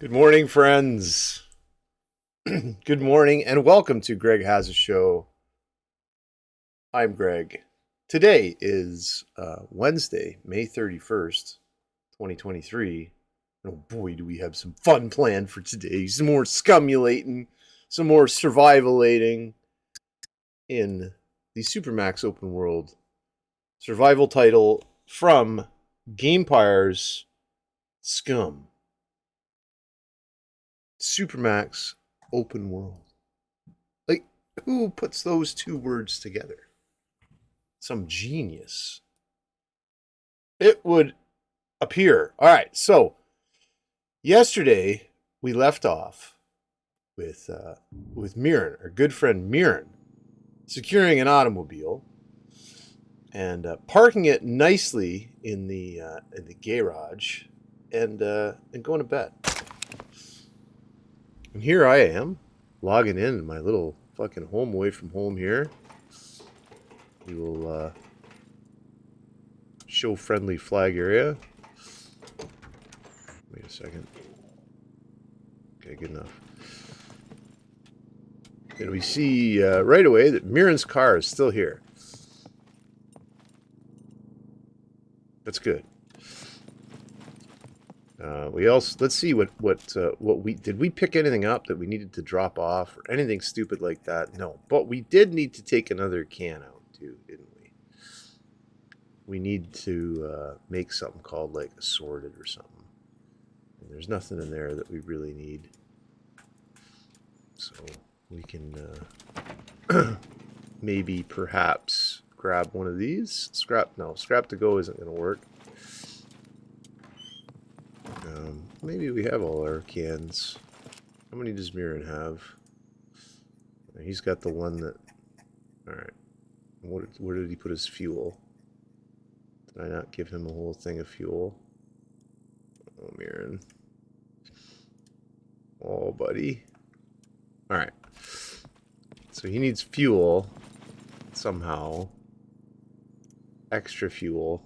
Good morning, friends. Good morning, and welcome to Greg Has a Show. I'm Greg. Today is Wednesday, May 31st, 2023. Oh boy, do we have some fun planned for today. Some more scumulating, some more survivalating in the Supermax Open World survival title from Gamepire's SCUM. Supermax Open World. Like, who puts those two words together? Some genius. It would appear. All right, so yesterday we left off with Mirren, our good friend Mirren, securing an automobile and parking it nicely in the garage and going to bed. And here I am, logging in my little fucking home away from home here. We will show friendly flag area. Wait a second. Okay, good enough. And we see right away that Mirren's car is still here. That's good. Let's see what we did. We pick anything up that we needed to drop off or anything stupid like that? No, but we did need to take another can out too, didn't we? We need to make something called like assorted or something. And there's nothing in there that we really need, so we can maybe perhaps grab one of these. Scrap to go isn't going to work. Maybe we have all our cans. How many does Mirren have? He's got the one that... Alright. Where did he put his fuel? Did I not give him a whole thing of fuel? Oh, Mirren. Oh, buddy. Alright. So he needs fuel. Somehow. Extra fuel.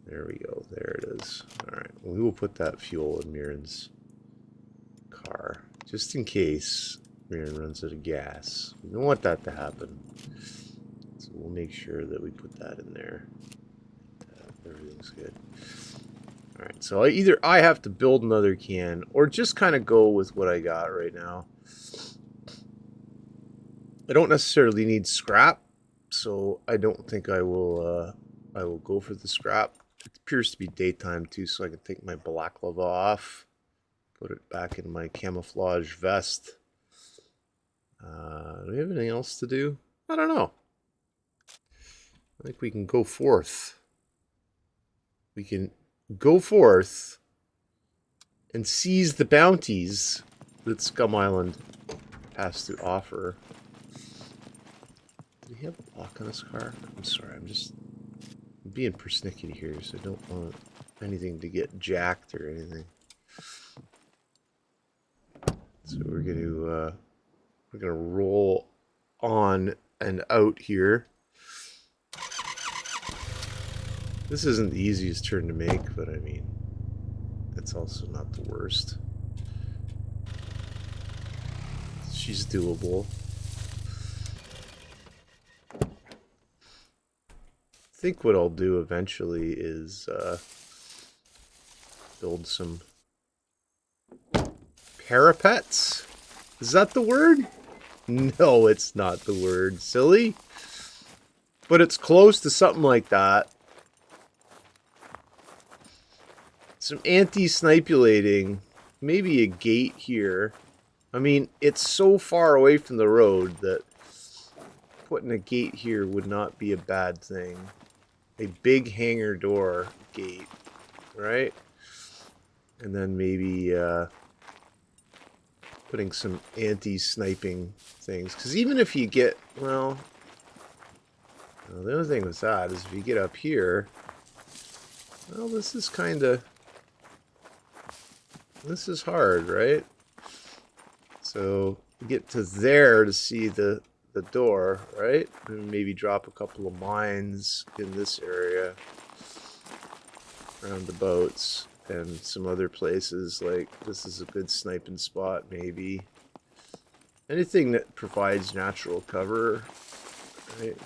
There we go. There it is. Alright. Well, we will put that fuel in Mirren's car. Just in case Mirren runs out of gas. We don't want that to happen. So we'll make sure that we put that in there. Everything's good. Alright. So either I have to build another can or just kind of go with what I got right now. I don't necessarily need scrap. So I don't think I will go for the scrap. It appears to be daytime too, so I can take my balaclava off, put it back in my camouflage vest. Do we have anything else to do? I don't know. I think we can go forth. We can go forth and seize the bounties that Scum Island has to offer. Did he have a lock on his car? I'm sorry, I'm just being persnickety here, so I don't want anything to get jacked or anything. So we're gonna roll on and out here. This isn't the easiest turn to make, but I mean, it's also not the worst. She's doable. I think what I'll do eventually is build some parapets. Is that the word? No, it's not the word, silly. But it's close to something like that. Some anti-snipulating. Maybe a gate here. I mean, it's so far away from the road that putting a gate here would not be a bad thing. A big hangar door gate, right? And then maybe putting some anti-sniping things. Because even if you get, well, the other thing with that is if you get up here, well, this is kind of, this is hard, right? So you get to there to see the door, right? And maybe drop a couple of mines in this area around the boats. and some other places. Like, this is a good sniping spot, maybe. Anything that provides natural cover, right?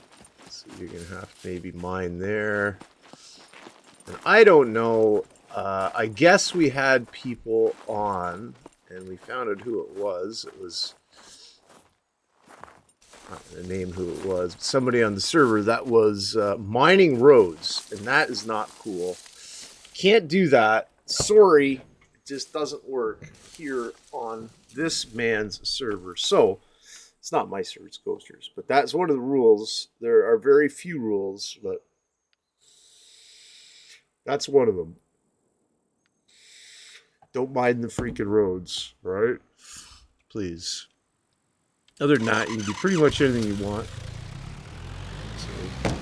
So you're going to have to maybe mine there. And I don't know. I guess we had people on, and we found out who it was. It was, not going to name who it was, but somebody on the server that was mining roads, and that is not cool. Can't do that. Sorry, it just doesn't work here on this man's server. So, it's not my server, it's Ghoster's, but that's one of the rules. There are very few rules, but that's one of them. Don't mind the freaking roads, right? Please. Other than that, you can do pretty much anything you want. So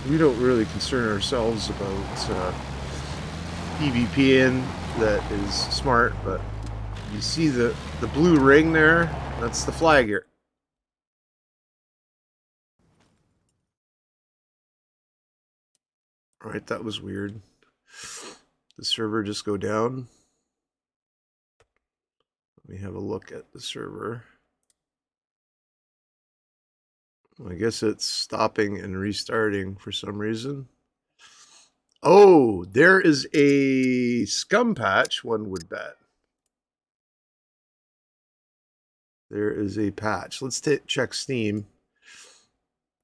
we don't really concern ourselves about PvPing that is smart, but you see the blue ring there? That's the flag here. Alright, that was weird. The server just go down. Let me have a look at the server. I guess it's stopping and restarting for some reason. Oh, there is a SCUM patch, one would bet. There is a patch. Let's check Steam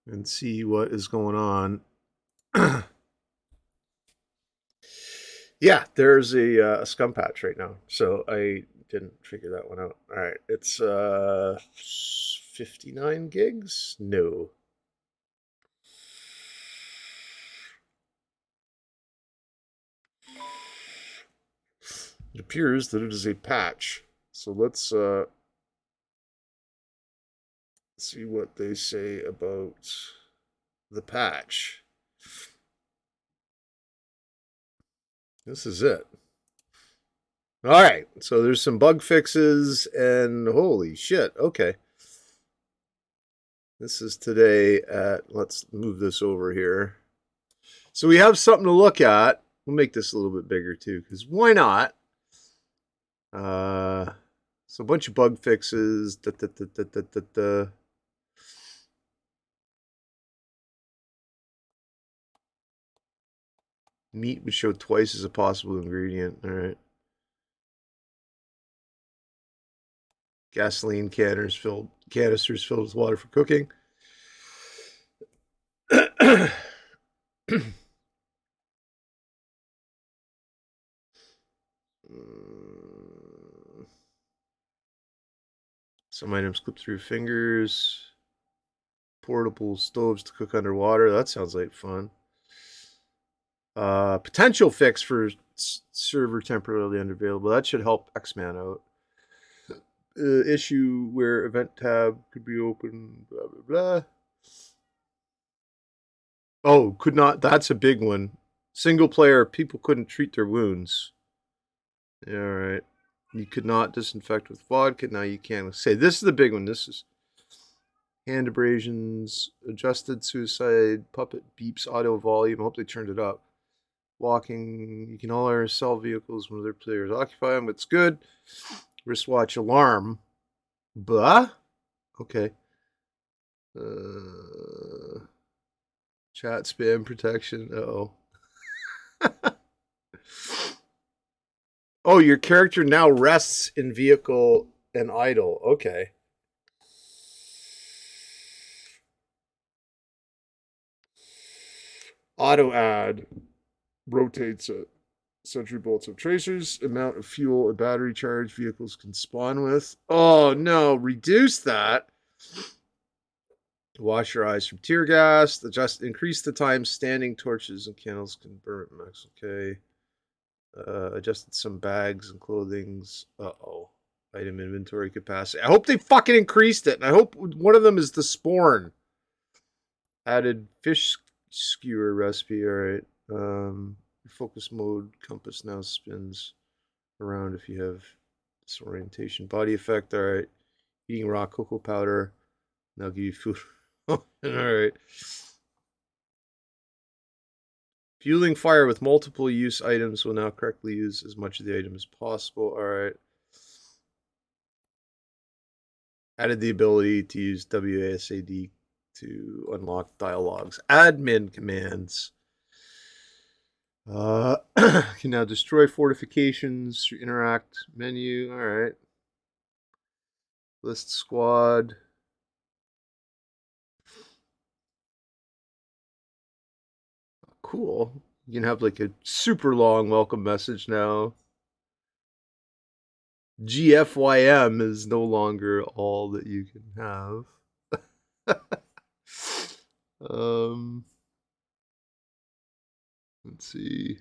and see what is going on. Yeah, there's a SCUM patch right now. So I didn't figure that one out. All right, it's 59 gigs? No. It appears that it is a patch. So let's see what they say about the patch. This is it. All right, so there's some bug fixes, and holy shit, okay. This is today at, let's move this over here. So we have something to look at. We'll make this a little bit bigger too, because why not? So a bunch of bug fixes. Meat would show twice as a possible ingredient. All right. Gasoline canisters filled with water for cooking. Some items clip through fingers. Portable stoves to cook underwater. That sounds like fun. Potential fix for server temporarily unavailable. That should help X-Man out. Issue where event tab could be open. Blah blah blah. Oh, could not. That's a big one. Single player, people couldn't treat their wounds. Yeah, all right. You could not disinfect with vodka. Now you can. Say this is the big one. This is hand abrasions, adjusted suicide, puppet beeps, audio volume. I hope they turned it up. Walking, you can all sell vehicles when other players occupy them. It's good. Wristwatch alarm. Blah. Okay. Chat spam protection. Uh-oh. Oh, your character now rests in vehicle and idle. Okay. Auto add rotates it. Sentry bolts of tracers. Amount of fuel and battery charge vehicles can spawn with. Oh no, reduce that. Wash your eyes from tear gas. Increase the time standing torches and candles can burn max. Okay. Adjusted some bags and clothings. Uh-oh. Item inventory capacity. I hope they fucking increased it. And I hope one of them is the sporn. Added fish skewer recipe. All right. Focus mode. Compass now spins around if you have disorientation. Body effect. All right. Eating raw cocoa powder. Now give you food. All right. Fueling fire with multiple use items will now correctly use as much of the item as possible. All right. Added the ability to use WASD to unlock dialogues. Admin commands. Can now destroy fortifications through interact menu. All right. List squad. Cool. You can have like a super long welcome message now. GFYM is no longer all that you can have. Let's see.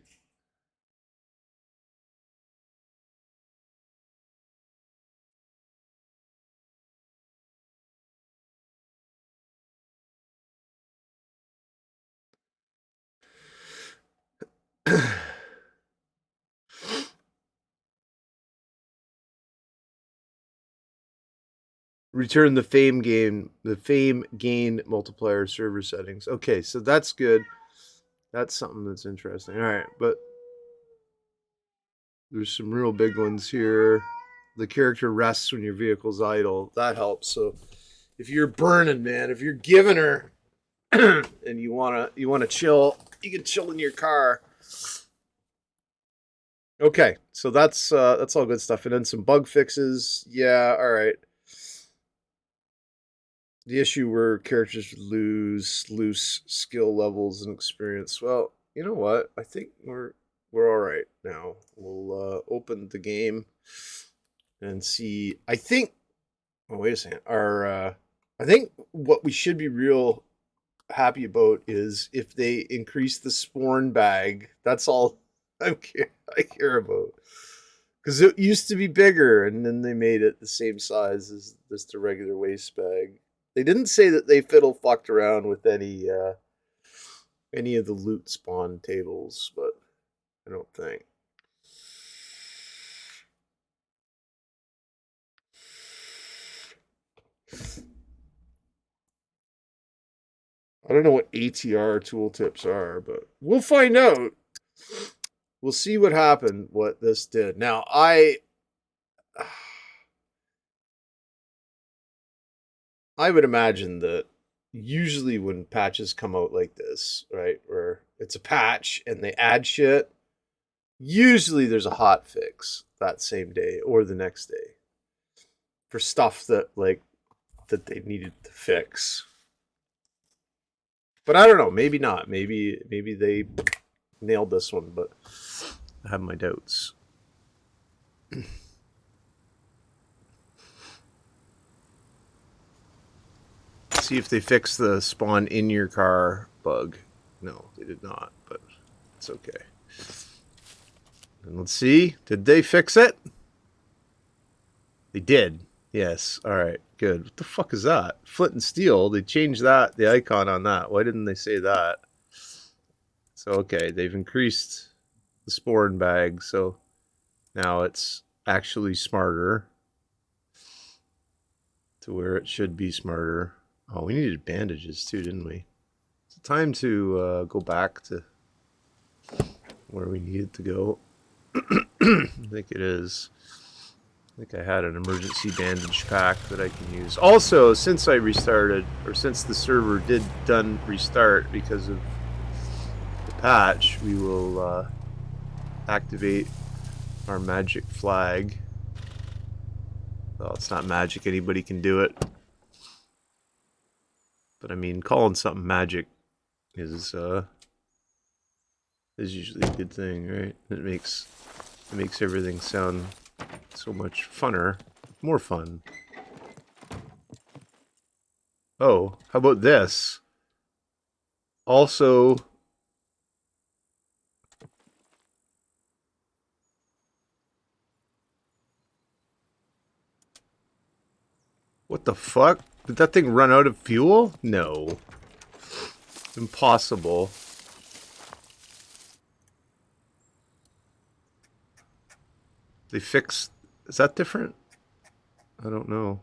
Return the fame gain multiplier server settings. Okay, so that's good. That's something that's interesting. All right, but there's some real big ones here. The character rests when your vehicle's idle. That helps. So if you're burning, man, if you're giving her and you wanna chill, you can chill in your car. Okay, so that's all good stuff. And then some bug fixes. Yeah, all right. The issue where characters lose loose skill levels and experience. Well, you know what? I think we're all right now. We'll open the game and see. I think. Oh, wait a second. I think what we should be real happy about is if they increase the spawn bag. That's all I care about. Because it used to be bigger, and then they made it the same size as just a regular waste bag. They didn't say that they fiddle fucked around with any of the loot spawn tables, but I don't think. I don't know what ATR tooltips are, but we'll find out. We'll see what happened, what this did. Now, I would imagine that usually when patches come out like this, right, where it's a patch and they add shit, usually there's a hot fix that same day or the next day for stuff that they needed to fix. But I don't know, maybe not. Maybe they nailed this one, but I have my doubts. See if they fix the spawn in your car bug. No, they did not, but it's okay. And let's see, did they fix it? They did. Yes. All right. Good. What the fuck is that? Flint and steel. They changed that, the icon on that. Why didn't they say that? So, okay, they've increased the spawn bag, so now it's actually smarter to where it should be smarter. Oh, we needed bandages too, didn't we? It's time to go back to where we needed to go. I think it is. I think I had an emergency bandage pack that I can use. Also, since I restarted, or since the server did restart because of the patch, we will activate our magic flag. Well, it's not magic. Anybody can do it. But I mean, calling something magic is usually a good thing, right? It makes everything sound so much funner, more fun. Oh, how about this? Also, what the fuck? Did that thing run out of fuel? No. Impossible. They fixed... Is that different? I don't know.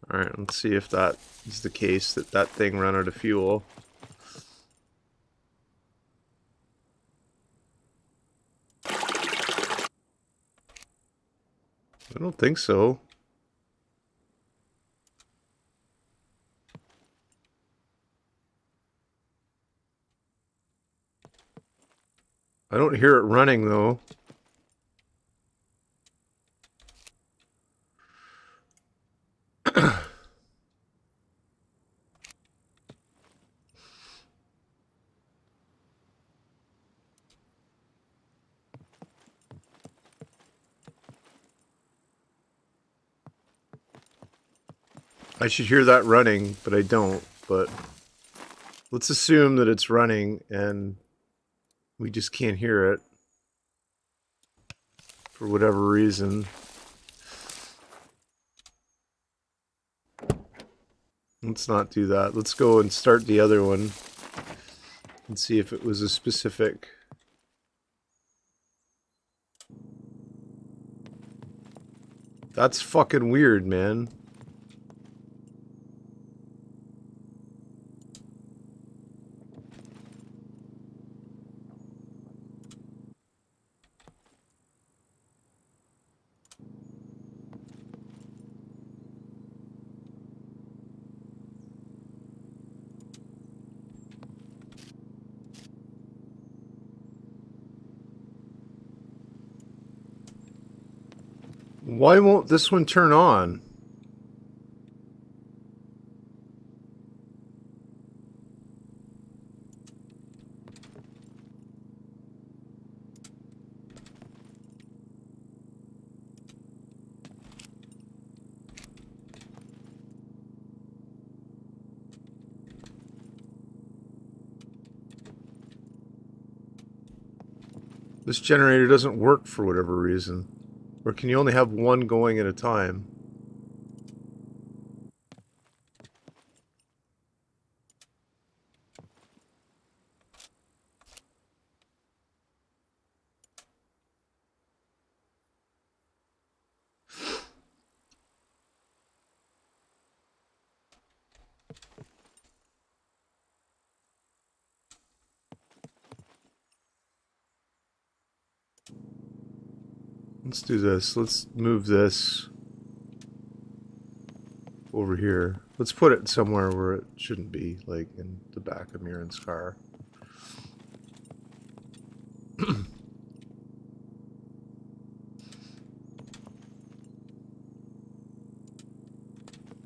Alright, let's see if that is the case, that thing ran out of fuel. I don't think so. I don't hear it running, though. I should hear that running, but I don't. But let's assume that it's running and we just can't hear it for whatever reason. Let's not do that. Let's go and start the other one and see if it was a specific... That's fucking weird, man. Why won't this one turn on? This generator doesn't work for whatever reason. Or can you only have one going at a time? Let's do this. Let's move this over here. Let's put it somewhere where it shouldn't be, like in the back of Mirren's car.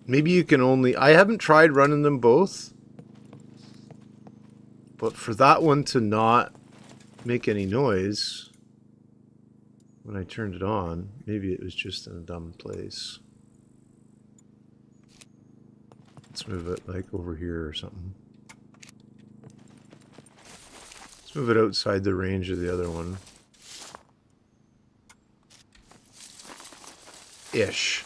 Maybe you can only... I haven't tried running them both. But for that one to not make any noise when I turned it on, maybe it was just in a dumb place. Let's move it like over here or something. Let's move it outside the range of the other one. Ish.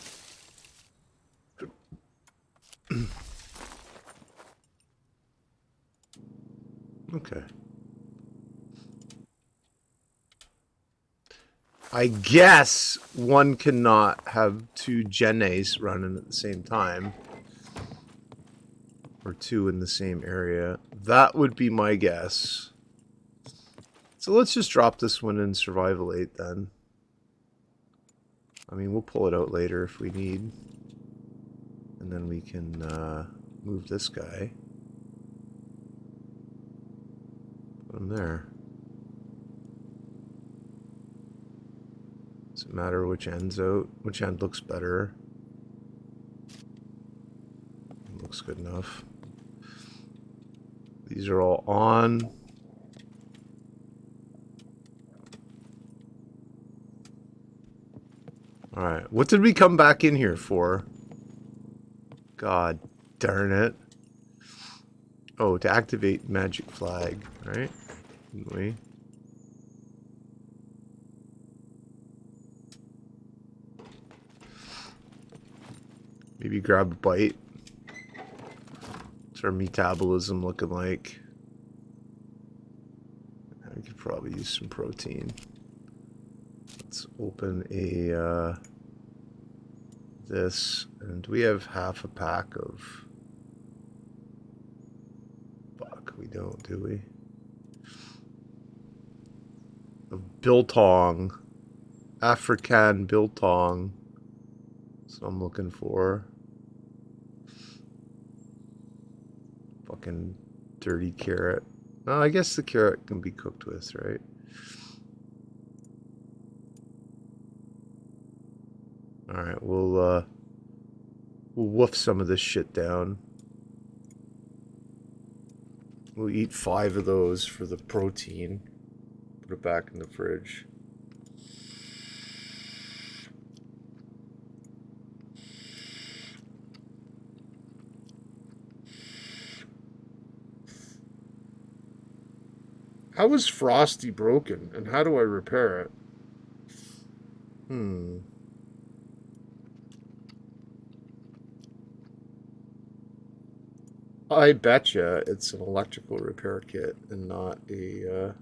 Okay. I guess one cannot have two Genes running at the same time. Or two in the same area. That would be my guess. So let's just drop this one in Survival 8 then. I mean, we'll pull it out later if we need. And then we can move this guy. Put him there. Doesn't matter which end's out. Which end looks better. Looks good enough. These are all on. Alright, what did we come back in here for? God darn it. Oh, to activate magic flag, right? Didn't we? Maybe grab a bite. What's our metabolism looking like? I could probably use some protein. Let's open a this, and we have half a pack of... Fuck, we don't, do we? Of biltong. African biltong. So I'm looking for fucking dirty carrot. No, I guess the carrot can be cooked with, right? Alright, we'll woof some of this shit down. We'll eat 5 of those for the protein. Put it back in the fridge. How is Frosty broken, and how do I repair it? I betcha it's an electrical repair kit and not a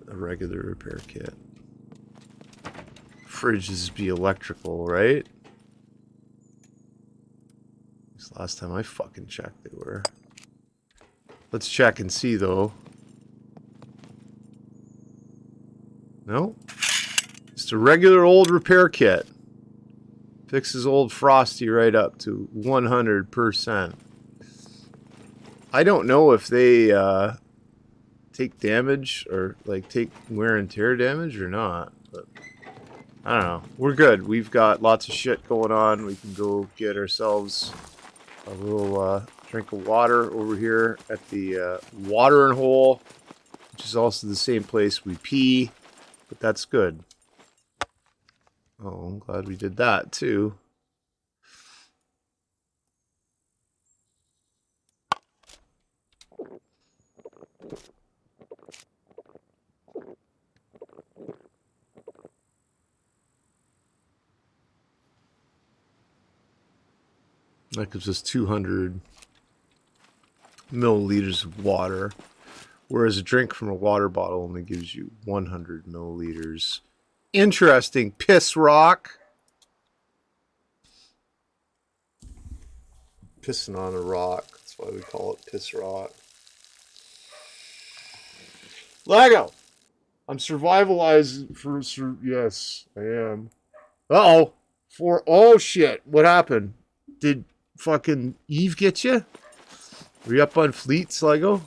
regular repair kit. Fridges be electrical, right? This last time I fucking checked, they were. Let's check and see, though. No? Just a regular old repair kit. Fixes old Frosty right up to 100%. I don't know if they take damage or like take wear and tear damage or not, but I don't know. We're good. We've got lots of shit going on. We can go get ourselves a little drink of water over here at the watering hole, which is also the same place we pee, but that's good. Oh, I'm glad we did that too. That gives us 200 milliliters of water, whereas a drink from a water bottle only gives you 100 milliliters. Interesting, piss rock. Pissing on a rock. That's why we call it piss rock. Lego! I'm survivalizing for... yes, I am. Uh-oh. Oh, shit. What happened? Did fucking Eve get you? Were you up on Fleets, Lego?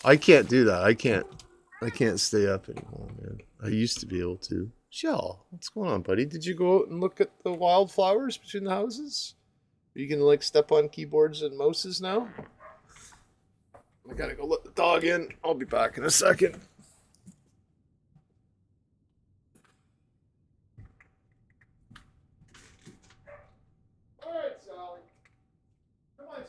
I can't do that. I can't stay up anymore, man. I used to be able to. Shell, what's going on, buddy? Did you go out and look at the wildflowers between the houses? Are you gonna like step on keyboards and mouses now? I gotta go let the dog in. I'll be back in a second. All right, Sally. Come on.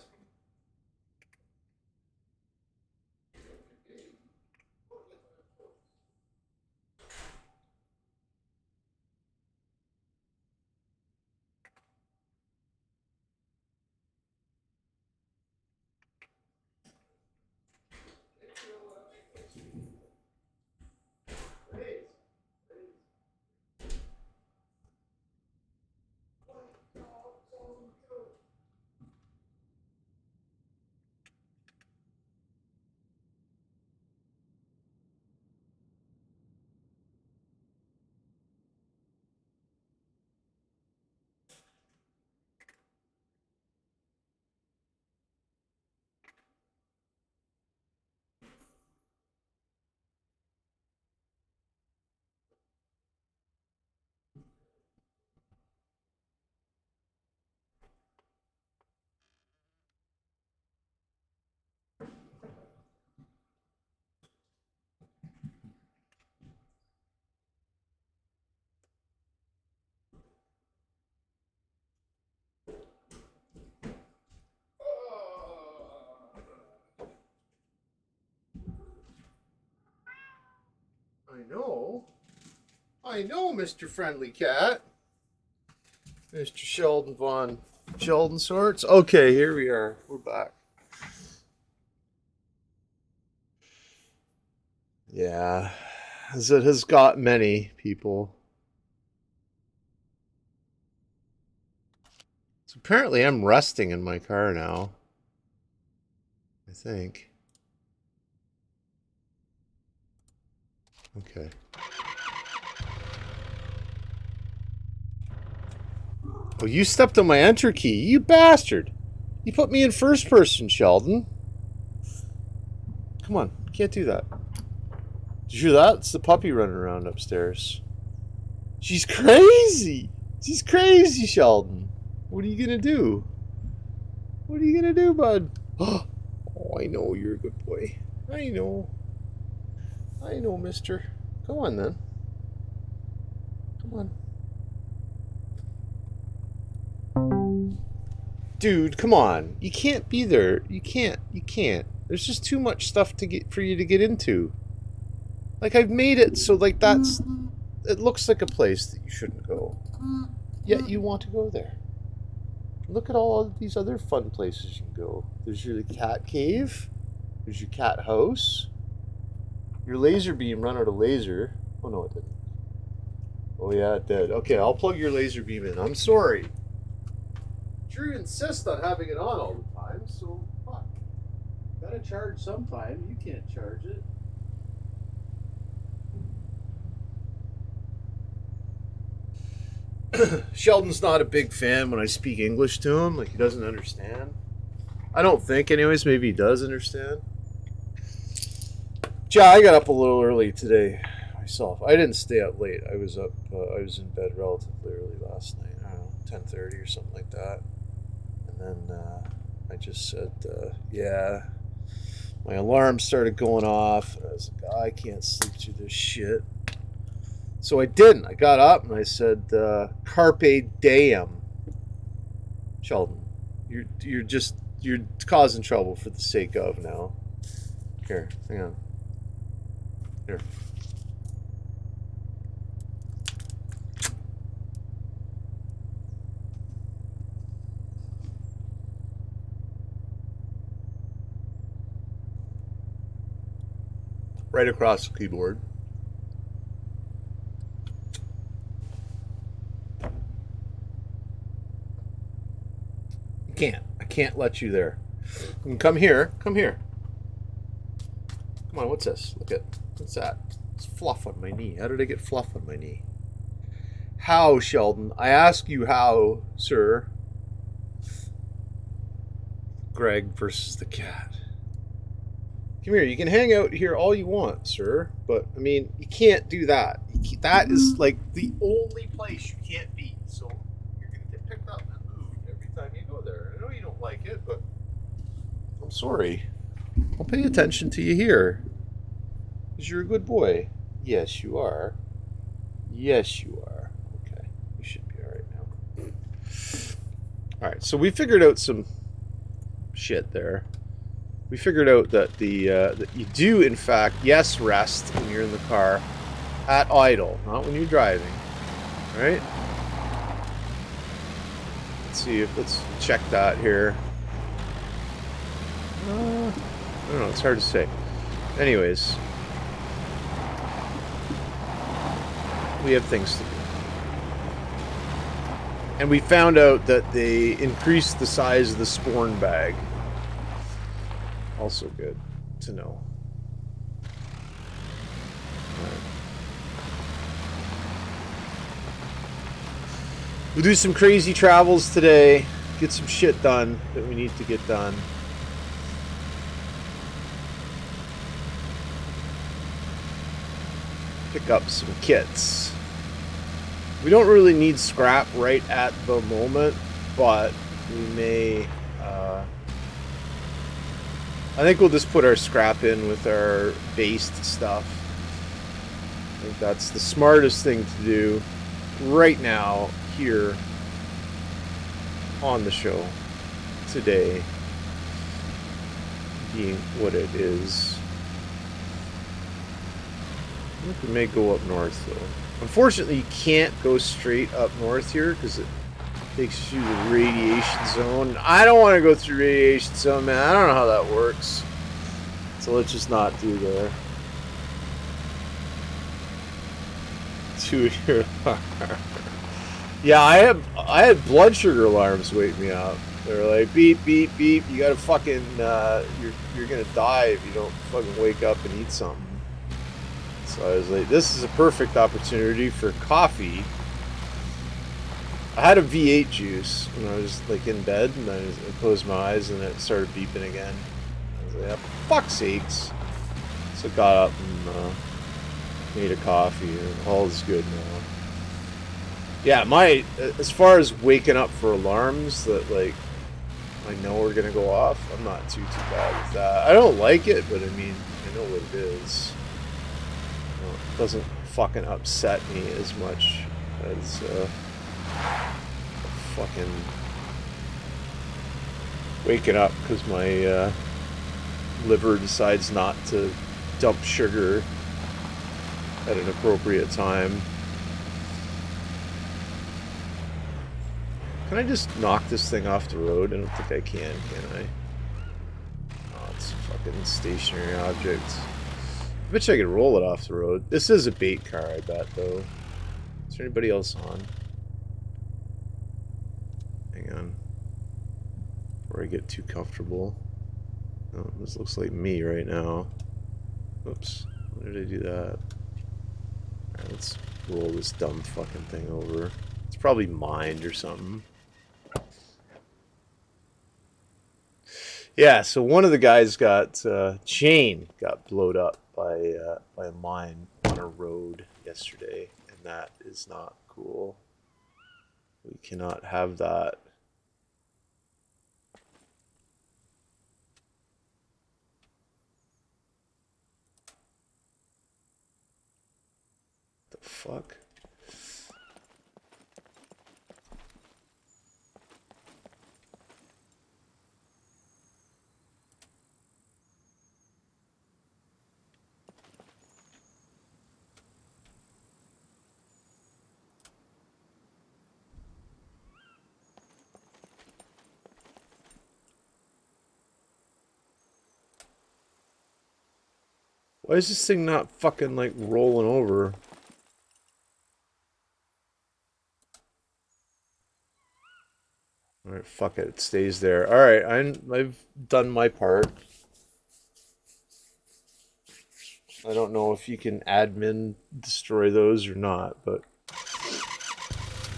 I know, Mr. Friendly Cat. Mr. Sheldon Von Sheldon Sorts. Okay, here we are. We're back. Yeah, as it has got many people. So apparently I'm resting in my car now. I think. Okay. Oh, you stepped on my enter key, you bastard! You put me in first person, Sheldon. Come on, can't do that. Did you hear that? It's the puppy running around upstairs. She's crazy! She's crazy, Sheldon. What are you gonna do? What are you gonna do, bud? Oh, I know you're a good boy. I know. I know, mister. Come on, then. Come on. Dude, come on. You can't be there. You can't. You can't. There's just too much stuff to get for you to get into. Like, I've made it so, like, that's... It looks like a place that you shouldn't go. Yet you want to go there. Look at all of these other fun places you can go. There's your cat cave. There's your cat house. Your laser beam ran out of laser. Oh, no, it didn't. Oh, yeah, it did. Okay, I'll plug your laser beam in. I'm sorry. Sure, you insist on having it on all the time, so fuck. Gotta charge sometime. You can't charge it. Sheldon's not a big fan when I speak English to him. Like, he doesn't understand. I don't think, anyways. Maybe he does understand. Yeah, I got up a little early today myself. I didn't stay up late. I was up. I was in bed relatively early last night. I don't know, 10:30 or something like that. And then I just said, yeah. My alarm started going off. I was like, I can't sleep through this shit. So I didn't. I got up and I said, "Carpe diem." Sheldon, you're causing trouble for the sake of now. Here, hang on. Here. Right across the keyboard. I can't let you there. You can come here. Come here. Come on, what's this? What's that? It's fluff on my knee. How did I get fluff on my knee? How, Sheldon? I ask you how, sir. Greg versus the cat. Come here. You can hang out here all you want, sir. But, I mean, you can't do that. That is, like, the only place you can't be. So, you're going to get picked up and moved every time you go there. I know you don't like it, but I'm sorry. I'll pay attention to you here. Because you're a good boy. Yes, you are. Yes, you are. Okay. You should be alright now. Alright, so we figured out some shit there. We figured out that that you do, in fact, yes, rest when you're in the car at idle, not when you're driving. Right? Let's check that here. I don't know, it's hard to say. Anyways, we have things to do. And we found out that they increased the size of the sporn bag. Also good to know. Right. We'll do some crazy travels today. Get some shit done that we need to get done. Pick up some kits. We don't really need scrap right at the moment, but we may... I think we'll just put our scrap in with our based stuff. I think that's the smartest thing to do right now here on the show today, being what it is. I think we may go up north though. Unfortunately, you can't go straight up north here because it takes you to the radiation zone. I don't want to go through radiation zone, man. I don't know how that works. So let's just not do there. To your alarm. Yeah, I had blood sugar alarms wake me up. They're like beep beep beep. You gotta fucking you're gonna die if you don't fucking wake up and eat something. So I was like, this is a perfect opportunity for coffee. I had a V8 juice when I was like in bed, and I closed my eyes and it started beeping again. I was like, oh, fuck's sakes. So I got up and made a coffee, and all is good now. Yeah, as far as waking up for alarms that like I know are gonna go off, I'm not too bad with that. I don't like it, but I mean, I know what it is. You know, it doesn't fucking upset me as much as fucking waking up because my liver decides not to dump sugar at an appropriate time. Can I just knock this thing off the road? I don't think I can I? Oh, it's a fucking stationary object. I bet you I could roll it off the road. This is a bait car, I bet, though. Is there anybody else on? Hang on. Before I get too comfortable. Oh, this looks like me right now. Oops. Why did I do that? Alright, let's roll this dumb fucking thing over. It's probably mined or something. Yeah, so one of the guys got chain got blowed up by a mine on a road yesterday, and that is not cool. We cannot have that. The fuck? Why is this thing not fucking like rolling over? Alright, fuck it. It stays there. Alright, I've done my part. I don't know if you can admin destroy those or not, but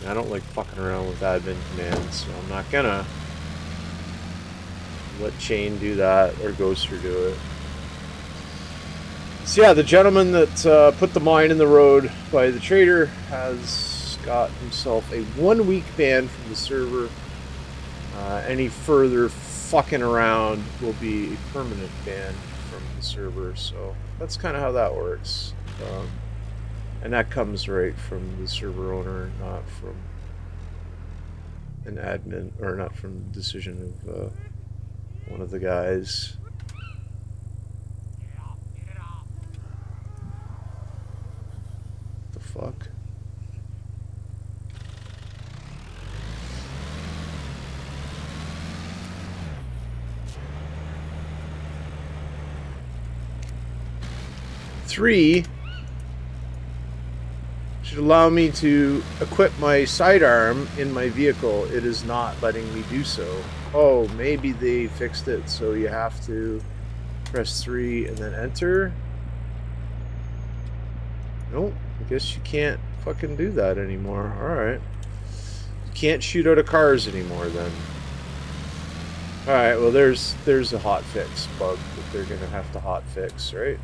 I don't like fucking around with admin commands, so I'm not gonna let Chain do that or Ghoster do it. So yeah, the gentleman that put the mine in the road by the trader has got himself a 1-week ban from the server. Any further fucking around will be a permanent ban from the server, so that's kind of how that works. And that comes right from the server owner, not from an admin, or not from the decision of one of the guys. The fuck? Three should allow me to equip my sidearm in my vehicle. It is not letting me do so. Oh, maybe they fixed it so you have to press 3 and then enter. Nope, I guess you can't fucking do that anymore. Alright. You can't shoot out of cars anymore then. Alright, well there's a hotfix bug that they're gonna have to hotfix, right?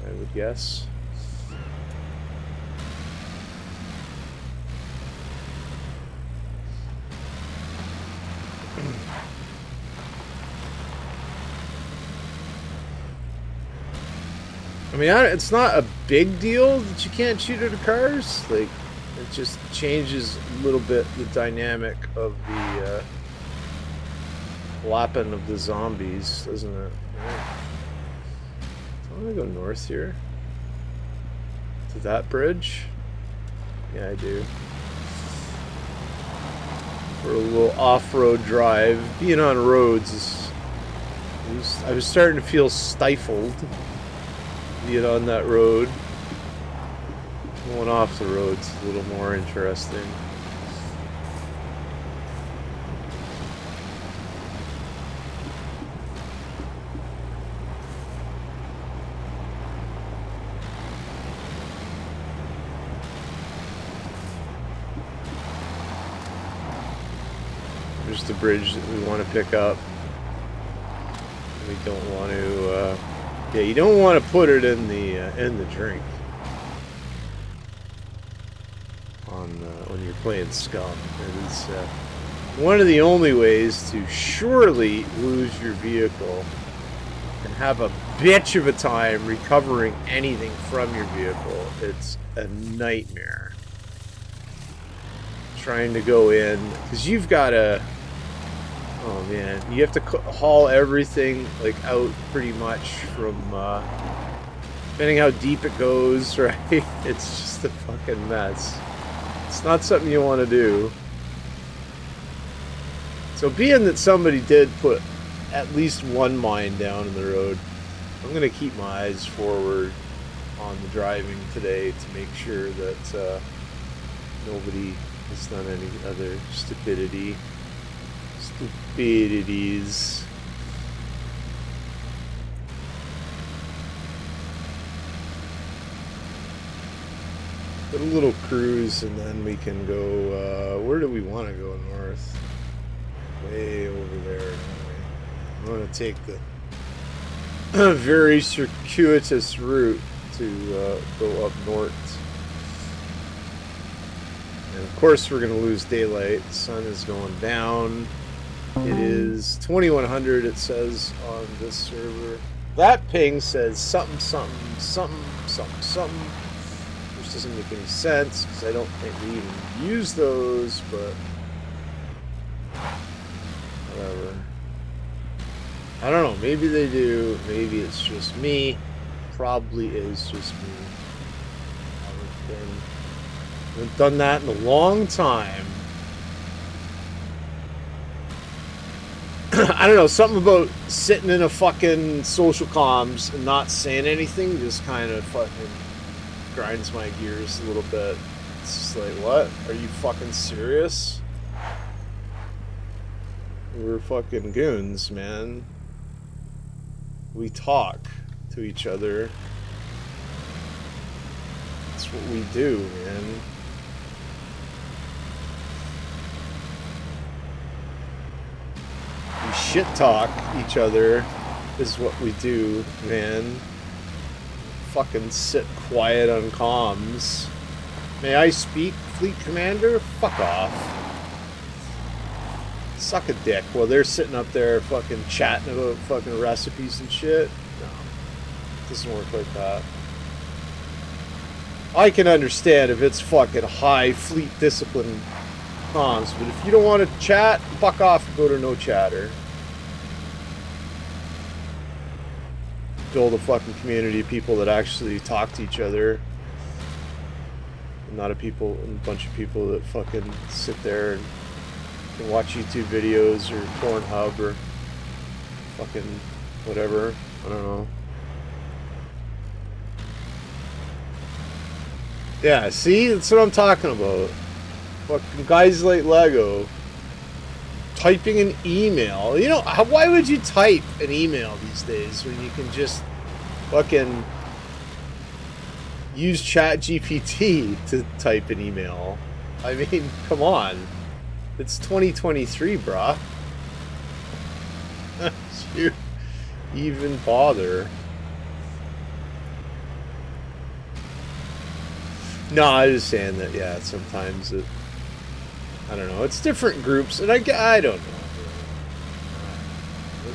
I would guess. I mean, it's not a big deal that you can't shoot at cars. Like, it just changes a little bit the dynamic of the flapping of the zombies, doesn't it? Right. I'm gonna go north here. To that bridge? Yeah, I do. For a little off-road drive. Being on roads I was starting to feel stifled. Being on that road. Going off the road's a little more interesting. There's the bridge that we want to pick up. We don't want to, yeah, you don't want to put it in the drink on when you're playing SCUM. It is one of the only ways to surely lose your vehicle and have a bitch of a time recovering anything from your vehicle. It's a nightmare trying to go in, because you've got to, oh man, you have to haul everything like out pretty much from depending how deep it goes, right? It's just a fucking mess. It's not something you want to do. So being that somebody did put at least one mine down in the road, I'm going to keep my eyes forward on the driving today to make sure that nobody has done any other stupidities. Put a little cruise and then we can go, where do we want to go north? Way over there. I'm going to take the very circuitous route to go up north. And of course we're going to lose daylight. The sun is going down. It is 2100, it says on this server. That ping says something, something, something, something, something. Which doesn't make any sense, because I don't think we even use those, but whatever. I don't know, maybe they do, maybe it's just me. Probably is just me. I haven't done that in a long time. I don't know, something about sitting in a fucking social comms and not saying anything just kind of fucking grinds my gears a little bit. It's just like, what? Are you fucking serious? We're fucking goons, man. We talk to each other. That's what we do, man. We shit talk each other is what we do, man. Fucking sit quiet on comms. May I speak, Fleet Commander? Fuck off. Suck a dick while they're sitting up there fucking chatting about fucking recipes and shit. No. It doesn't work like that. I can understand if it's fucking high fleet discipline comms, but if you don't want to chat, fuck off and go to no chatter. Build a fucking community of people that actually talk to each other. Not a bunch of people that fucking sit there and can watch YouTube videos or Pornhub or fucking whatever. I don't know. Yeah, see? That's what I'm talking about. Fucking guys like Lego typing an email. You know, why would you type an email these days when you can just fucking use ChatGPT to type an email? I mean, come on. It's 2023, brah. You even bother? No, I was saying that, yeah, sometimes it, I don't know, it's different groups, and I don't know.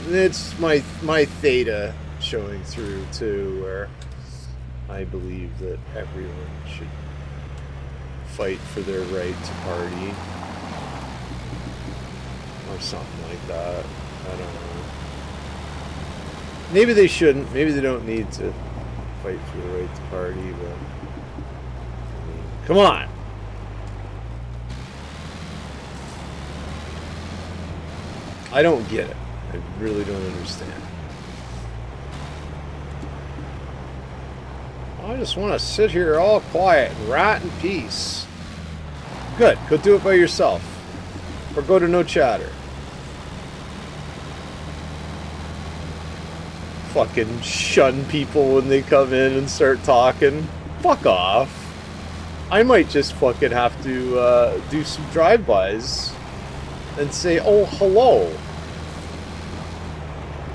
It's my theta showing through, too, where I believe that everyone should fight for their right to party. Or something like that. I don't know. Maybe they shouldn't. Maybe they don't need to fight for the right to party, but I mean, come on. I don't get it. I really don't understand. I just want to sit here all quiet and rot in peace. Good. Go do it by yourself. Or go to no chatter. Fucking shun people when they come in and start talking. Fuck off. I might just fucking have to do some drive-bys and say, oh, hello.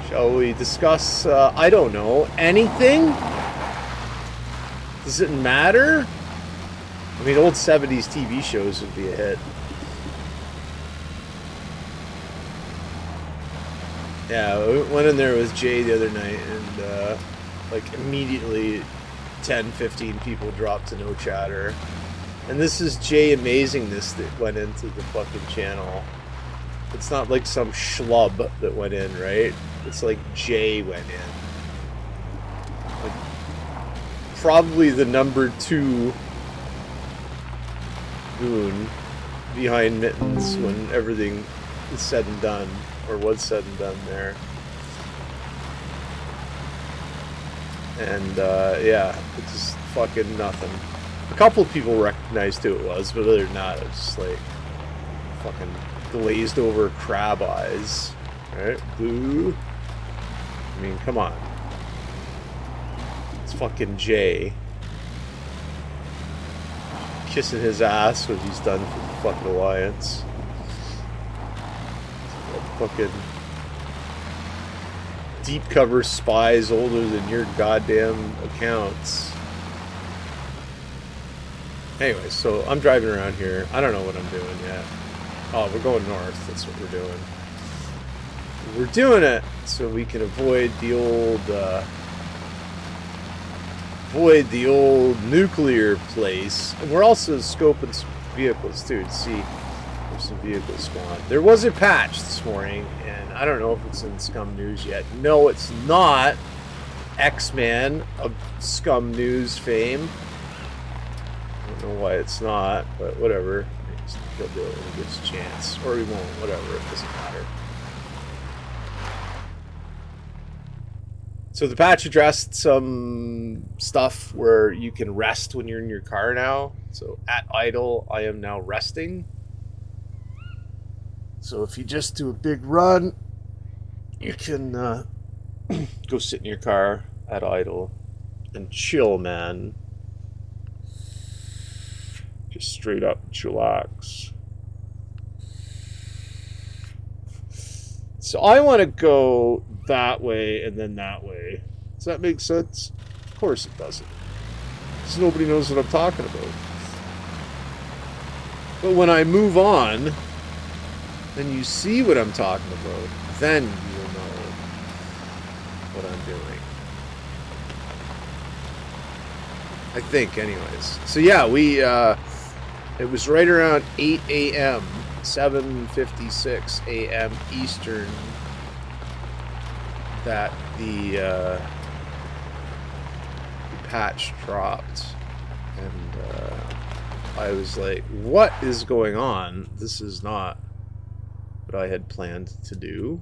Shall we discuss, I don't know, anything? Does it matter? I mean, old 70s TV shows would be a hit. Yeah, we went in there with Jay the other night, and like immediately 10-15 people dropped to no chatter. And this is Jay Amazingness that went into the fucking channel. It's not like some schlub that went in, right? It's like Jay went in. Like, probably the number 2 goon behind Mittens when everything is said and done, or was said and done there. And yeah, it's just fucking nothing. A couple of people recognized who it was, but other than that, it's just like fucking glazed over crab eyes. Right? Boo. I mean, come on. It's fucking Jay. Kissing his ass what he's done for the fucking Alliance. Fucking deep cover spies older than your goddamn accounts. Anyway, so I'm driving around here. I don't know what I'm doing yet. Oh, we're going north. That's what we're doing. We're doing it so we can avoid the old nuclear place. And we're also scoping some vehicles too to see if some vehicles spawn. There was a patch this morning, and I don't know if it's in SCUM News yet. No, it's not. X-Man of SCUM News fame. I don't know why it's not, but whatever. He'll do it when he gets a chance. Or he won't, whatever, it doesn't matter. So the patch addressed some stuff where you can rest when you're in your car now. So at idle, I am now resting. So if you just do a big run, you can go sit in your car at idle and chill, man. Just straight up chillax. So I want to go that way and then that way. Does that make sense? Of course it doesn't. Because nobody knows what I'm talking about. But when I move on, and you see what I'm talking about, then you will know what I'm doing. I think, anyways. So yeah, it was right around 8 a.m., 7:56 a.m. Eastern, that the patch dropped, and I was like, what is going on? This is not what I had planned to do,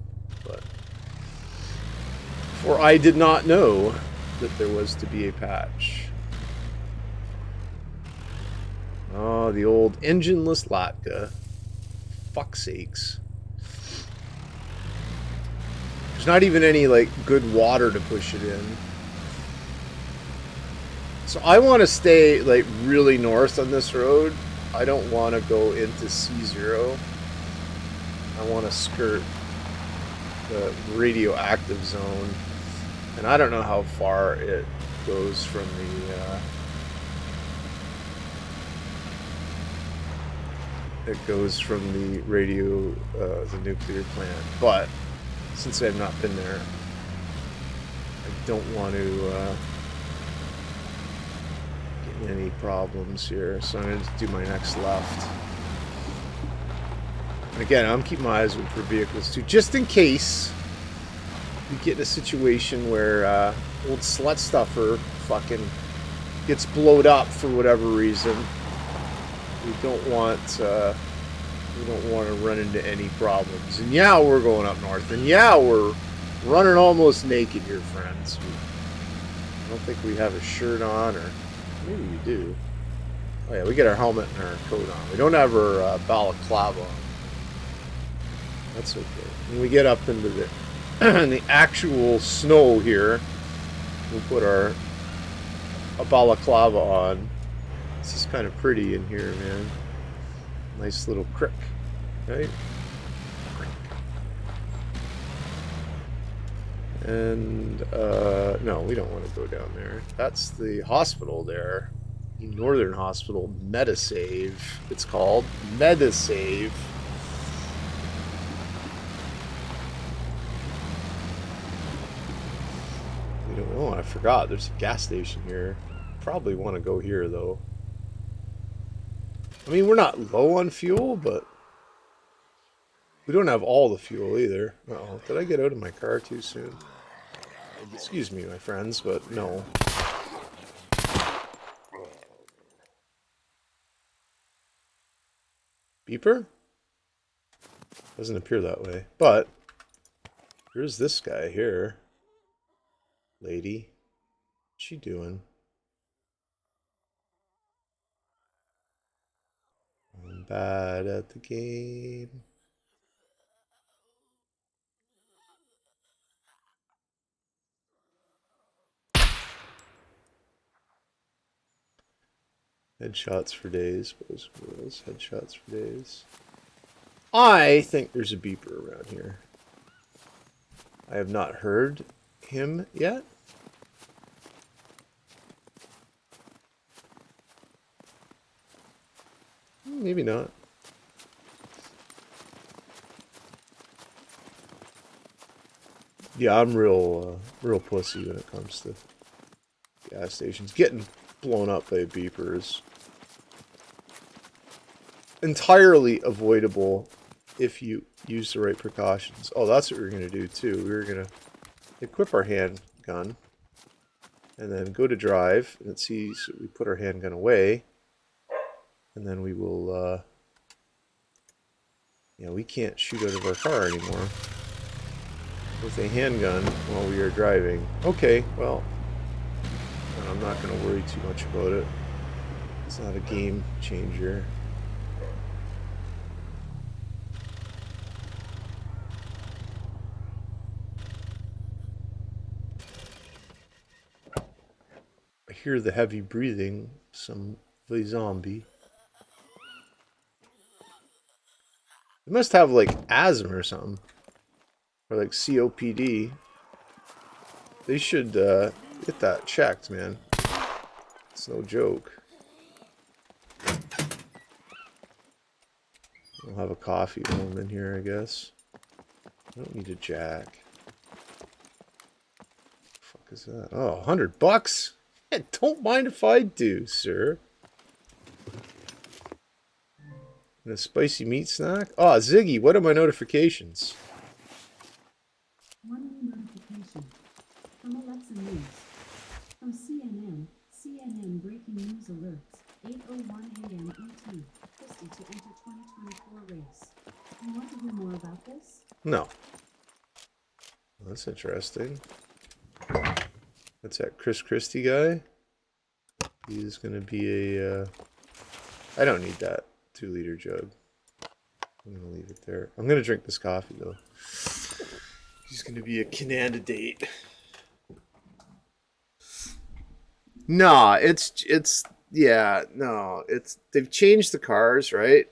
for I did not know that there was to be a patch. Oh, the old engineless Latka. Fuck's sakes. There's not even any, like, good water to push it in. So I want to stay, like, really north on this road. I don't want to go into C0. I want to skirt the radioactive zone. And I don't know how far it goes from the... It goes from the the nuclear plant, but since I've not been there, I don't want to get any problems here, so I'm going to do my next left. And again, I'm keeping my eyes open for vehicles too, just in case we get in a situation where old slut stuffer fucking gets blowed up for whatever reason. We don't want to run into any problems. And yeah, we're going up north. And yeah, we're running almost naked here, friends. I don't think we have a shirt on, or maybe we do. Oh yeah, we get our helmet and our coat on. We don't have our balaclava on. That's okay. When we get up into the the actual snow here, we'll put our balaclava on. This is kind of pretty in here, man. Nice little creek, right? And, no, we don't want to go down there. That's the hospital there. The Northern Hospital, Medisave. It's called Medisave. We don't know. I forgot. There's a gas station here. Probably want to go here, though. I mean, we're not low on fuel, but we don't have all the fuel either. Uh-oh. Did I get out of my car too soon? Excuse me, my friends, but no. Beeper? Doesn't appear that way. But here's this guy here. Lady. What's she doing? I'm bad at the game. Headshots for days. Boys, girls. Headshots for days. I think there's a beeper around here. I have not heard him yet. Maybe not. Yeah, I'm real pussy when it comes to gas stations. Getting blown up by a beeper is entirely avoidable if you use the right precautions. Oh, that's what we're going to do too. We're going to equip our handgun and then go to drive, and it sees we put our handgun away, and then we will yeah, we can't shoot out of our car anymore with a handgun while we are driving. Okay, well, I'm not going to worry too much about it. It's not a game changer. I hear the heavy breathing, some of a zombie. They must have like asthma or something. Or like COPD. They should get that checked, man. It's no joke. I'll have a coffee while I'm in here, I guess. I don't need a jack. What the fuck is that? Oh, $100? Yeah, don't mind if I do, sir. And a spicy meat snack? Oh, Ziggy, what are my notifications? One new notification from Alexa News. From CNN breaking news alerts. 8:01 a.m. ET. Christie to enter 2024 race. You want to hear more about this? No. Well, that's interesting. What's that Chris Christie guy? He's gonna be a. I don't need that 2-liter jug. I'm gonna leave it there. I'm gonna drink this coffee though. He's gonna be a candidate. Nah, they've changed the cars, right?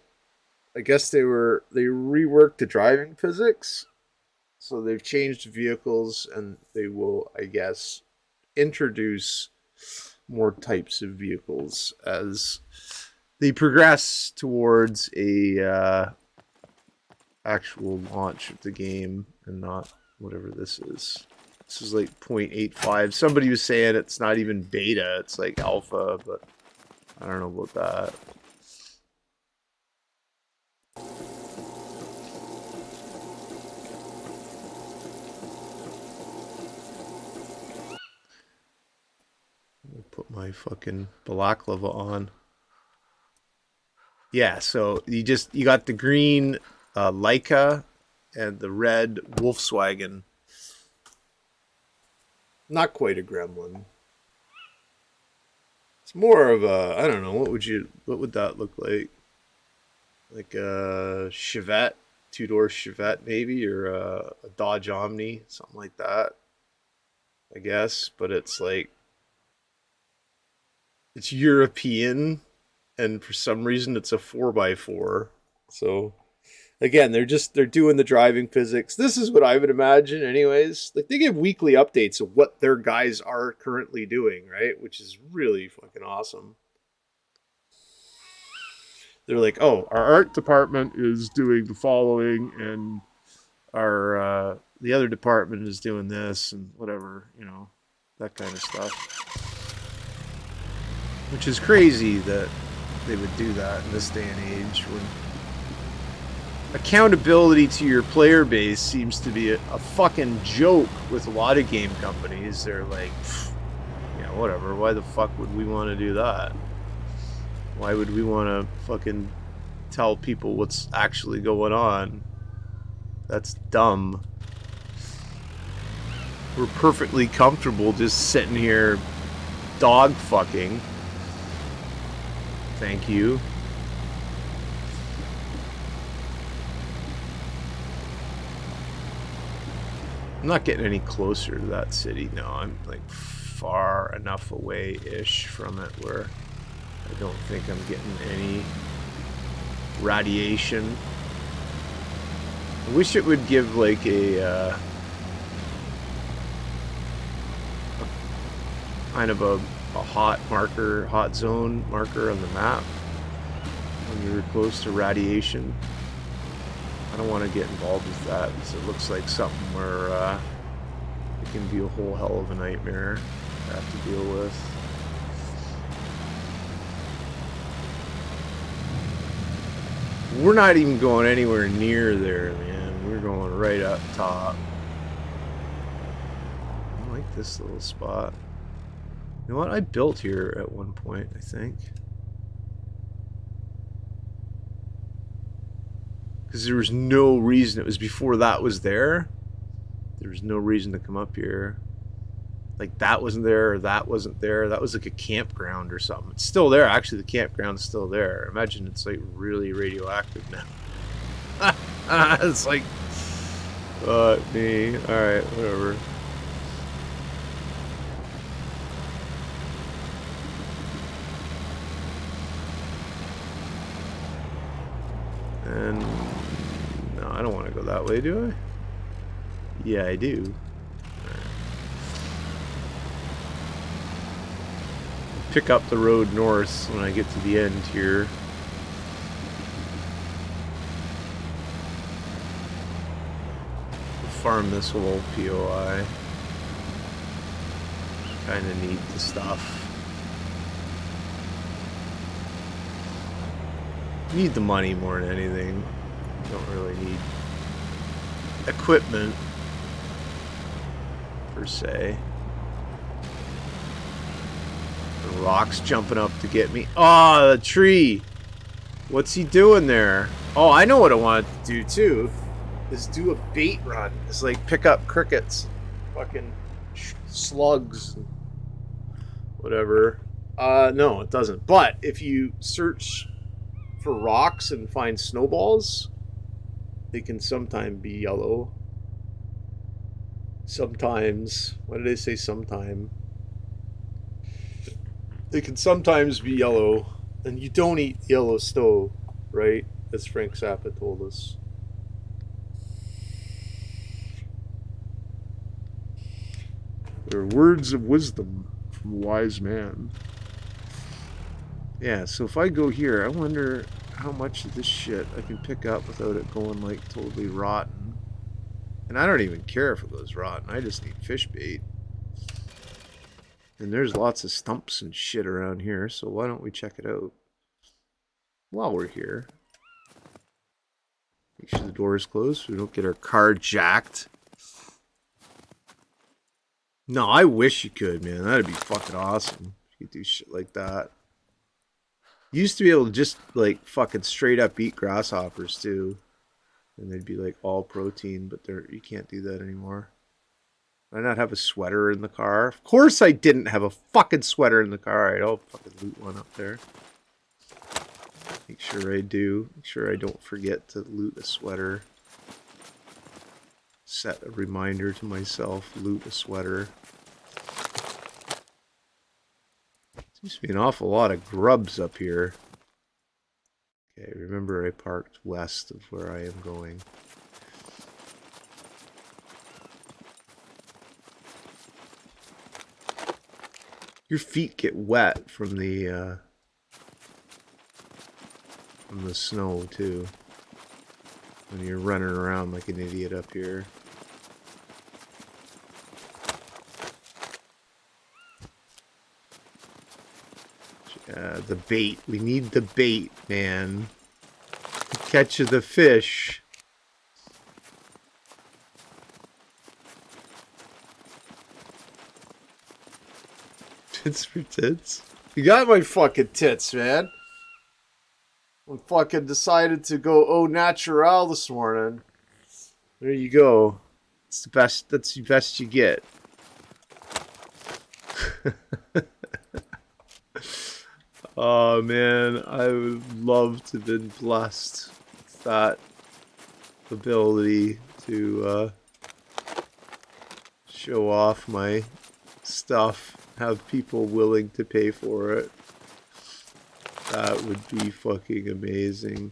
I guess they reworked the driving physics. So they've changed vehicles, and they will, I guess, introduce more types of vehicles as they progress towards a actual launch of the game, and not whatever this is. This is like 0.85. Somebody was saying it's not even beta, it's like alpha, but I don't know about that. I'll put my fucking balaclava on. Yeah, so you got the green Leica and the red Volkswagen. Not quite a gremlin. It's more of a, I don't know, what would that look like? Like a Chevette, 2-door Chevette maybe, or a Dodge Omni, something like that. I guess, but it's like, it's European, and for some reason it's a 4x4. So Again, they're doing the driving physics. This is what I would imagine anyways. Like they give weekly updates of what their guys are currently doing, right? Which is really fucking awesome. They're like, "Oh, our art department is doing the following and our the other department is doing this and whatever, you know, that kind of stuff." Which is crazy that they would do that in this day and age when accountability to your player base seems to be a fucking joke with a lot of game companies. They're like, yeah, whatever. Why the fuck would we want to do that? Why would we want to fucking tell people what's actually going on? That's dumb. We're perfectly comfortable just sitting here dog fucking. Thank you. I'm not getting any closer to that city. No, I'm like far enough away-ish from it where I don't think I'm getting any radiation. I wish it would give like a kind of a hot marker, hot zone marker on the map when you're close to radiation. I don't want to get involved with that because it looks like something where it can be a whole hell of a nightmare to have to deal with. We're not even going anywhere near there, man. We're going right up top. I like this little spot. You know what? I built here at one point, I think. Because there was no reason. It was before that was there. There was no reason to come up here. Like that wasn't there or that wasn't there. That was like a campground or something. It's still there. Actually, the campground's still there. Imagine it's like really radioactive now. It's like, me. All right, whatever. And no, I don't want to go that way, do I? Yeah, I do. Right. Pick up the road north when I get to the end here. Farm this whole POI. Kind of need the stuff. Need the money more than anything. Don't really need equipment per se. The rock's jumping up to get me. Oh, the tree. What's he doing there? Oh, I know what I want to do too. Is do a bait run. It's like pick up crickets, fucking slugs, whatever. No, it doesn't. But if you search for rocks and find snowballs, they can sometimes be yellow. Sometimes, what did I say? Sometime. They can sometimes be yellow, and you don't eat yellow stove, right? As Frank Zappa told us. They're words of wisdom from a wise man. Yeah, so if I go here, I wonder how much of this shit I can pick up without it going like totally rotten. And I don't even care if it goes rotten. I just need fish bait. And there's lots of stumps and shit around here, so why don't we check it out while we're here. Make sure the door is closed so we don't get our car jacked. No, I wish you could, man. That'd be fucking awesome. If you could do shit like that. You used to be able to just, like, fucking straight up eat grasshoppers, too. And they'd be, like, all protein, but you can't do that anymore. Did I not have a sweater in the car? Of course I didn't have a fucking sweater in the car. Alright, I'll fucking loot one up there. Make sure I do. Make sure I don't forget to loot a sweater. Set a reminder to myself, loot a sweater. Seems to be an awful lot of grubs up here. Okay, remember I parked west of where I am going. Your feet get wet from the snow too. When you're running around like an idiot up here. The bait. We need the bait, man. To catch the fish. Tits for tits? You got my fucking tits, man. I fucking decided to go au natural this morning. There you go. It's the best. That's the best you get. Oh man, I would love to have been blessed with that ability to show off my stuff, have people willing to pay for it. That would be fucking amazing.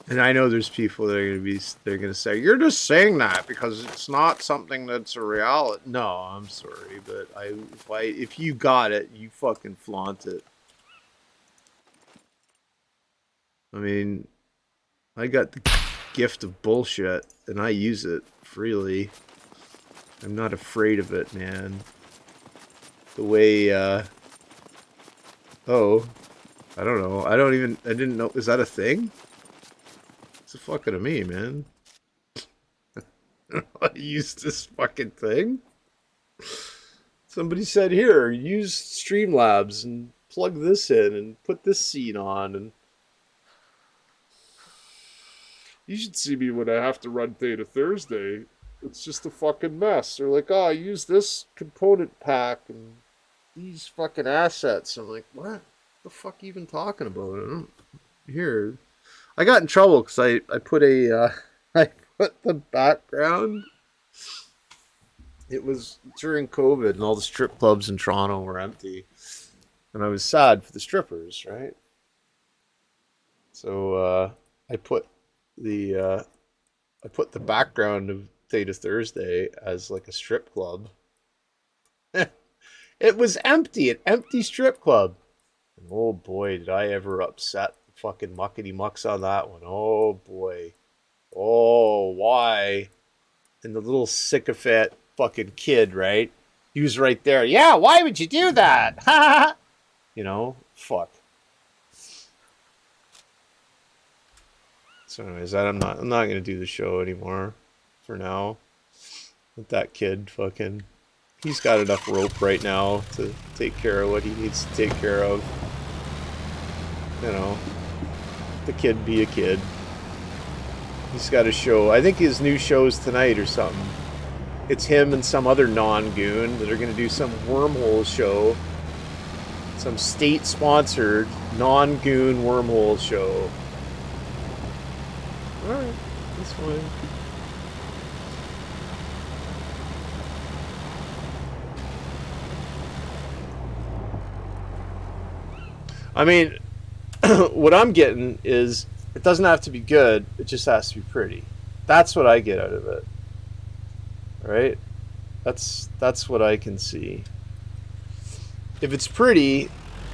And I know there's people that are gonna say, you're just saying that because it's not something that's a reality. No, I'm sorry, but if you got it, you fucking flaunt it. I mean, I got the gift of bullshit, and I use it freely. I'm not afraid of it, man. The way, oh, I don't know. I didn't know. Is that a thing? It's a fucking to me, man. I use this fucking thing. Somebody said, here, use Streamlabs and plug this in and put this scene on. And you should see me when I have to run Theta Thursday. It's just a fucking mess. They're like, oh, use this component pack and these fucking assets. I'm like, what the fuck are you even talking about? Here. I got in trouble because I put I put the background. It was during COVID and all the strip clubs in Toronto were empty. And I was sad for the strippers, right? So I put the background of Theta Thursday as like a strip club. It was empty, an empty strip club. And oh boy, did I ever upset the fucking muckety mucks on that one. Oh boy. Oh, why? And the little sycophant fucking kid, right? He was right there. Yeah, why would you do that? Ha! You know, fuck. So anyways, I'm not gonna do the show anymore for now. Let that kid fucking, he's got enough rope right now to take care of what he needs to take care of. You know, the kid be a kid. He's got a show. I think his new show's tonight or something. It's him and some other non-goon that are going to do some wormhole show. Some state-sponsored non-goon wormhole show. Alright, that's fine. I mean, what I'm getting is it doesn't have to be good, it just has to be pretty. That's what I get out of it. Right? That's what I can see. If it's pretty,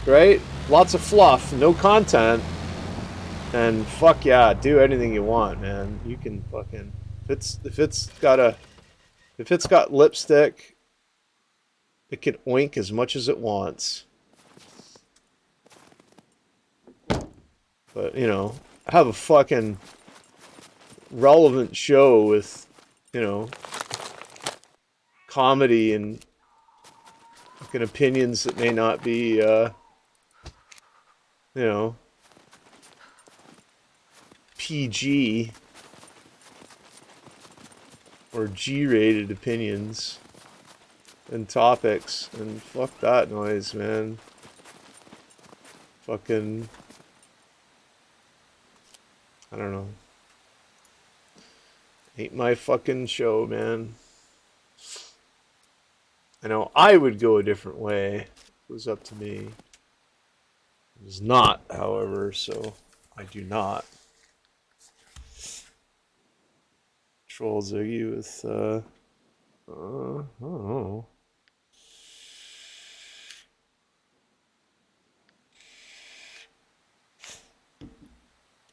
right? Lots of fluff, no content, and fuck yeah, do anything you want, man. You can fucking if it's got lipstick, it can oink as much as it wants. But, you know, have a fucking relevant show with, you know, comedy and fucking opinions that may not be, you know, PG or G-rated opinions and topics. And fuck that noise, man. Fucking, I don't know. Ain't my fucking show, man. I know I would go a different way if it was up to me. It is not, however, so I do not. Troll Ziggy with, I don't know.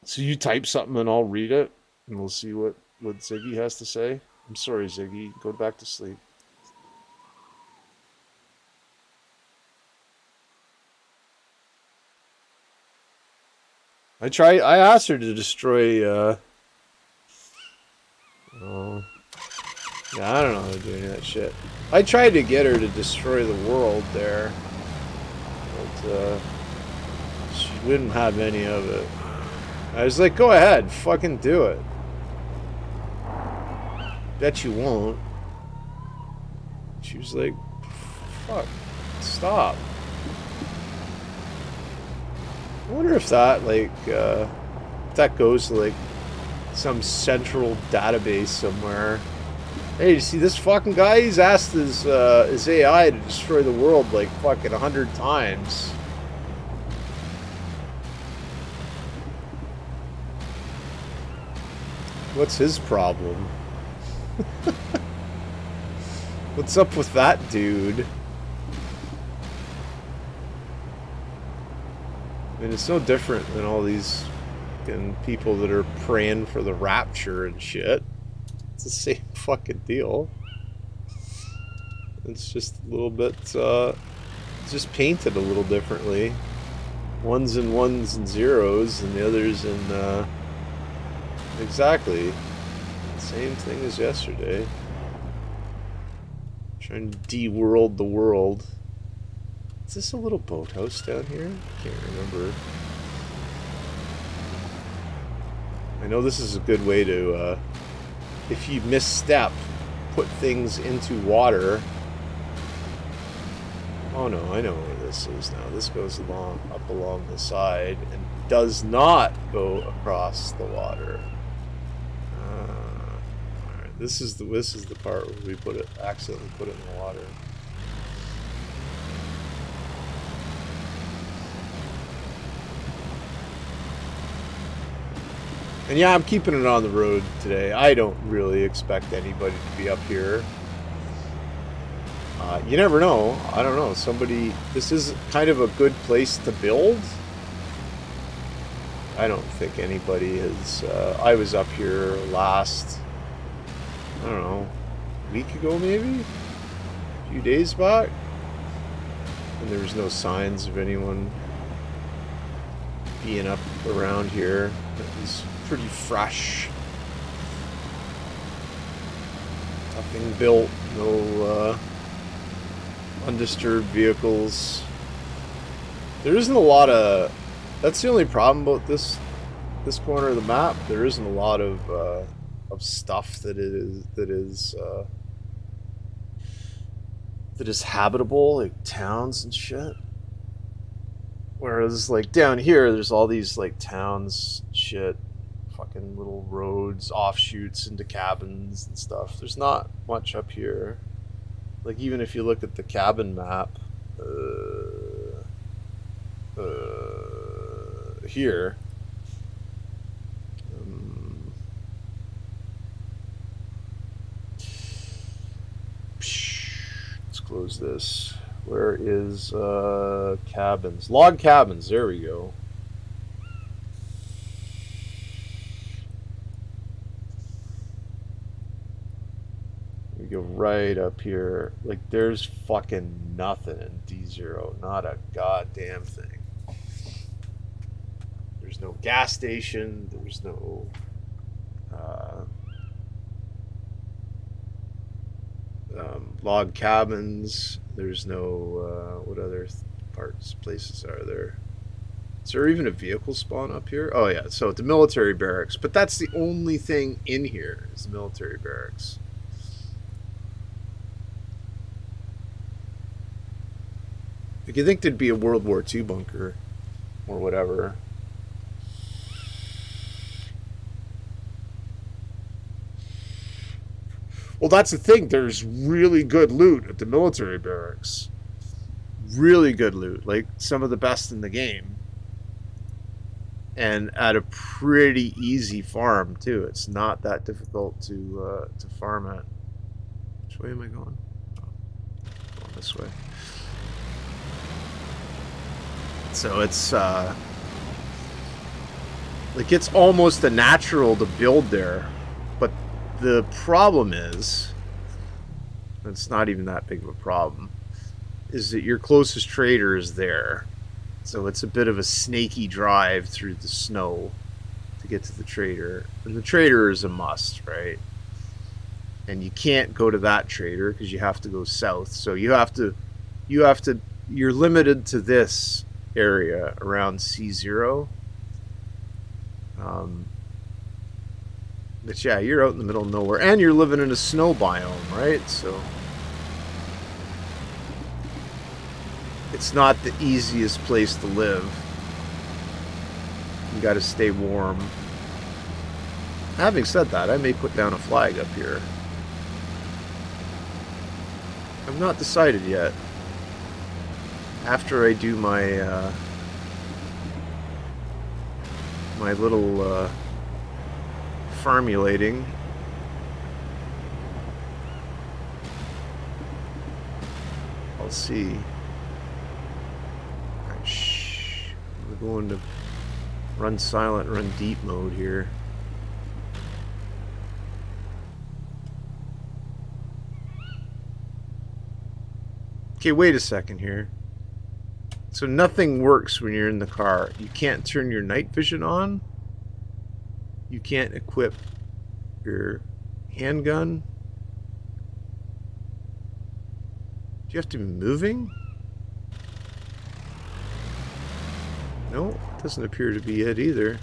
So you type something and I'll read it, and we'll see what Ziggy has to say. I'm sorry, Ziggy. Go back to sleep. I asked her to destroy, oh, yeah, I don't know how to do any of that shit. I tried to get her to destroy the world there, but, she wouldn't have any of it. I was like, go ahead, fucking do it. Bet you won't. She was like, fuck, stop. I wonder if that, like, if that goes to, like, some central database somewhere. Hey, you see this fucking guy? He's asked his AI to destroy the world, like, fucking 100 times. What's his problem? What's up with that dude? I mean, it's no different than all these fucking people that are praying for the rapture and shit. It's the same fucking deal. It's just a little bit, it's just painted a little differently. Ones and zeros, and the others in, exactly. Same thing as yesterday. Trying to de-world the world. Is this a little boathouse down here? I can't remember. I know this is a good way to, if you misstep, put things into water. Oh no, I know where this is now. This goes up along the side and does not go across the water. Alright, this is the part where we accidentally put it in the water. And yeah, I'm keeping it on the road today. I don't really expect anybody to be up here. You never know. I don't know. This is kind of a good place to build. I don't think anybody has, I was up here last, I don't know, a week ago maybe? A few days back? And there was no signs of anyone being up around here. It was pretty fresh. Nothing built, no undisturbed vehicles. There isn't a lot of... That's the only problem about this corner of the map. There isn't a lot of stuff that is habitable, like towns and shit. Whereas, like, down here, there's all these, like, towns, shit, fucking little roads, offshoots into cabins and stuff. There's not much up here. Like, even if you look at the cabin map, here, let's close this. Where is cabins? Log cabins. There we go. We go right up here. Like, there's fucking nothing in D0. Not a goddamn thing. There's no gas station. There's no log cabins. There's no what other places are there? Is there even a vehicle spawn up here? Oh yeah, so the military barracks. But that's the only thing in here is the military barracks. Like, you think there'd be a World War II bunker or whatever. Well, that's the thing. There's really good loot at the military barracks. Really good loot. Like, some of the best in the game. and at a pretty easy farm too. It's not that difficult to farm at. Which way am I going? Oh, going this way. So it's like it's almost a natural to build there, but the problem is, it's not even that big of a problem, is that your closest trader is there. So it's a bit of a snaky drive through the snow to get to the trader. And the trader is a must, right? And you can't go to that trader because you have to go south. So you're limited to this area around C0. But yeah, you're out in the middle of nowhere, and you're living in a snow biome, right? So it's not the easiest place to live. You got to stay warm. Having said that, I may put down a flag up here. I'm not decided yet. After I do my my little farmulating, I'll see. Shh. We're going to run silent, run deep mode here. Okay, wait a second here. So nothing works when you're in the car. You can't turn your night vision on. You can't equip your handgun. Do you have to be moving? No, it doesn't appear to be it either.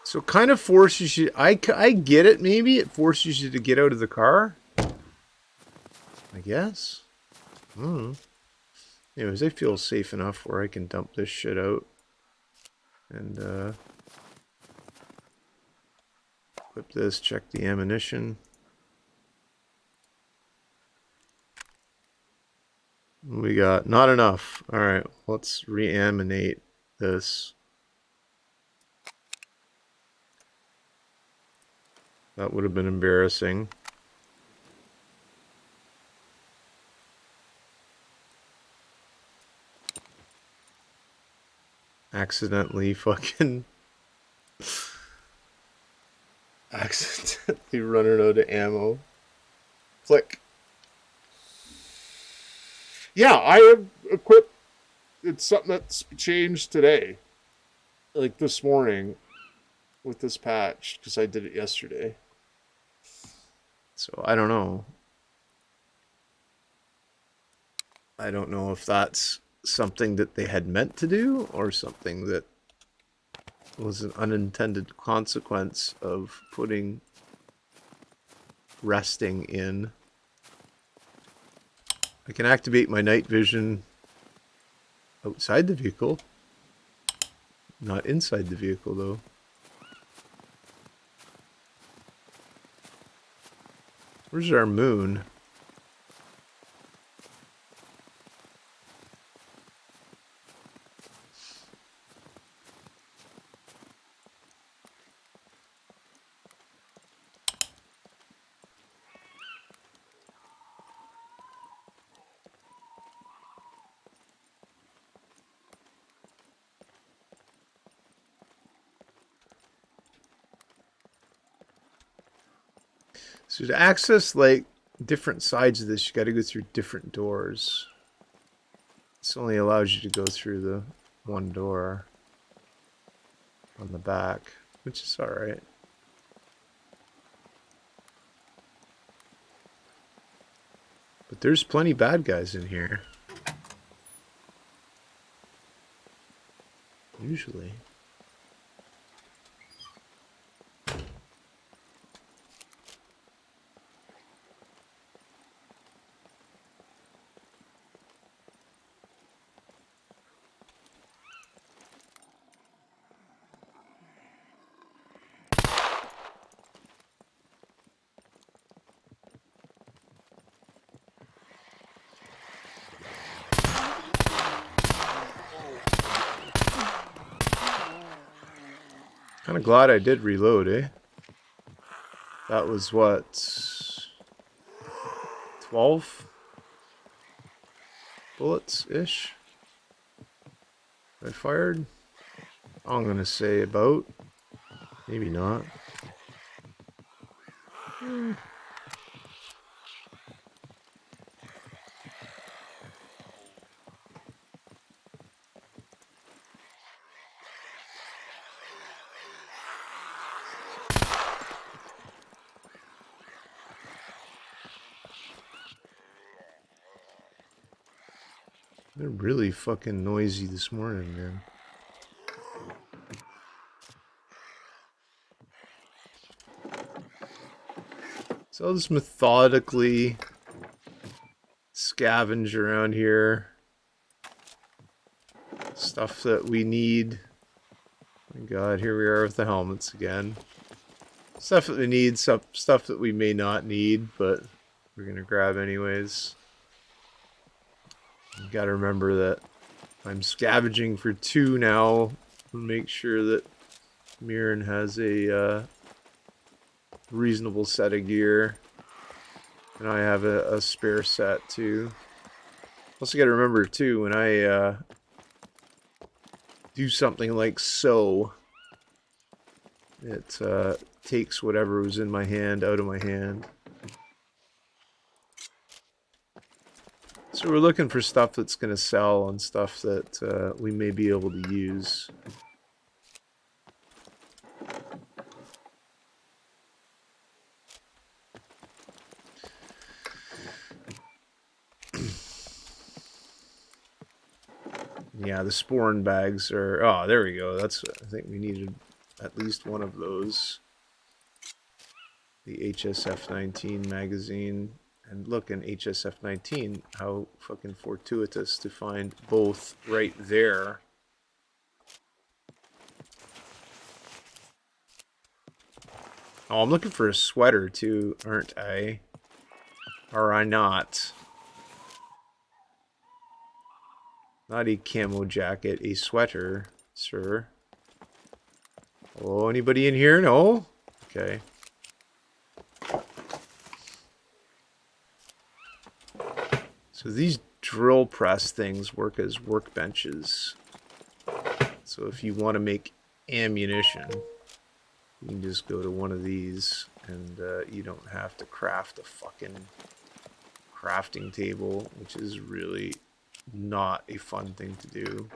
So it kind of forces you... I get it, maybe. It forces you to get out of the car. I guess. Anyways, I feel safe enough where I can dump this shit out. And, equip this, check the ammunition. We got not enough. Alright, let's reanimate this. That would have been embarrassing. Accidentally fucking... accidentally running out of ammo. Click. Yeah, I have equipped... It's something that's changed today. Like this morning. With this patch. Because I did it yesterday. So, I don't know. I don't know if that's something that they had meant to do. Or something that was an unintended consequence of putting resting in. I can activate my night vision outside the vehicle. Not inside the vehicle, though. Where's our moon? So to access like different sides of this, you got to go through different doors. This only allows you to go through the one door on the back, which is all right. But there's plenty bad guys in here. Usually. Kind of glad I did reload, eh? That was what? 12 bullets-ish I fired? I'm gonna say about. Maybe not. They're really fucking noisy this morning, man. So I'll just methodically scavenge around here. Stuff that we need. Oh my god, here we are with the helmets again. Stuff that we need, stuff that we may not need, but we're gonna grab anyways. You gotta remember that I'm scavenging for 2 now. Make sure that Mirren has a reasonable set of gear. And I have a spare set too. Also gotta remember too, when I do something like so, it takes whatever was in my hand out of my hand. So we're looking for stuff that's going to sell and stuff that we may be able to use. Yeah, the sporn bags are... Oh, there we go. That's... I think we needed at least one of those. The HSF-19 magazine. And look, in HSF-19, how fucking fortuitous to find both right there. Oh, I'm looking for a sweater too, aren't I? Or I not? Not a camo jacket, a sweater, sir. Oh, anybody in here? No? Okay. So these drill press things work as workbenches. So if you want to make ammunition, you can just go to one of these and you don't have to craft a fucking crafting table, which is really not a fun thing to do.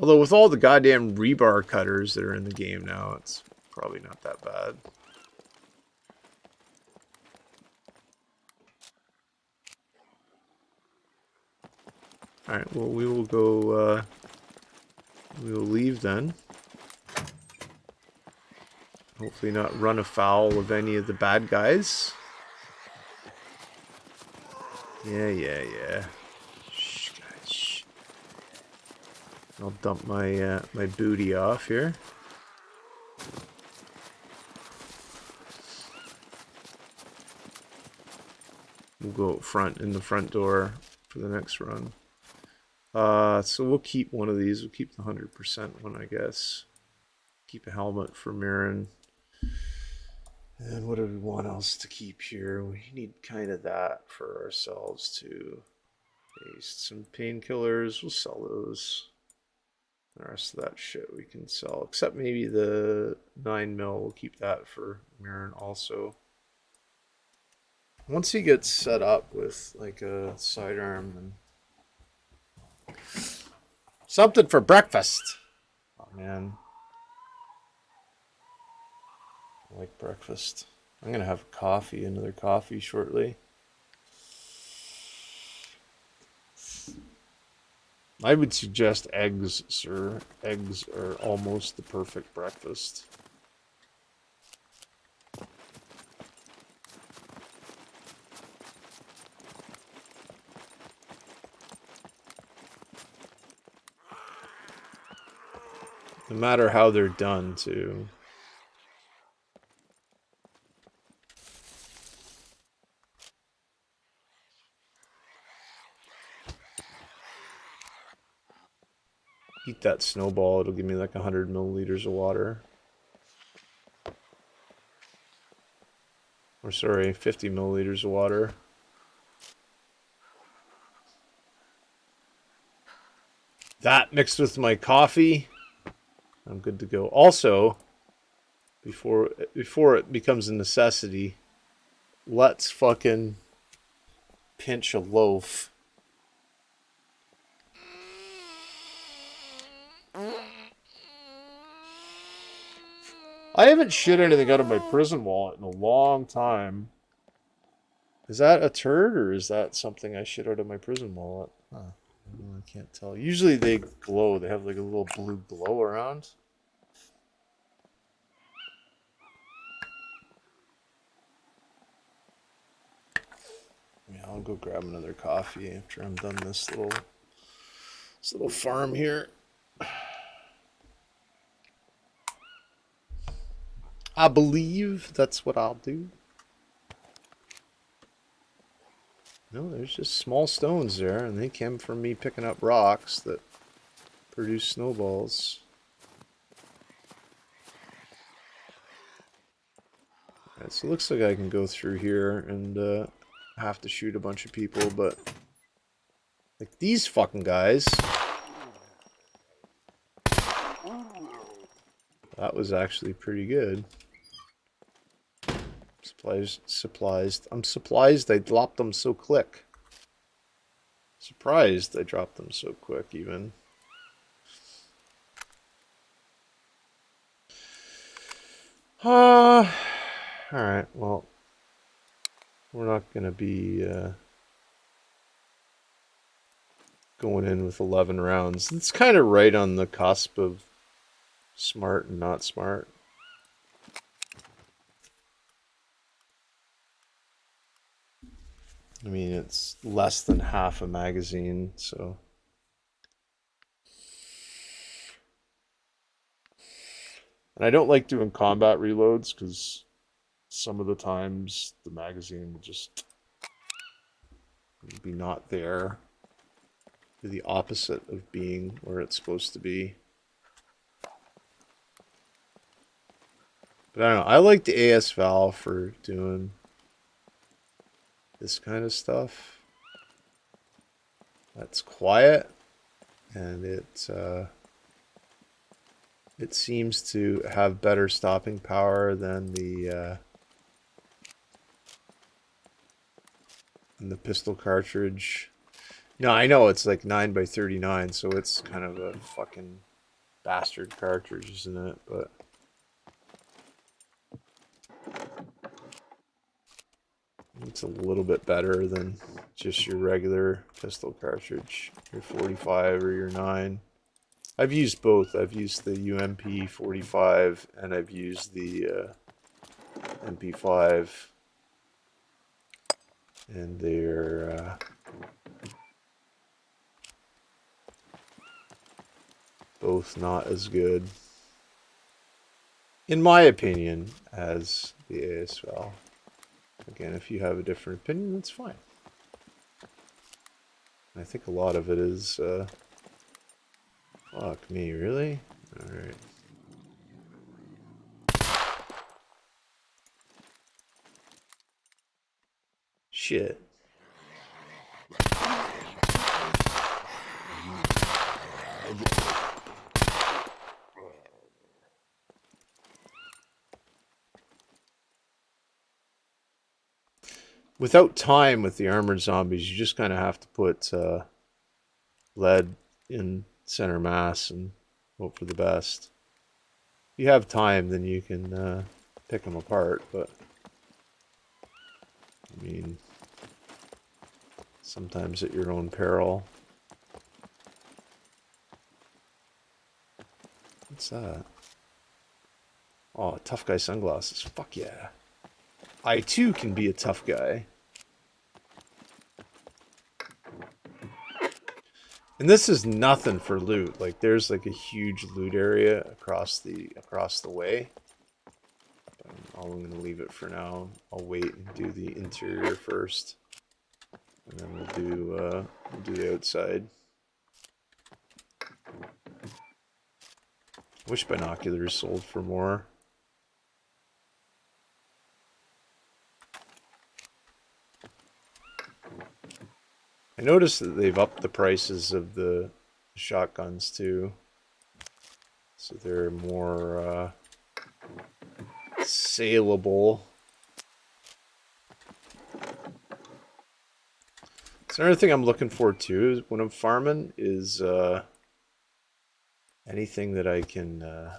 Although with all the goddamn rebar cutters that are in the game now, it's probably not that bad. Alright, well we will go, we will leave then. Hopefully not run afoul of any of the bad guys. Yeah. Shh, guys, shh. I'll dump my my booty off here. We'll go up front in the front door for the next run. So we'll keep one of these. We'll keep the 100% one, I guess. Keep a helmet for Mirren. And what do we want else to keep here? We need kind of that for ourselves too. Paste some painkillers. We'll sell those. The rest of that shit we can sell. Except maybe the 9mm. We'll keep that for Mirren also. Once he gets set up with like a sidearm and something for breakfast. Oh man. I like breakfast. I'm gonna have coffee, another coffee shortly. I would suggest eggs, sir. Eggs are almost the perfect breakfast. No matter how they're done, too. eat that snowball, it'll give me like 100 milliliters of water. Or sorry, 50 milliliters of water. That mixed with my coffee, I'm good to go. Also, before it becomes a necessity, let's fucking pinch a loaf. I haven't shit anything out of my prison wallet in a long time. Is that a turd or is that something I shit out of my prison wallet? Huh. I can't tell. Usually they glow. They have like a little blue glow around. Yeah, I'll go grab another coffee after I'm done this little farm here. I believe that's what I'll do. No, there's just small stones there, and they came from me picking up rocks that produce snowballs. Alright, so it looks like I can go through here and have to shoot a bunch of people, but like these fucking guys. That was actually pretty good. Supplies. I'm surprised I dropped them so quick. Surprised I dropped them so quick, even. Alright, well, we're not going to be going in with 11 rounds. It's kind of right on the cusp of smart and not smart. I mean, it's less than half a magazine, so... And I don't like doing combat reloads, because some of the times the magazine will just be not there. The opposite of being where it's supposed to be. But I don't know, I like the AS Val for doing this kind of stuff. That's quiet, and it seems to have better stopping power than the pistol cartridge. No, I know it's like 9x39, so it's kind of a fucking bastard cartridge, isn't it? But it's a little bit better than just your regular pistol cartridge, your 45 or your 9. I've used both. I've used the UMP 45 and I've used the MP5, and they're both not as good, in my opinion, as the ASVAL. Again, if you have a different opinion, that's fine. I think a lot of it is, fuck me, really? Alright. Shit. Without time with the armored zombies, you just kind of have to put lead in center mass and hope for the best. If you have time, then you can pick them apart, but I mean, sometimes at your own peril. What's that? Oh, tough guy sunglasses. Fuck yeah. I too can be a tough guy. And this is nothing for loot. Like there's like a huge loot area across the way. I'm gonna leave it for now. I'll wait and do the interior first, and then we'll do the outside. Wish binoculars sold for more. I noticed that they've upped the prices of the shotguns too. So they're more saleable. So another thing I'm looking for too when I'm farming is anything that I can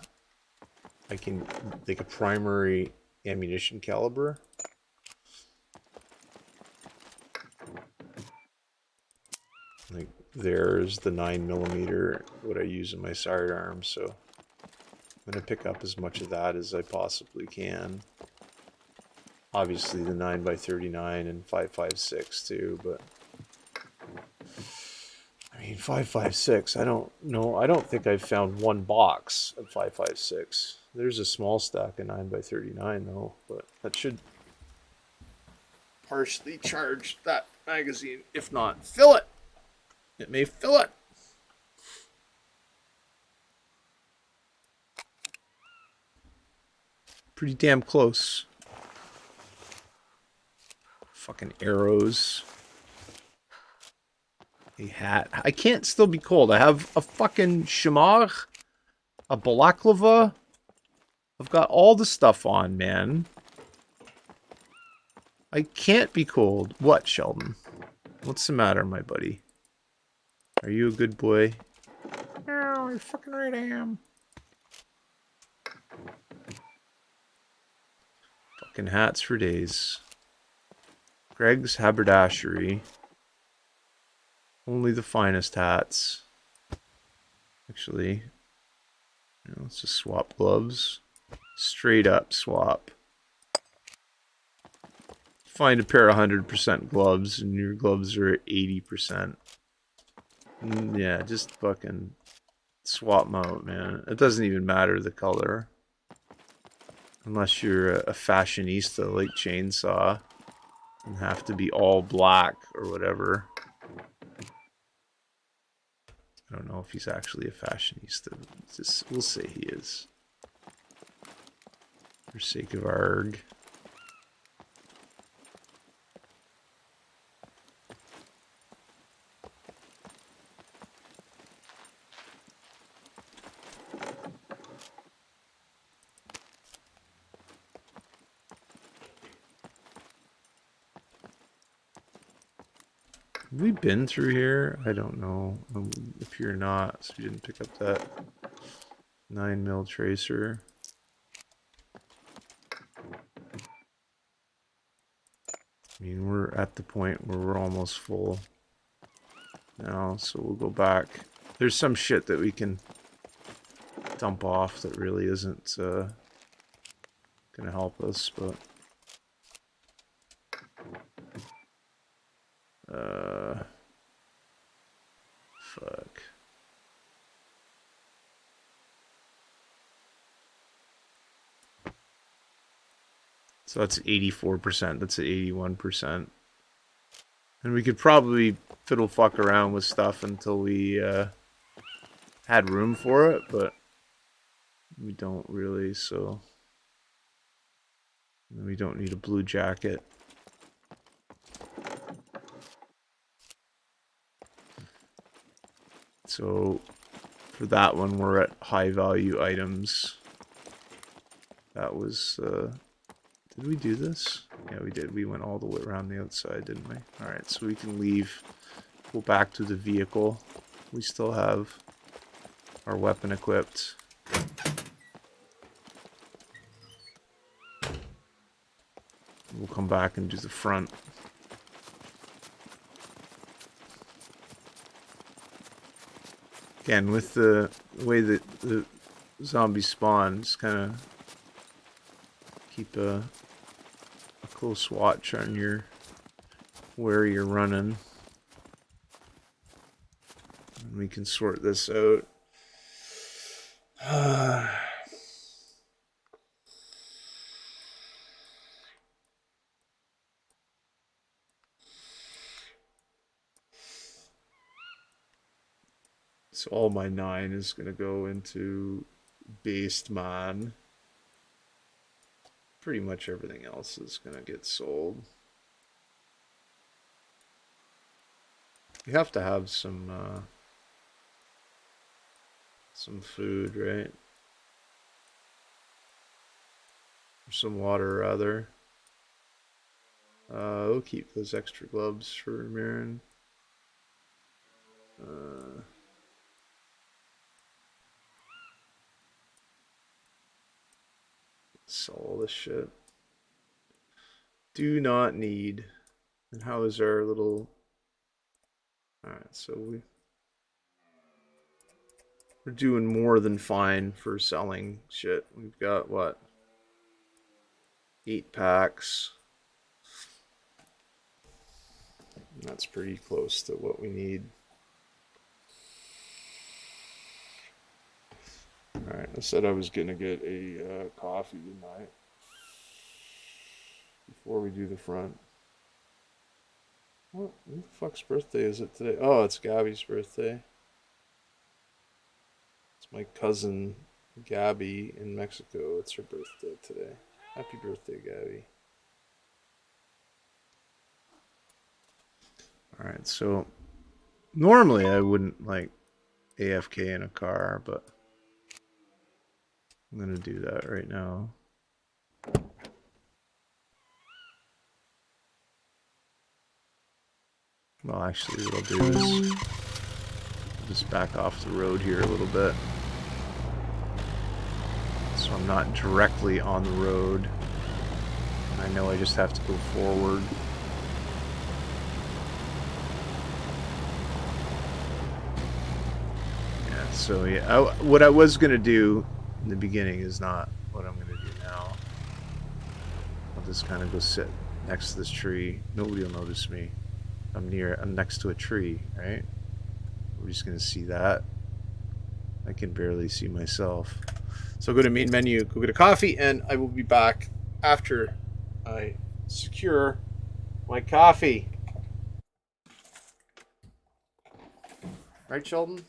like a primary ammunition caliber. Like there's the 9mm what I use in my sidearm, so I'm gonna pick up as much of that as I possibly can. Obviously the 9x39 and 5.56 too, but I mean 5.56, I don't know, I don't think I've found one box of 5.56. There's a small stack of 9x39 though, but that should partially charge that magazine, if not fill it. It may fill it. Pretty damn close. Fucking arrows. A hat. I can't still be cold. I have a fucking shamar, a balaclava. I've got all the stuff on, man. I can't be cold. What, Sheldon? What's the matter, my buddy? Are you a good boy? Oh, you're fucking right I am. Fucking hats for days. Greg's haberdashery. Only the finest hats. Actually, let's just swap gloves. Straight up swap. Find a pair of 100% gloves and your gloves are 80%. Yeah, just fucking swap them out, man. It doesn't even matter the color. Unless you're a fashionista like Chainsaw and have to be all black or whatever. I don't know if he's actually a fashionista. Just, we'll say he is. For sake of arg. Have we been through here? I don't know. If you're not, so you didn't pick up that 9mm tracer. I mean, we're at the point where we're almost full now, so we'll go back. There's some shit that we can dump off that really isn't gonna help us, but fuck. So that's 84%. That's at 81%. And we could probably fiddle fuck around with stuff until we had room for it, but we don't really, so we don't need a blue jacket. So for that one, we're at high value items. That was, did we do this? Yeah, we did. We went all the way around the outside, didn't we? Alright, so we can leave, go back to the vehicle. We still have our weapon equipped. We'll come back and do the front. Again, with the way that the zombies spawn, just kind of keep a close watch on your where you're running. And we can sort this out. So all my 9 is going to go into based, man. Pretty much everything else is gonna get sold. You have to have some food, right? Or some water, rather. We'll keep those extra gloves for Marin. Sell all this shit. Do not need. And how is our little... Alright, so we're doing more than fine for selling shit. We've got, what? 8 packs. That's pretty close to what we need. Alright, I said I was gonna get a coffee tonight before we do the front. What? Who the fuck's birthday is it today? Oh, it's Gabby's birthday. It's my cousin Gabby in Mexico. It's her birthday today. Happy birthday, Gabby. Alright, so normally I wouldn't like AFK in a car, but I'm gonna do that right now. Well, actually, what I'll do is just back off the road here a little bit. So I'm not directly on the road. I know I just have to go forward. Yeah, so yeah, what I was going to do in the beginning is not what I'm going to do now. I'll just kind of go sit next to this tree. Nobody will notice me. I'm next to a tree, right? We're just going to see that. I can barely see myself. So go to main menu, go get a coffee, and I will be back after I secure my coffee. Right, Sheldon?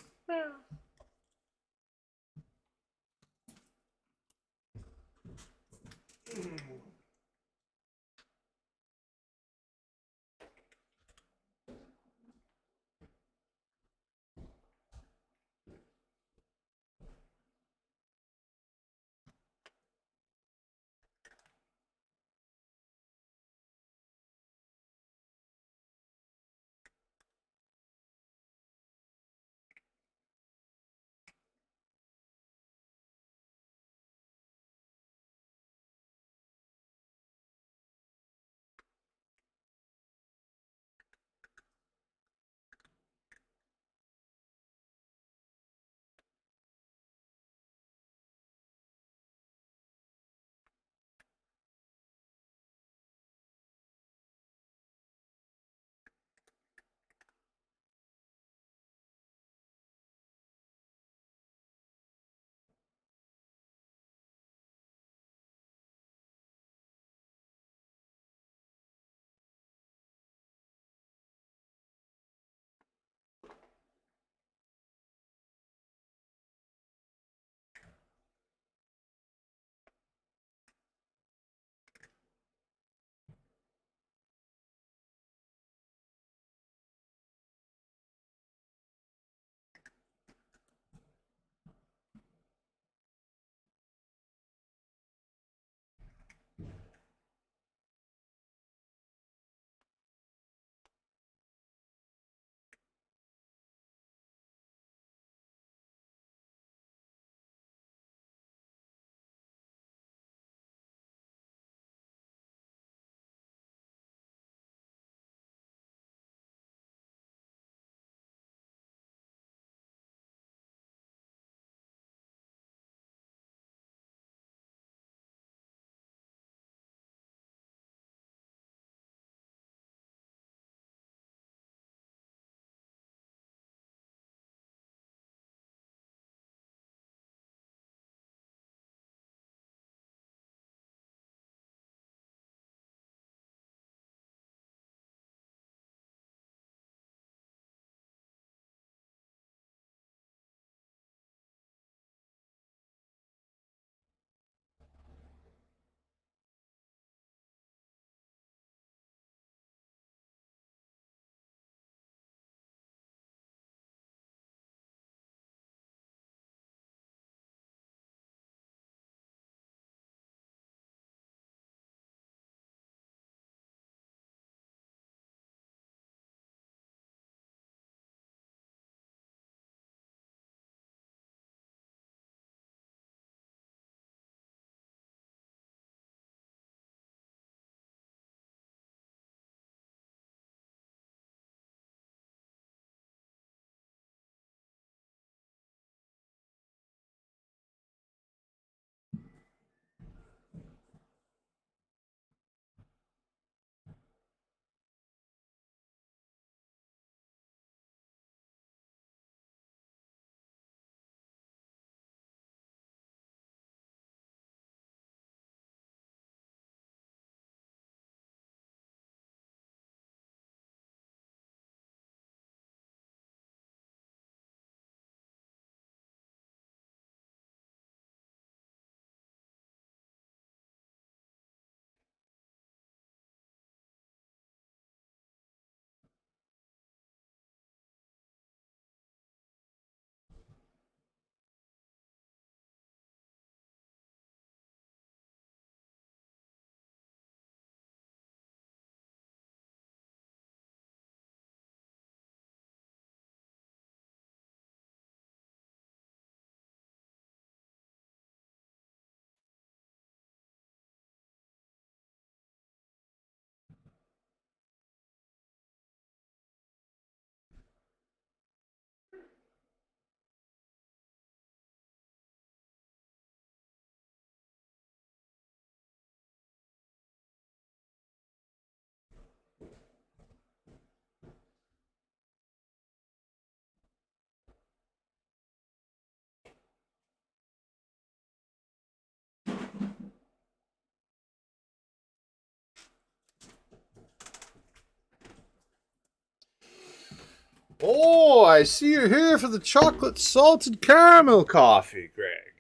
Oh, I see you're here for the chocolate salted caramel coffee, Greg.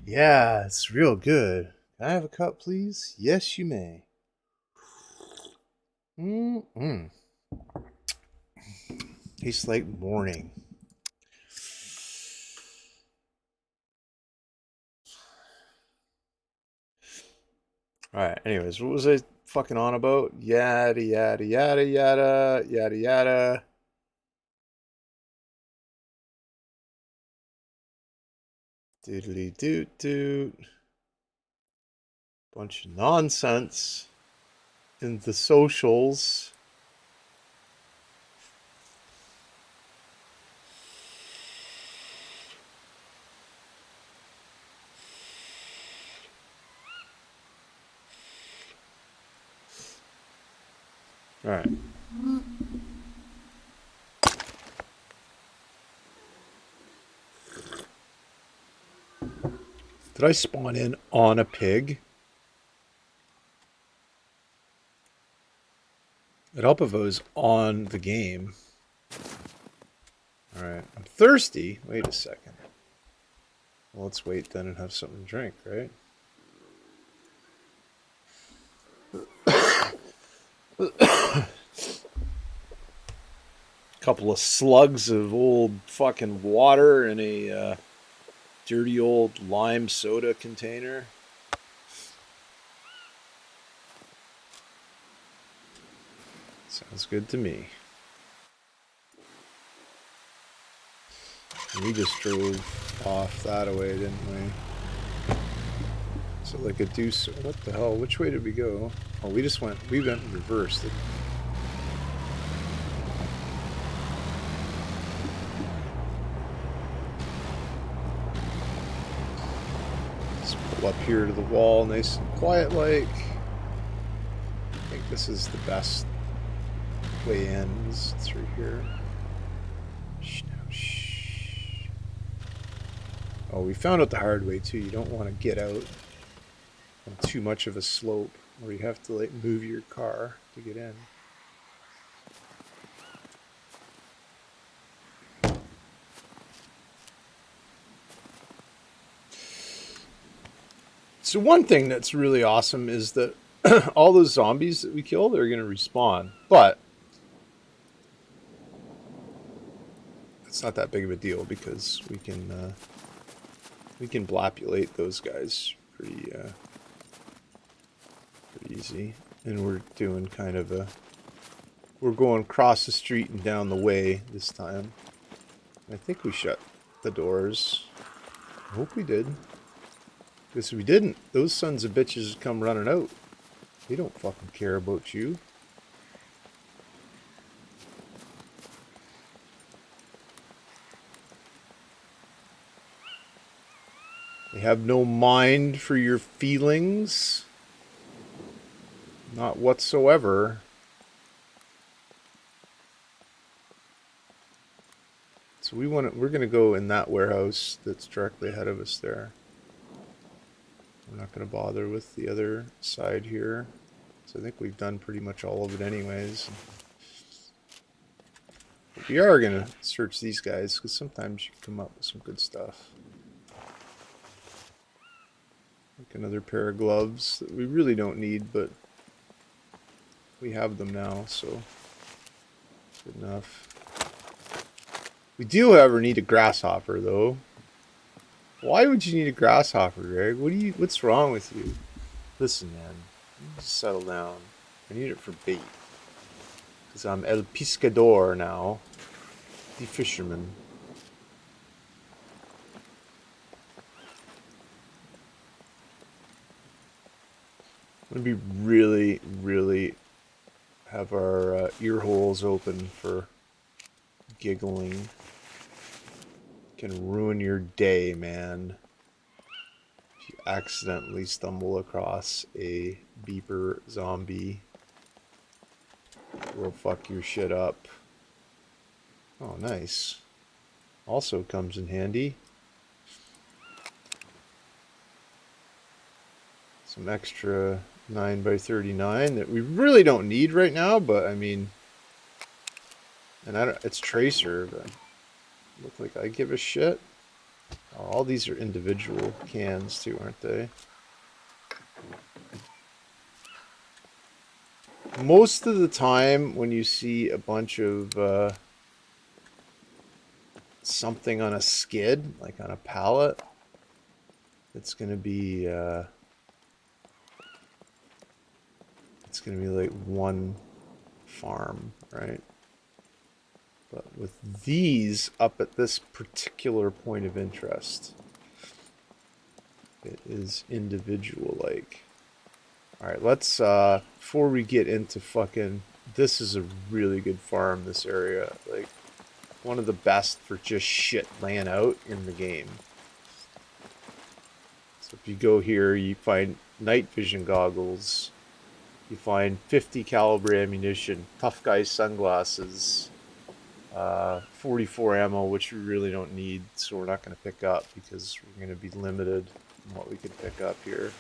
Yeah, it's real good. Can I have a cup, please? Yes, you may. Mm-mm. Tastes like morning. Alright, anyways, what was I fucking on about? Yada, yada, yada, yada, yada, yada. Doodly doot doot. Bunch of nonsense in the socials. Alright. Did I spawn in on a pig? It'd help if I was on the game. Alright. I'm thirsty. Wait a second. Well, let's wait then and have something to drink, right? Couple of slugs of old fucking water in a dirty old lime soda container. Sounds good to me. We just drove off that way, didn't we? So like a deuce. What the hell? Which way did we go? Oh, we went in reverse. Let's pull up here to the wall, nice and quiet like. I think this is the best way in, is through here. Oh, we found out the hard way too. You don't want to get out on too much of a slope where you have to like move your car to get in. So one thing that's really awesome is that all those zombies that we killed are going to respawn, but it's not that big of a deal because we can blapulate those guys pretty easy. And we're doing kind of we're going across the street and down the way this time. I think we shut the doors. I hope we did. Because if we didn't, those sons of bitches come running out. They don't fucking care about you. They have no mind for your feelings. Not whatsoever. So we're going to go in that warehouse that's directly ahead of us there. We're not going to bother with the other side here. So I think we've done pretty much all of it anyways. But we are going to search these guys because sometimes you can come up with some good stuff. Like another pair of gloves that we really don't need, but we have them now, so good enough. We do, however, need a grasshopper, though. Why would you need a grasshopper, Greg? What's wrong with you? Listen, man. Just settle down. I need it for bait. Because I'm El Pescador now. The fisherman. I'm going to be really, really have our ear holes open for giggling. Can ruin your day, man. If you accidentally stumble across a beeper zombie, will fuck your shit up. Oh, nice. Also comes in handy. Some extra 9x39 that we really don't need right now, but I mean, And it's Tracer, but look like I give a shit. Oh, all these are individual cans too, aren't they? Most of the time when you see a bunch of something on a skid, like on a pallet, it's gonna be like one farm, right? But with these up at this particular point of interest, it is individual like. Alright, let's before we get into fucking, this is a really good farm, this area. Like one of the best for just shit laying out in the game. So if you go here, you find night vision goggles, you find 50 caliber ammunition, tough guy sunglasses, 44 ammo, which we really don't need, so we're not going to pick up because we're going to be limited in what we can pick up here.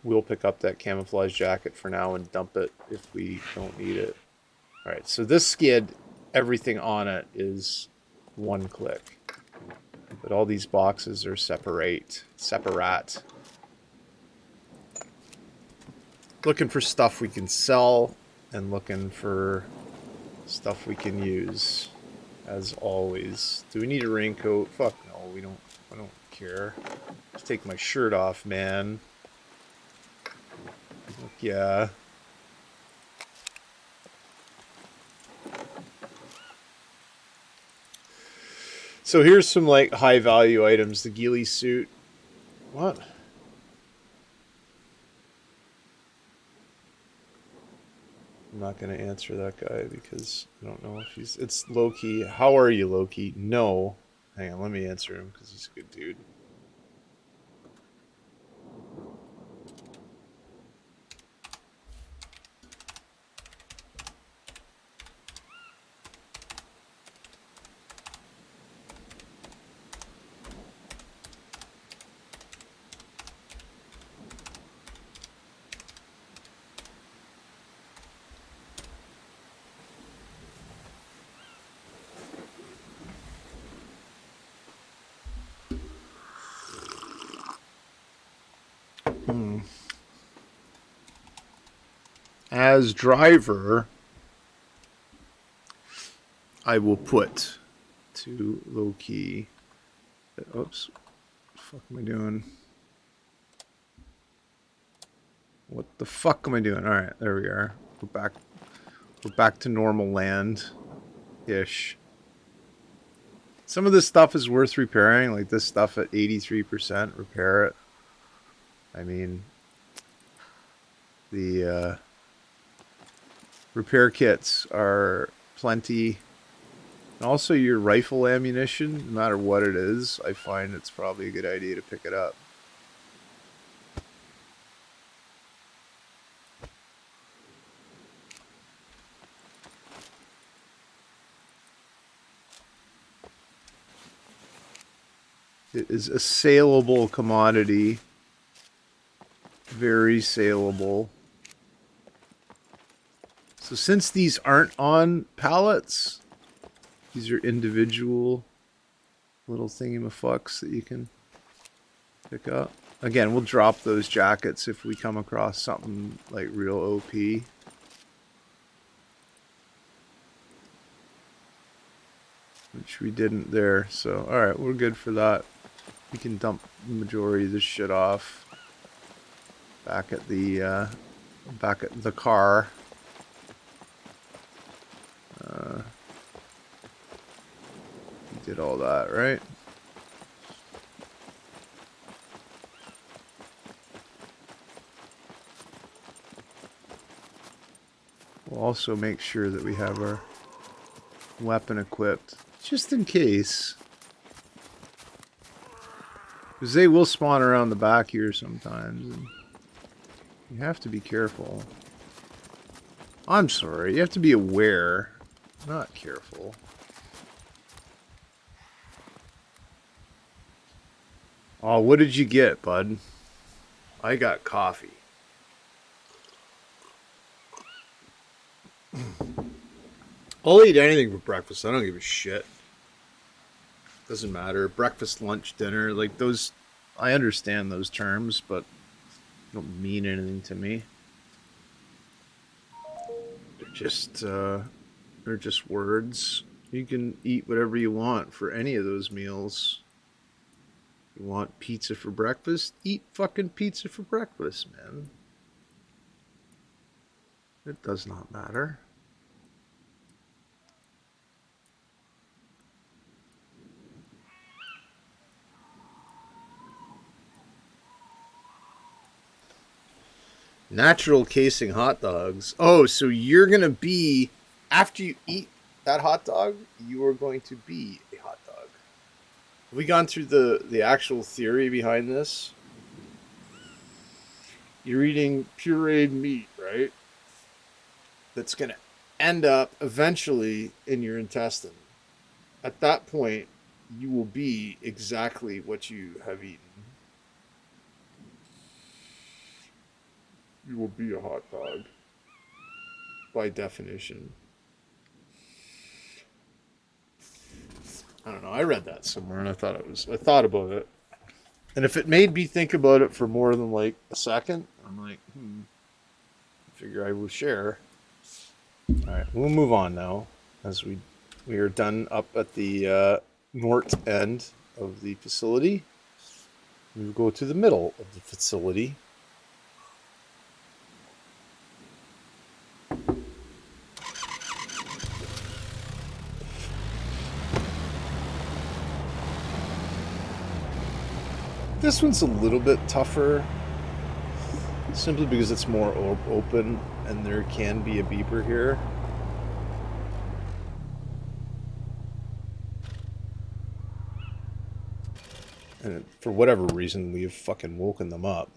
We'll pick up that camouflage jacket for now and dump it if we don't need it. Alright, so this skid, everything on it is one click. But all these boxes are separate. Looking for stuff we can sell and looking for stuff we can use, as always. Do we need a raincoat? Fuck no, we don't. I don't care. Just take my shirt off, man. Look, yeah. So here's some like high value items. The ghillie suit. What? I'm not going to answer that guy because I don't know if he's... It's Loki. How are you, Loki? No. Hang on, let me answer him because he's a good dude. As driver, I will put to low key. Oops. What the fuck am I doing? What the fuck am I doing? Alright, there we are. We're back to normal land-ish. Some of this stuff is worth repairing, like this stuff at 83%, repair it. I mean, the repair kits are plenty. And also your rifle ammunition, no matter what it is, I find it's probably a good idea to pick it up. It is a saleable commodity. Very saleable. So since these aren't on pallets, these are individual little thingy-ma-fucks that you can pick up. Again, we'll drop those jackets if we come across something like real OP. Which we didn't there, so alright, we're good for that. We can dump the majority of this shit off back at the car. We did all that, right? We'll also make sure that we have our weapon equipped, just in case. Because they will spawn around the back here sometimes, and you have to be careful. I'm sorry, you have to be aware, not careful. Oh, what did you get, bud? I got coffee. I'll eat anything for breakfast. I don't give a shit. Doesn't matter. Breakfast, lunch, dinner, like those. I understand those terms, but they don't mean anything to me. They're just words. You can eat whatever you want for any of those meals. You want pizza for breakfast? Eat fucking pizza for breakfast, man. It does not matter. Natural casing hot dogs. Oh, so you're gonna be, after you eat that hot dog, you are going to be a hot dog. Have we gone through the actual theory behind this? You're eating pureed meat, right? That's gonna end up eventually in your intestine. At that point, you will be exactly what you have eaten. You will be a hot dog by definition. I don't know. I read that somewhere and I thought about it. And if it made me think about it for more than like a second, I'm like, I figure I will share. All right, we'll move on now as we are done up at the north end of the facility. We will go to the middle of the facility. This one's a little bit tougher, simply because it's more open and there can be a beeper here. And for whatever reason, we've fucking woken them up.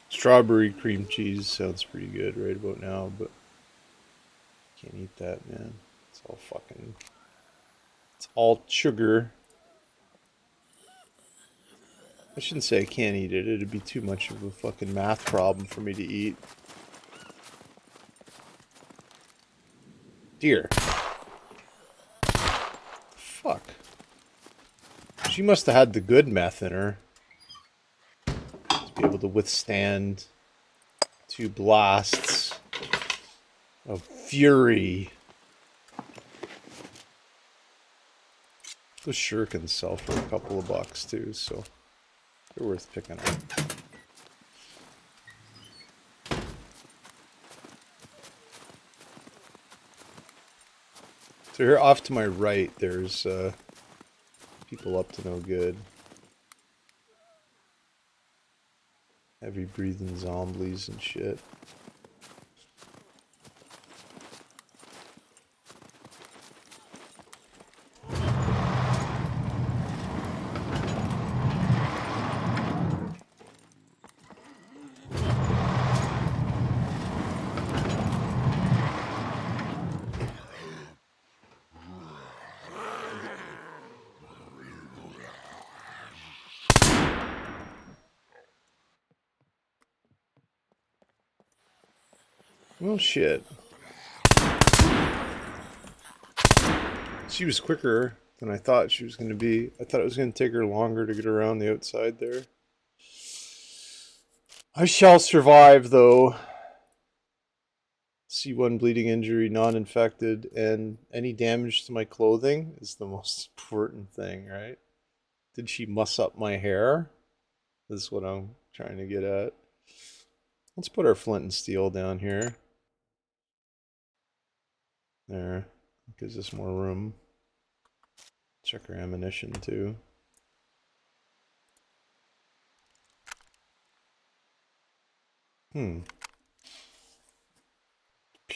Strawberry cream cheese sounds pretty good right about now, but can't eat that, man. It's all sugar. I shouldn't say I can't eat it. It'd be too much of a fucking math problem for me to eat. Dear. Fuck. She must have had the good meth in her to be able to withstand 2 blasts of fury. Those shurikens sell for a couple of bucks too, so they're worth picking up. So here off to my right, there's people up to no good. Heavy breathing zombies and shit. Well, shit. She was quicker than I thought she was going to be. I thought it was going to take her longer to get around the outside there. I shall survive, though. C1 bleeding injury, non-infected, and any damage to my clothing is the most important thing, right? Did she muss up my hair? This is what I'm trying to get at. Let's put our flint and steel down here. There. Gives us more room. Check our ammunition too.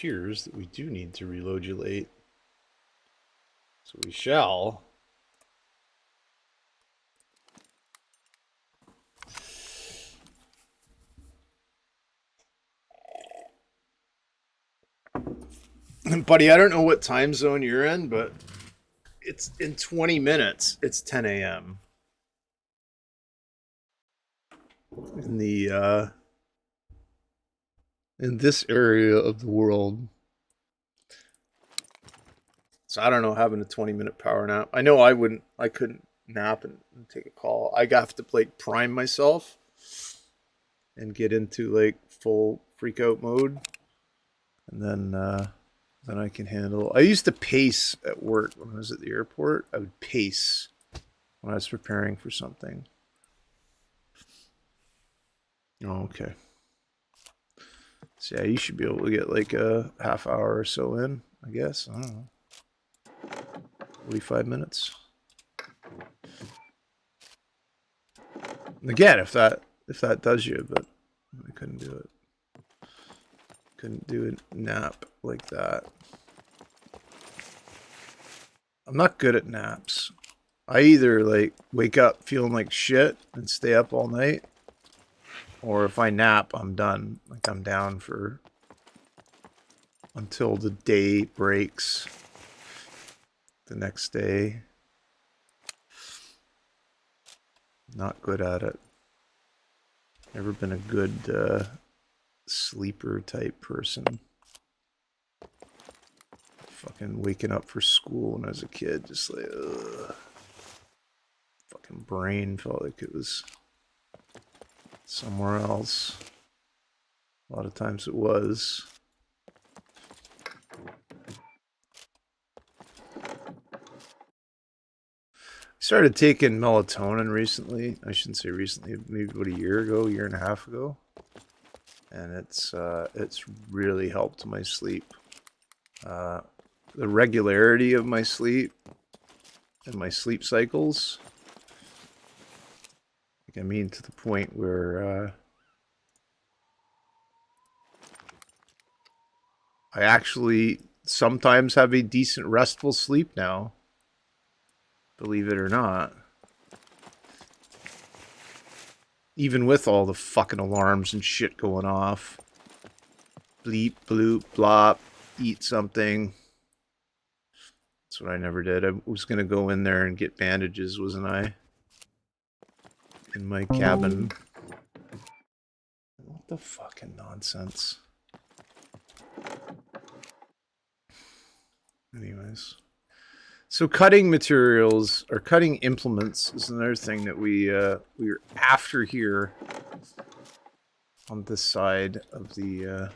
appears that we do need to relodulate. So we shall. Buddy, I don't know what time zone you're in, but it's in 20 minutes. It's 10 a.m. In the in this area of the world. So I don't know, having a 20-minute power nap. I know I couldn't nap and take a call. I have to like prime myself and get into like full freak out mode. And then I can handle. I used to pace at work when I was at the airport. I would pace when I was preparing for something. Oh, okay. So yeah, you should be able to get like a half hour or so in, I guess. I don't know. 45 minutes. Again, if that does you, but I couldn't do it. Couldn't do a nap like that. I'm not good at naps. I either like wake up feeling like shit and stay up all night, or if I nap, I'm done. Like I'm down for until the day breaks. The next day. Not good at it. Never been a good sleeper type person. Fucking waking up for school when I was a kid, just like, ugh. Fucking brain felt like it was somewhere else. A lot of times it was. Started taking melatonin recently. I shouldn't say recently, maybe about a year ago, year and a half ago. And it's really helped my sleep. The regularity of my sleep and my sleep cycles. Like, I mean, to the point where I actually sometimes have a decent restful sleep now. Believe it or not. Even with all the fucking alarms and shit going off. Bleep, bloop, blop, eat something. That's what I never did. I was going to go in there and get bandages, wasn't I? In my cabin. What the fucking nonsense. Anyways. So cutting materials, or cutting implements, is another thing that we're after here on this side of the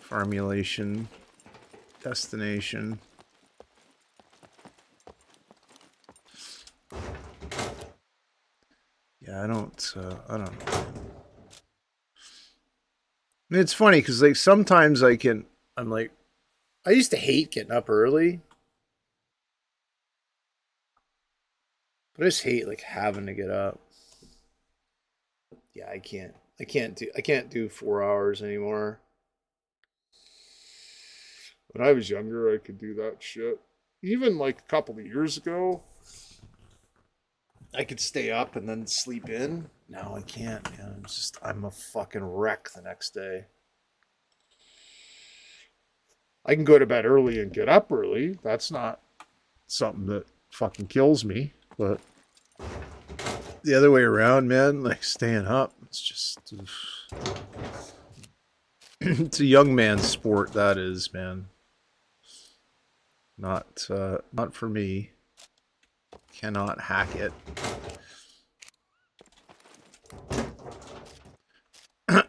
formulation destination. Yeah, I don't know. I mean, it's funny because like sometimes I used to hate getting up early. But I just hate like having to get up. Yeah, I can't do 4 hours anymore. When I was younger, I could do that shit. Even like a couple of years ago, I could stay up and then sleep in. Now I can't, man. I'm a fucking wreck the next day. I can go to bed early and get up early. That's not something that fucking kills me. But the other way around, man, like staying up, it's just... it's a young man's sport, that is, man. Not for me. Cannot hack it.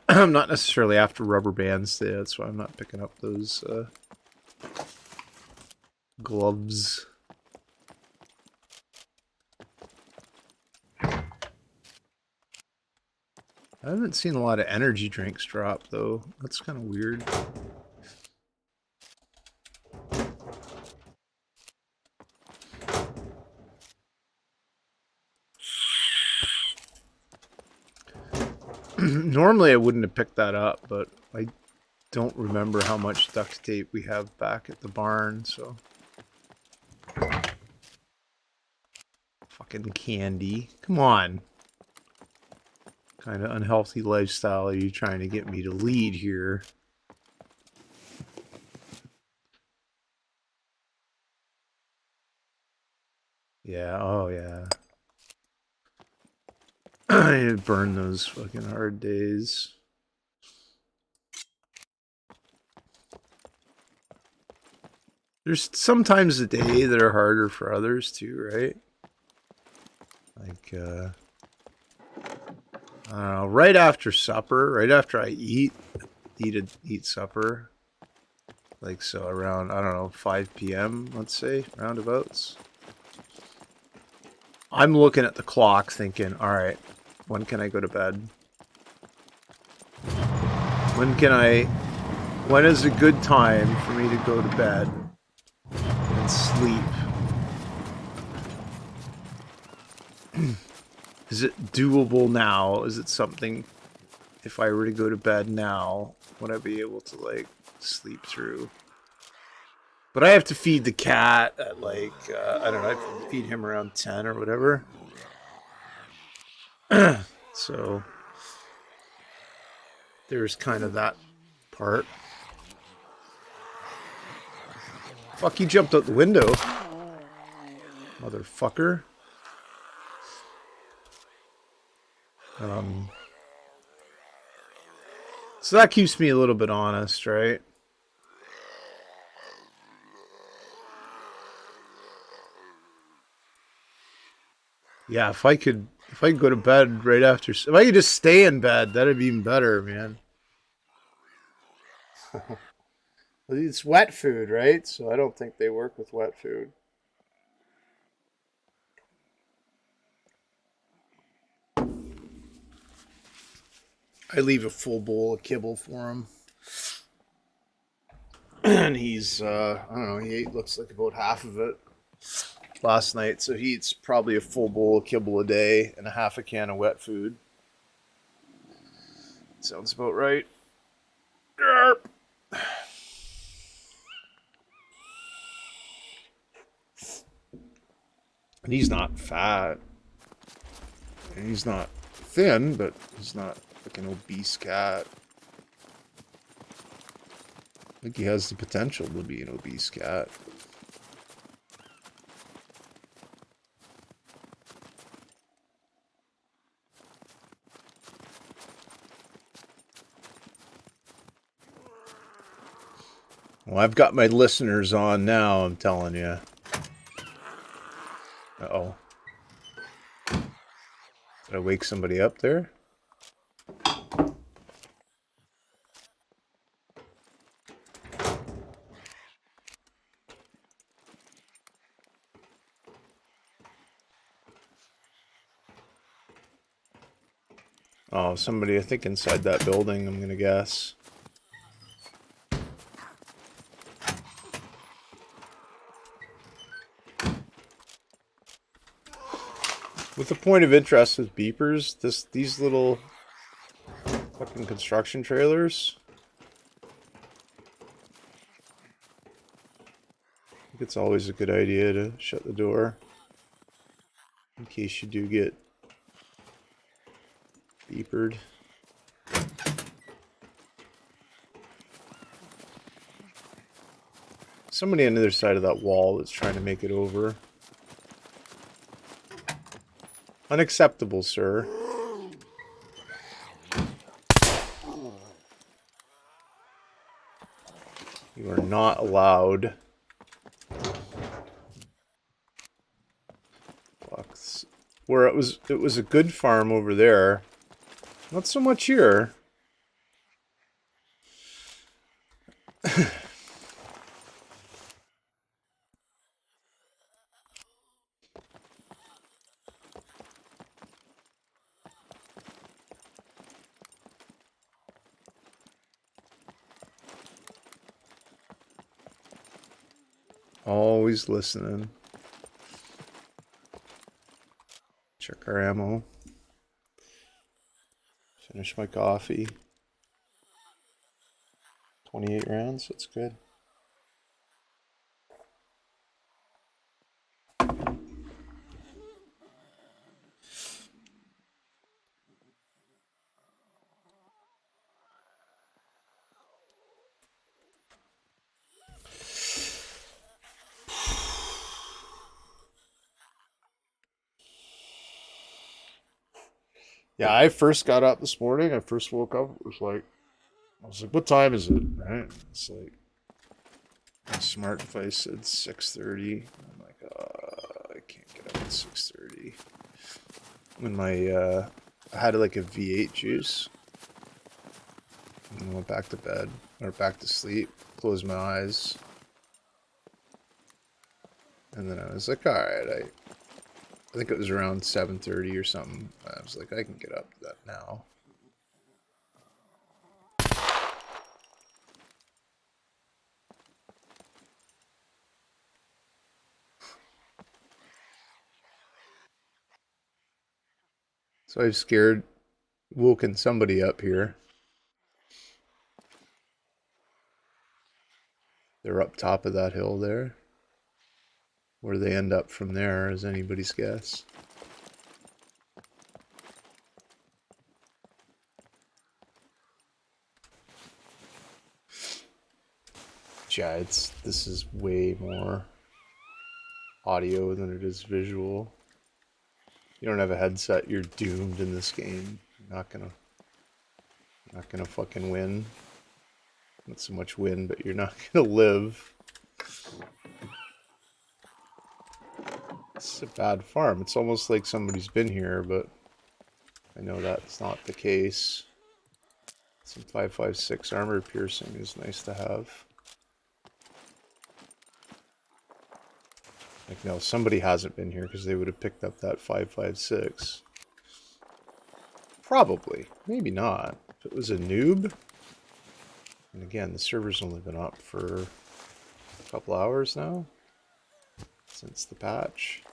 I'm not necessarily after rubber bands today, that's why I'm not picking up those gloves. I haven't seen a lot of energy drinks drop, though. That's kind of weird. Normally I wouldn't have picked that up, but I don't remember how much duct tape we have back at the barn, so. Fucking candy. Come on. Kind of unhealthy lifestyle are you trying to get me to lead here? Yeah, oh yeah. I need to burn those fucking hard days. There's sometimes a day that are harder for others too, right? Like, I don't know, right after supper, right after I eat supper, like so around, I don't know, 5 p.m., let's say, roundabouts. I'm looking at the clock thinking, all right, when can I go to bed? When is a good time for me to go to bed and sleep? Is it doable now? Is it something, if I were to go to bed now, would I be able to, like, sleep through? But I have to feed the cat at, like, I don't know, I have to feed him around 10 or whatever. So, there's kind of that part. Fuck, he jumped out the window. Motherfucker. So that keeps me a little bit honest, right? Yeah, if I could go to bed right after, if I could just stay in bed, that'd be even better, man. It's wet food, right? So I don't think they work with wet food. I leave a full bowl of kibble for him. And he's, I don't know, he ate, looks like about half of it last night. So he eats probably a full bowl of kibble a day and a half a can of wet food. Sounds about right. And he's not fat. And he's not thin, but he's not like an obese cat. I think he has the potential to be an obese cat. Well, I've got my listeners on now, I'm telling you. Uh-oh. Did I wake somebody up there? Oh, somebody, I think inside that building, I'm gonna guess. With the point of interest with beepers, these little fucking construction trailers. I think it's always a good idea to shut the door in case you do get beepered. Somebody on the other side of that wall that's trying to make it over. Unacceptable, sir. You are not allowed. Where it was a good farm over there. Not so much here. Always listening. Check our ammo. Finish my coffee. 28 rounds, that's good. Yeah, I first got up this morning. I first woke up. It was like, I was like, what time is it? Right? It's like, my smart device said 6:30. I'm like, I can't get up at 6:30. When I had like a V8 juice, and I went back to bed, or back to sleep, closed my eyes, and then I was like, all right, I think it was around 7:30 or something. I was like, I can get up to that now. So I've woken somebody up here. They're up top of that hill there. Where they end up from there is anybody's guess. Yeah, this is way more audio than it is visual. You don't have a headset, you're doomed in this game. You're not gonna fucking win. Not so much win, but you're not gonna live. It's a bad farm. It's almost like somebody's been here, but I know that's not the case. Some 5.56 armor piercing is nice to have. Like, no, somebody hasn't been here because they would have picked up that 5.56. Probably. Maybe not. If it was a noob. And again, the server's only been up for a couple hours now. Since the patch.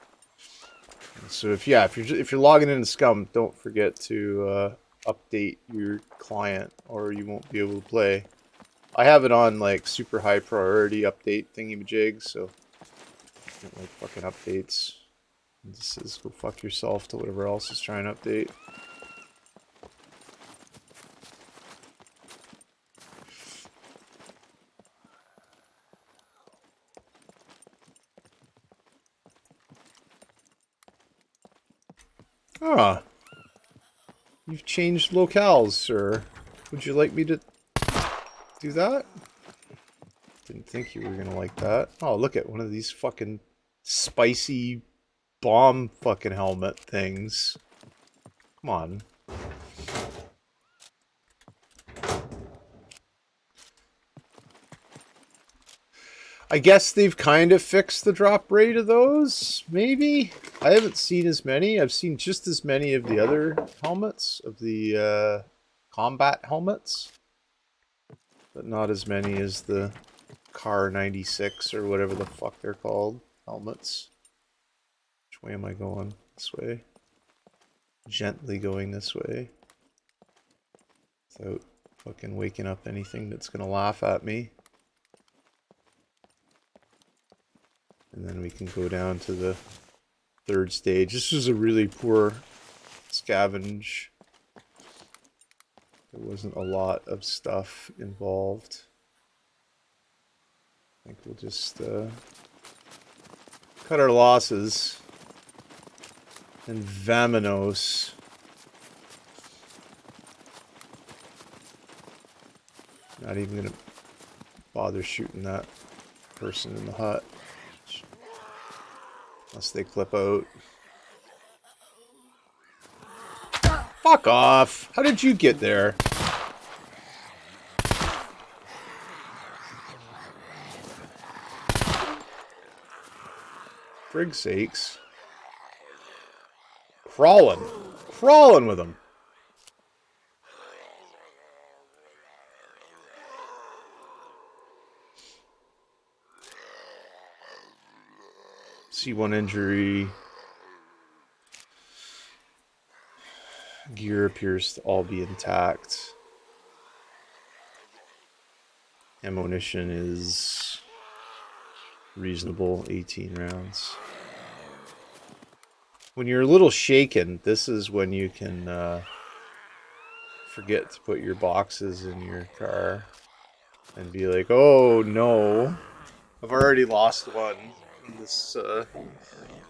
And so if you're logging into SCUM, don't forget to update your client or you won't be able to play. I have it on like super high priority update thingy-majig, so like fucking updates. It just says go fuck yourself to whatever else is trying to update. Ah, you've changed locales, sir. Would you like me to do that? Didn't think you were gonna like that. Oh, look at one of these fucking spicy bomb fucking helmet things. Come on. I guess they've kind of fixed the drop rate of those, maybe? I haven't seen as many. I've seen just as many of the other helmets, of the combat helmets. But not as many as the Car 96 or whatever the fuck they're called helmets. Which way am I going? This way. Gently going this way. Without fucking waking up anything that's gonna laugh at me. And then we can go down to the third stage. This was a really poor scavenge. There wasn't a lot of stuff involved. I think we'll just cut our losses. And vamonos. Not even gonna bother shooting that person in the hut. Unless they clip out. Fuck off! How did you get there? Frig's sakes. Crawling. Crawling with them. C1 injury. Gear appears to all be intact. Ammunition is reasonable, 18 rounds. When you're a little shaken, this is when you can forget to put your boxes in your car and be like, oh no, I've already lost one in this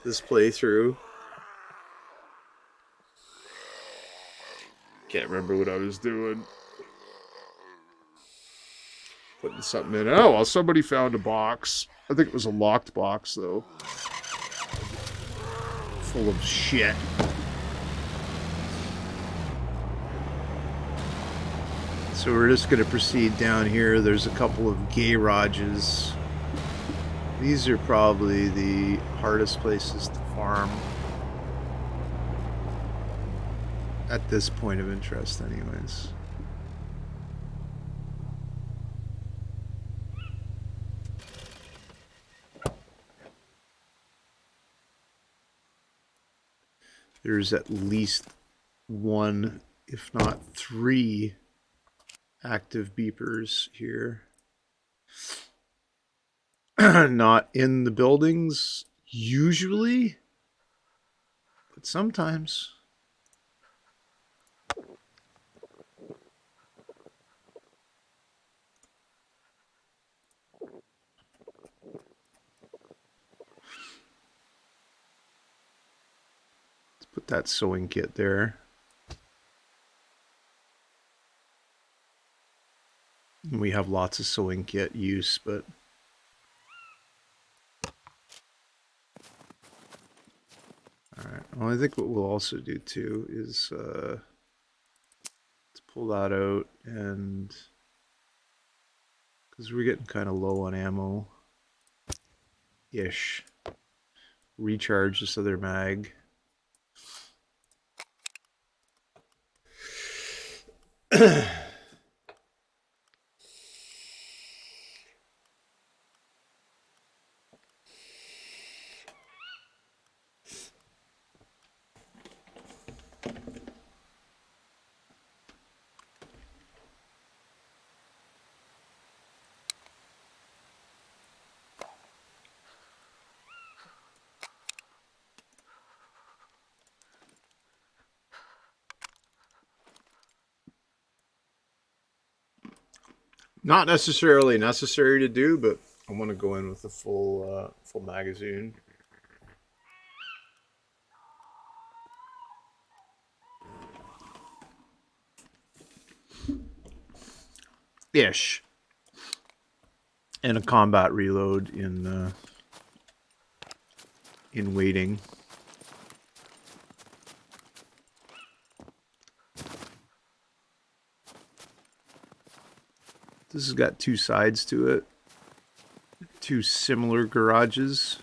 playthrough. Can't remember what I was doing. Putting something in. Oh, well, somebody found a box. I think it was a locked box, though. Full of shit. So we're just going to proceed down here. There's a couple of garages. These are probably the hardest places to farm. At this point of interest, anyways. There's at least one, if not three, active beepers here. Not in the buildings, usually, but sometimes. Put that sewing kit there. And we have lots of sewing kit use, but alright. Well, I think what we'll also do too is let's pull that out, and because we're getting kind of low on ammo ish. Recharge this other mag. Not necessarily necessary to do, but I want to go in with a full magazine. Ish. And a combat reload in waiting. This has got two sides to it. Two similar garages.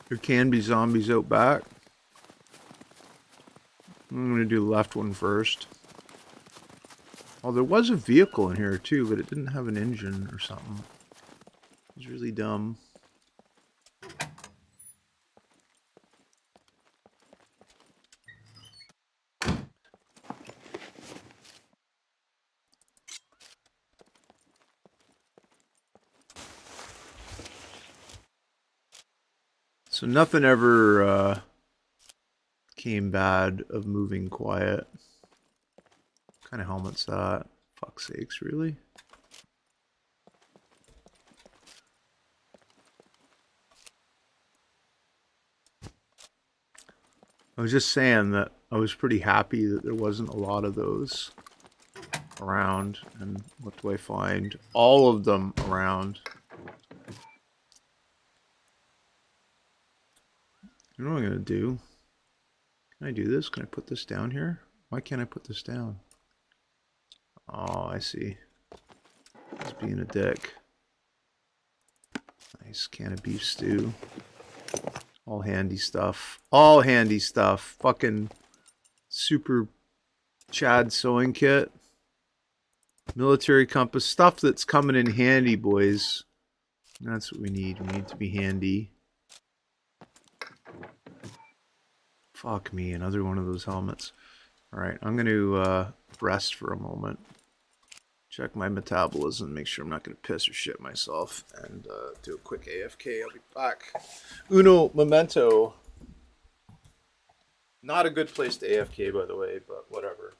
There can be zombies out back. I'm going to do the left one first. Oh, there was a vehicle in here too, but it didn't have an engine or something. It was really dumb. So nothing ever came bad of moving quiet. What kind of helmet's that? Fuck's sakes, really? I was just saying that I was pretty happy that there wasn't a lot of those around. And what do I find? All of them around. You know what I'm going to do? Can I do this? Can I put this down here? Why can't I put this down? Oh, I see. He's being a dick. Nice can of beef stew. All handy stuff. All handy stuff. Fucking super Chad sewing kit. Military compass. Stuff that's coming in handy, boys. That's what we need. We need to be handy. Fuck me, another one of those helmets. Alright, I'm going to rest for a moment. check my metabolism, make sure I'm not going to piss or shit myself, and do a quick AFK. I'll be back. Uno momento. Not a good place to AFK, by the way, but whatever.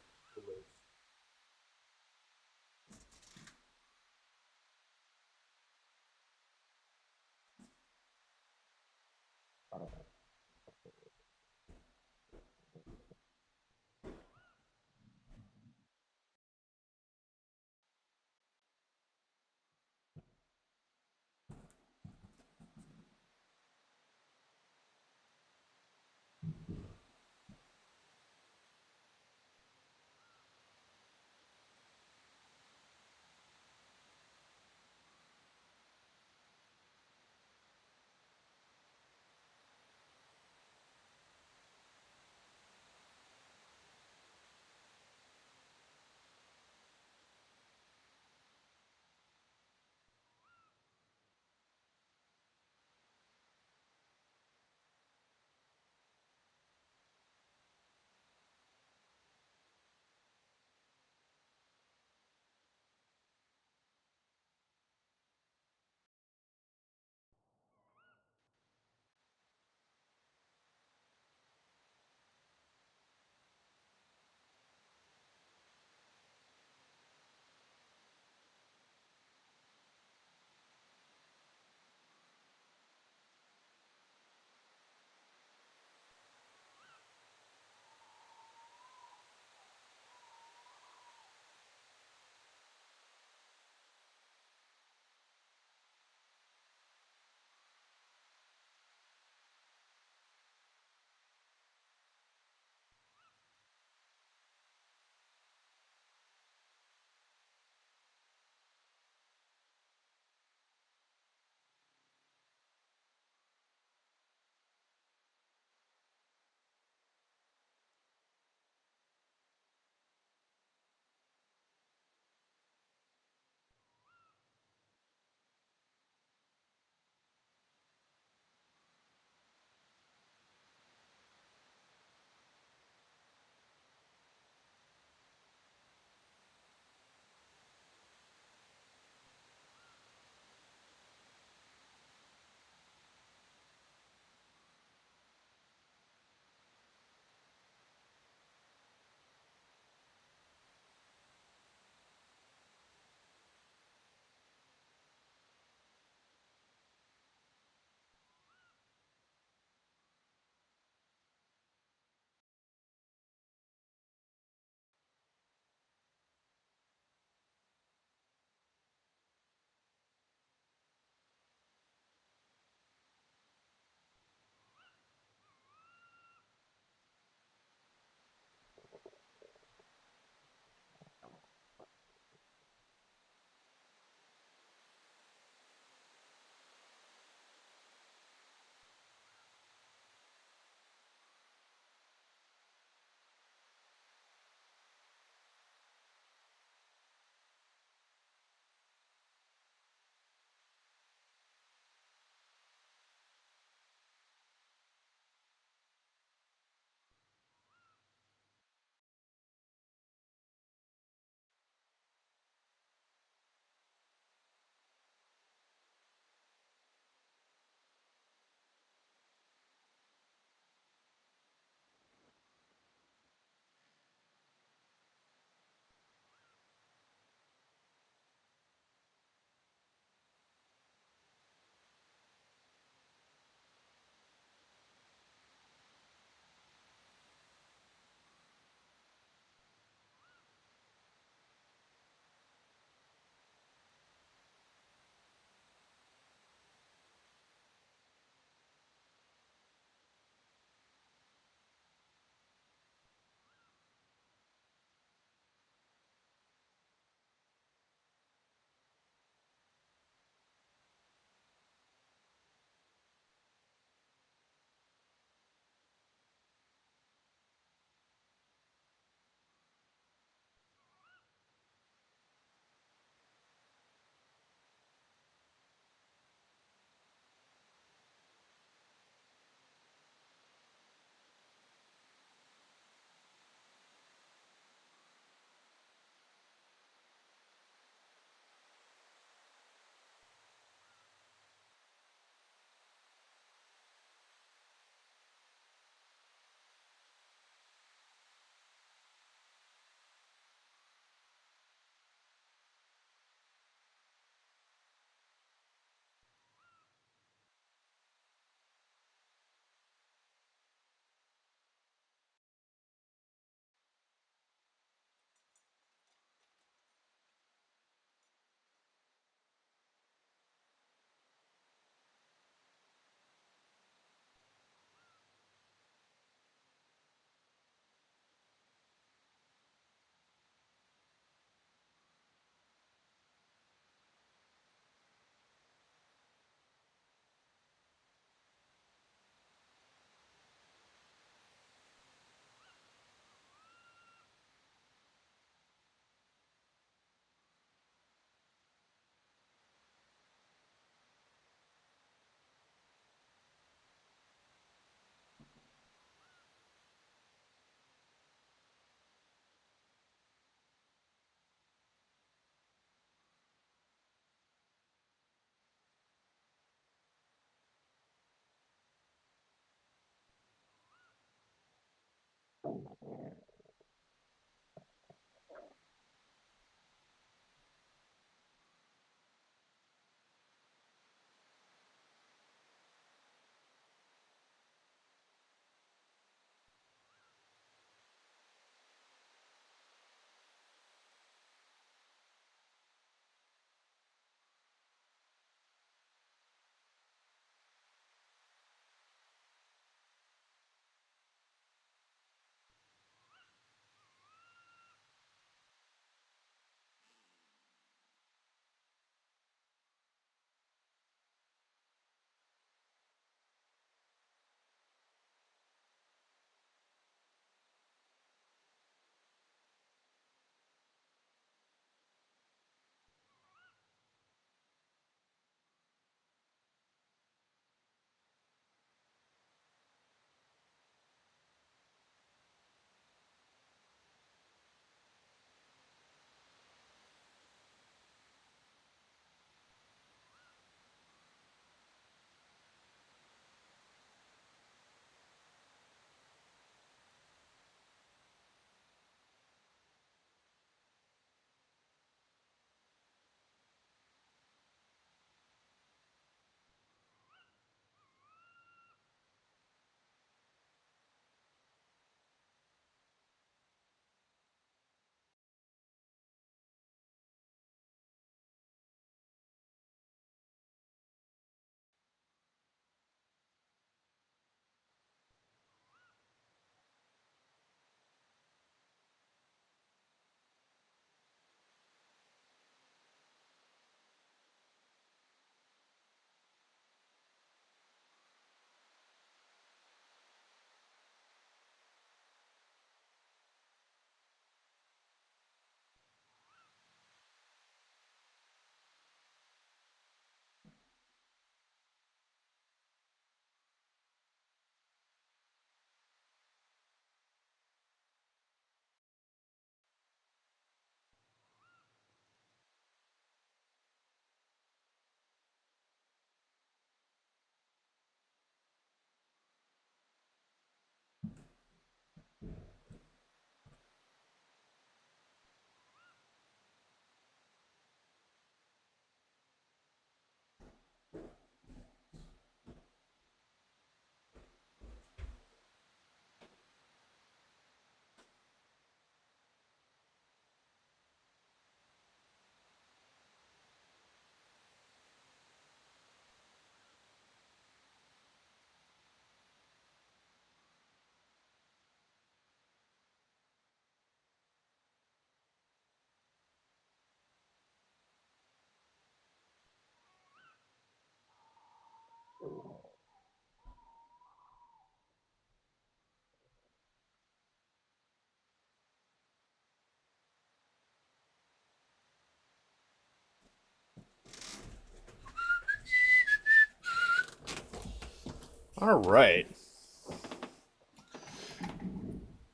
All right.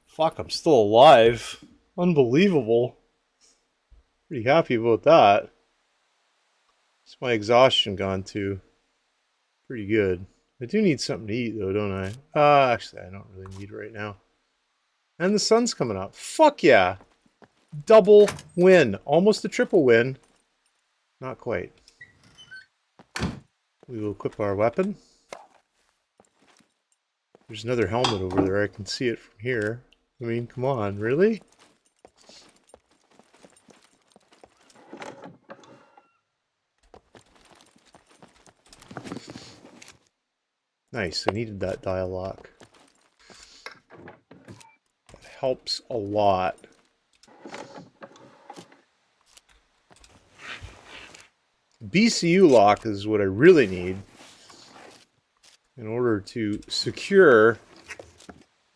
Fuck, I'm still alive. Unbelievable. Pretty happy about that. What's my exhaustion gone to? Pretty good. I do need something to eat though, don't I? Actually, I don't really need right now. And the sun's coming up. Fuck yeah. Double win. Almost a triple win. Not quite. We will equip our weapon. There's another helmet over there. I can see it from here. I mean, come on, really? Nice, I needed that dialogue. That helps a lot. BCU lock is what I really need in order to secure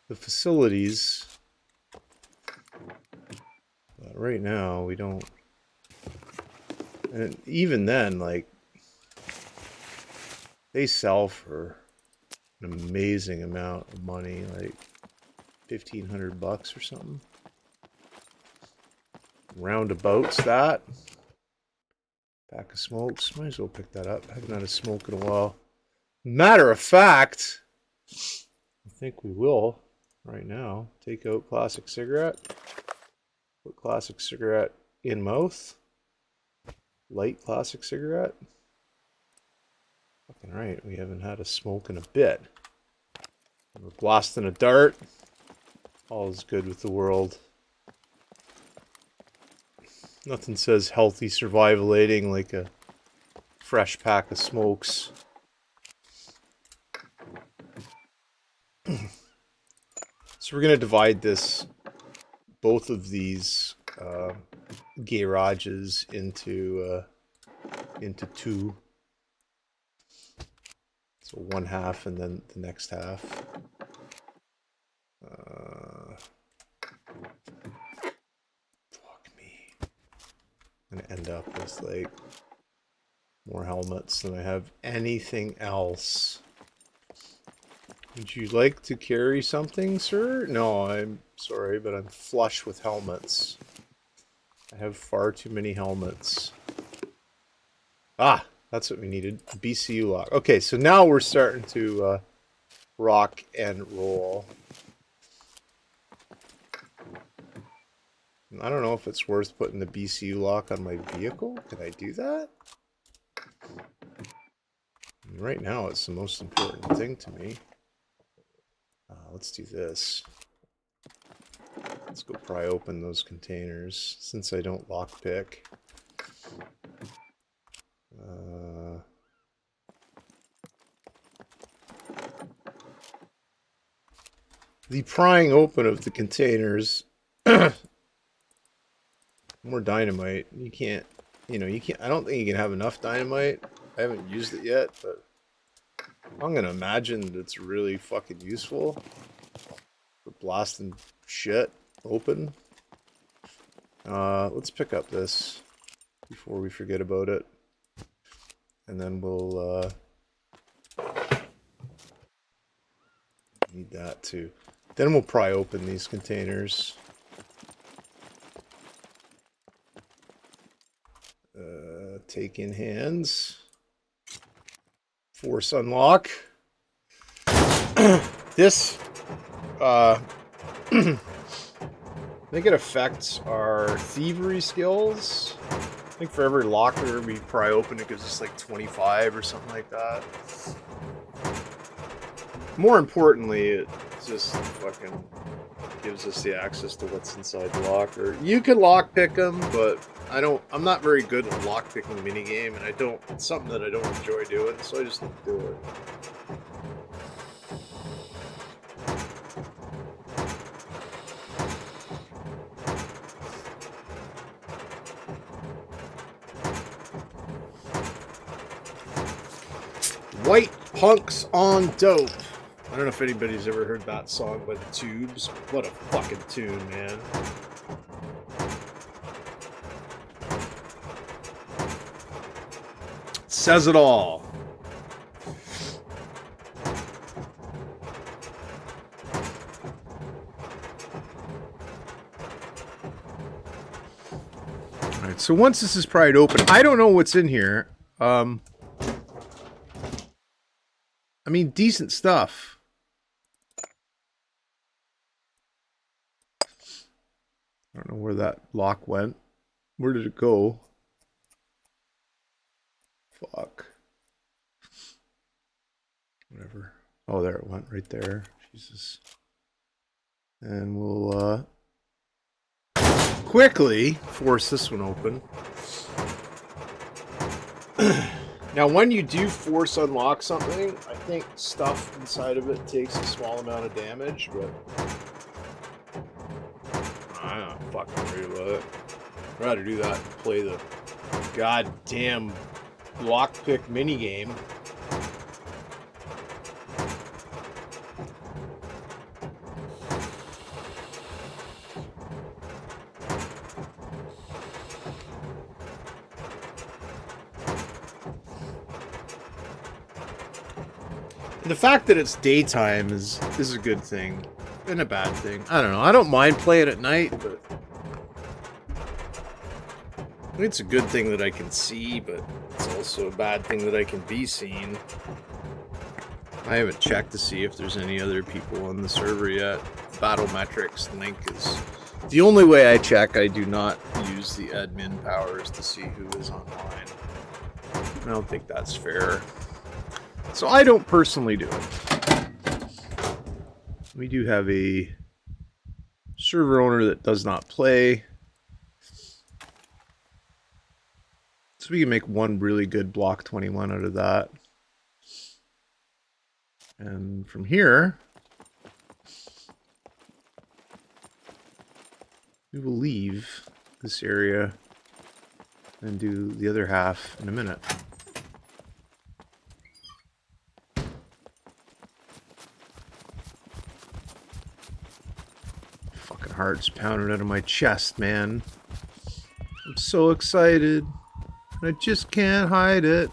the facilities. But right now, we don't. And even then, like, they sell for an amazing amount of money, like $1,500 or something. Roundabouts that. Pack of smokes. Might as well pick that up. I haven't had a smoke in a while. Matter of fact, I think we will right now. Take out classic cigarette. Put classic cigarette in mouth. Light classic cigarette. Fucking right, we haven't had a smoke in a bit. We're blasting a dart. All is good with the world. Nothing says healthy survivalating like a fresh pack of smokes. So we're going to divide this, both of these garages into two. So one half and then the next half. Fuck me. I'm gonna end up with like more helmets than I have anything else. Would you like to carry something, sir? No, I'm sorry, but I'm flush with helmets. I have far too many helmets. Ah, that's what we needed. BCU lock. Okay, so now we're starting to rock and roll. I don't know if it's worth putting the BCU lock on my vehicle. Can I do that? Right now, it's the most important thing to me. Let's do this. Let's go pry open those containers, since I don't lockpick. The prying open of the containers. More dynamite. You can't, I don't think you can have enough dynamite. I haven't used it yet, but I'm gonna imagine that it's really fucking useful for blasting shit open. Let's pick up this before we forget about it. And then we'll need that too. Then we'll pry open these containers. Take in hands. Force unlock. This, I think it affects our thievery skills. I think for every locker we pry open, it gives us like 25 or something like that. More importantly, it just fucking gives us the access to what's inside the locker. You can lockpick them, but I'm not very good at lockpicking minigame, and it's something that I don't enjoy doing, so I just don't do it. White punks on dope. I don't know if anybody's ever heard that song by the Tubes. What a fucking tune, man. Says it all. So once this is pried open, I don't know what's in here. I mean, decent stuff. I don't know where that lock went. Where did it go? Fuck. Whatever. Oh, there it went, right there. Jesus. And we'll quickly force this one open. Now, when you do force unlock something, I think stuff inside of it takes a small amount of damage, but I'm not fucking worried about it. I'd rather do that than play the goddamn lockpick minigame. The fact that it's daytime is a good thing and a bad thing. I don't know. I don't mind playing at night, but it's a good thing that I can see, but it's also a bad thing that I can be seen. I haven't checked to see if there's any other people on the server yet. Battlemetrics link is the only way I check. I do not use the admin powers to see who is online. I don't think that's fair. So I don't personally do it. We do have a server owner that does not play. So we can make one really good block 21 out of that. And from here, we will leave this area and do the other half in a minute. Fucking heart's pounding out of my chest, man. I'm so excited. I just can't hide it.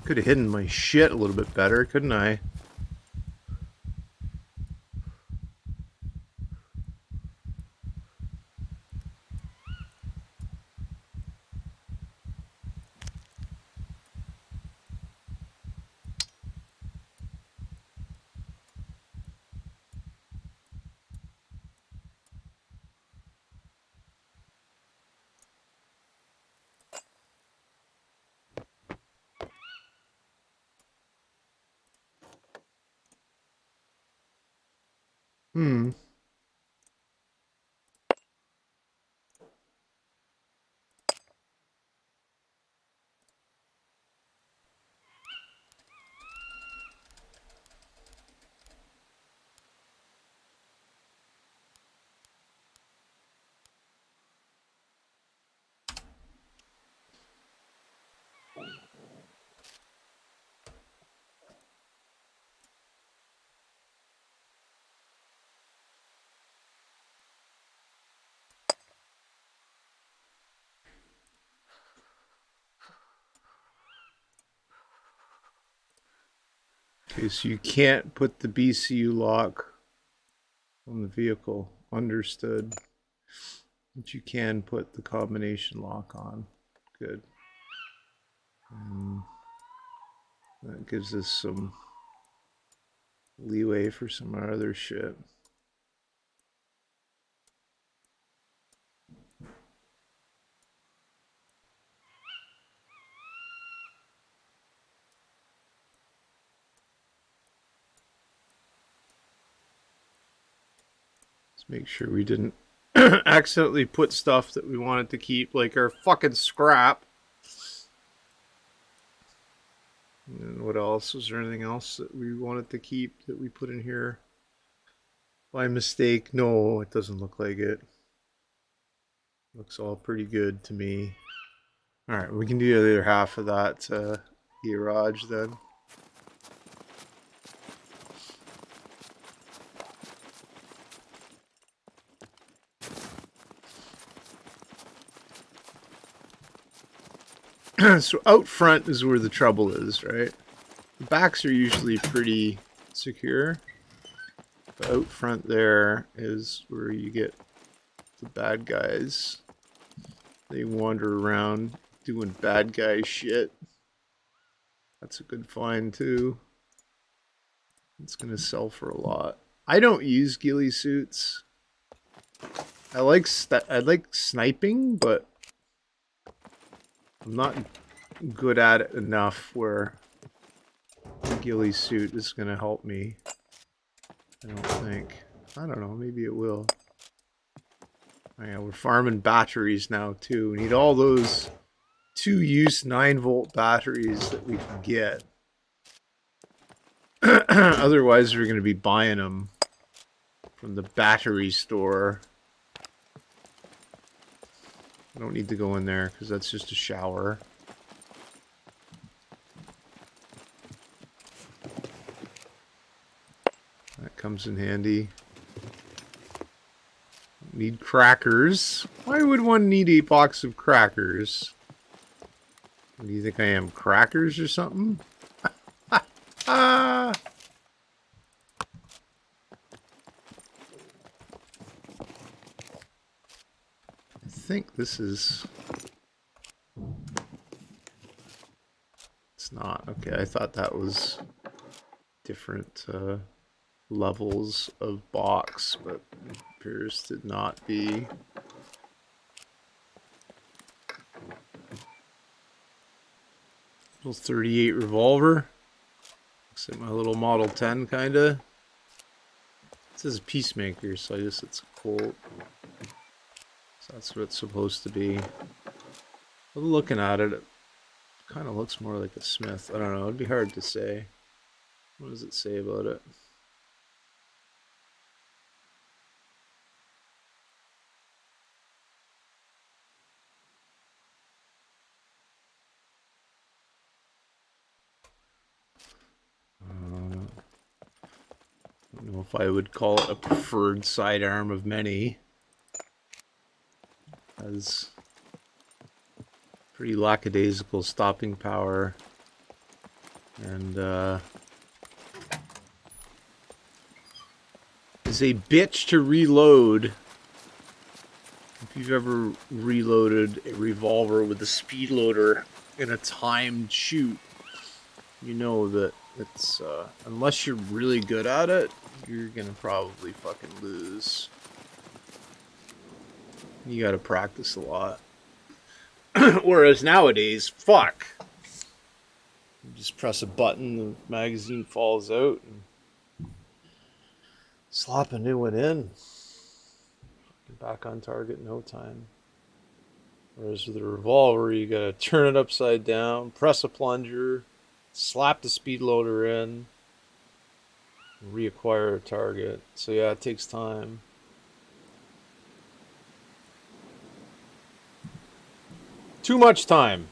Could have hidden my shit a little bit better, couldn't I? Hmm. Okay, so you can't put the BCU lock on the vehicle. Understood. But you can put the combination lock on. Good. That gives us some leeway for some other shit. Let's make sure we didn't accidentally put stuff that we wanted to keep, like our fucking scrap. And what else? Was there anything else that we wanted to keep that we put in here by mistake? No, it doesn't look like it. Looks all pretty good to me. Alright, we can do the other half of that garage then. So out front is where the trouble is, right? The backs are usually pretty secure. But out front there is where you get the bad guys. They wander around doing bad guy shit. That's a good find too. It's gonna sell for a lot. I don't use ghillie suits. I like sniping, but I'm not good at it enough where a ghillie suit is gonna help me. I don't think. I don't know, maybe it will. Oh yeah, we're farming batteries now too. We need all those 2-use 9-volt batteries that we can get. Otherwise, we're going to be buying them from the battery store. I don't need to go in there because that's just a shower. That comes in handy. Need crackers. Why would one need a box of crackers? Do you think I am, crackers or something? Ah! I think this is... It's not. Okay, I thought that was different levels of box, but it appears to not be. Little 38 revolver. Looks like my little Model 10, kinda. It says Peacemaker, so I guess it's a Colt. So that's what it's supposed to be. But looking at it, it kind of looks more like a Smith. I don't know, it'd be hard to say. What does it say about it? I don't know if I would call it a preferred sidearm of many. Has pretty lackadaisical stopping power. And is a bitch to reload. If you've ever reloaded a revolver with a speed loader in a timed shoot, you know that it's, unless you're really good at it, you're gonna probably fucking lose. You gotta practice a lot. Whereas nowadays, fuck. You just press a button, the magazine falls out, and slap a new one in. Back on target in no time. Whereas with a revolver, you gotta turn it upside down, press a plunger, slap the speed loader in, reacquire a target. So yeah, it takes time. Too much time.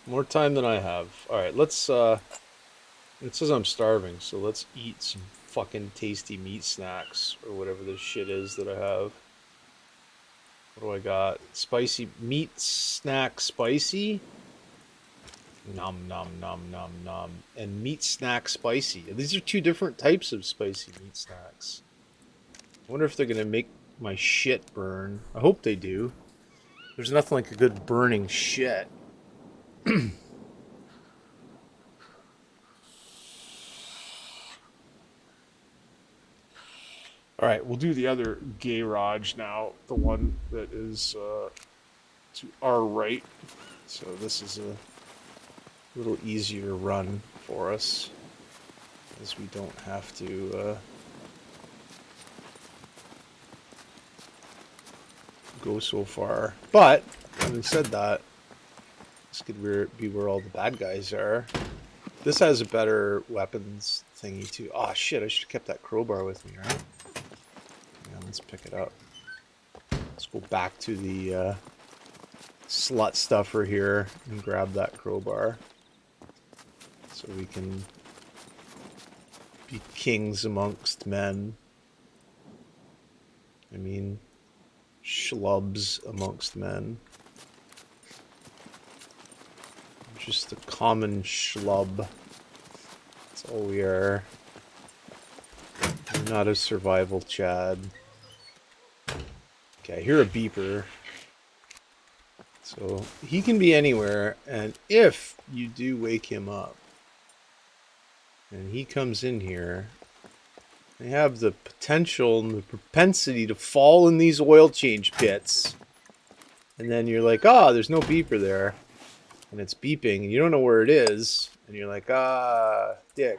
More time than I have. Alright, let's, it says I'm starving, so let's eat some fucking tasty meat snacks, or whatever this shit is that I have. What do I got? Spicy meat snack spicy? Nom nom nom nom nom. And meat snack spicy. These are two different types of spicy meat snacks. I wonder if they're gonna make my shit burn. I hope they do. There's nothing like a good burning shit. Alright, we'll do the other garage now. The one that is to our right. So this is a little easier run for us, as we don't have to go so far. But having said that, this could be where all the bad guys are. This has a better weapons thingy too. Oh shit, I should have kept that crowbar with me, right? Yeah, let's pick it up. Let's go back to the slut stuffer here and grab that crowbar. So we can be kings amongst men. I mean, schlubs amongst men. Just a common schlub. That's all we are. We're not a survival Chad. Okay, I hear a beeper. So he can be anywhere, and if you do wake him up, and he comes in here, they have the potential and the propensity to fall in these oil change pits. And then you're like, oh, there's no beeper there. And it's beeping, and you don't know where it is. And you're like, ah, dick.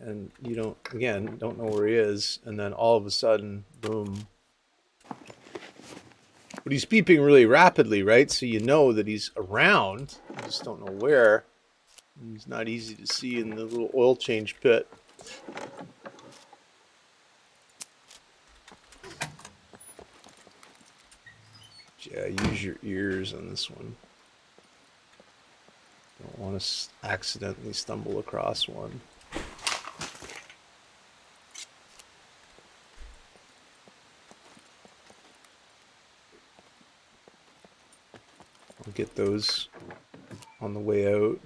And you don't, again, don't know where he is. And then all of a sudden, boom. But he's beeping really rapidly, right? So you know that he's around. You just don't know where. And he's not easy to see in the little oil change pit. Yeah, use your ears on this one. Don't want to accidentally stumble across one. I'll get those on the way out.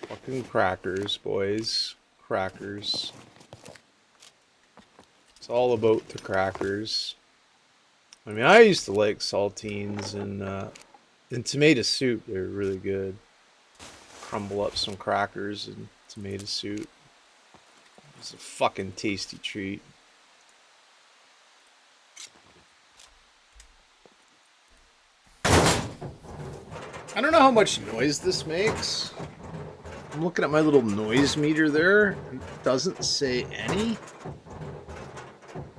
Fucking crackers, boys. Crackers. It's all about the crackers. I mean, I used to like saltines and in tomato soup. They're really good. Crumble up some crackers and tomato soup. It's a fucking tasty treat. I don't know how much noise this makes. I'm looking at my little noise meter there. It doesn't say any.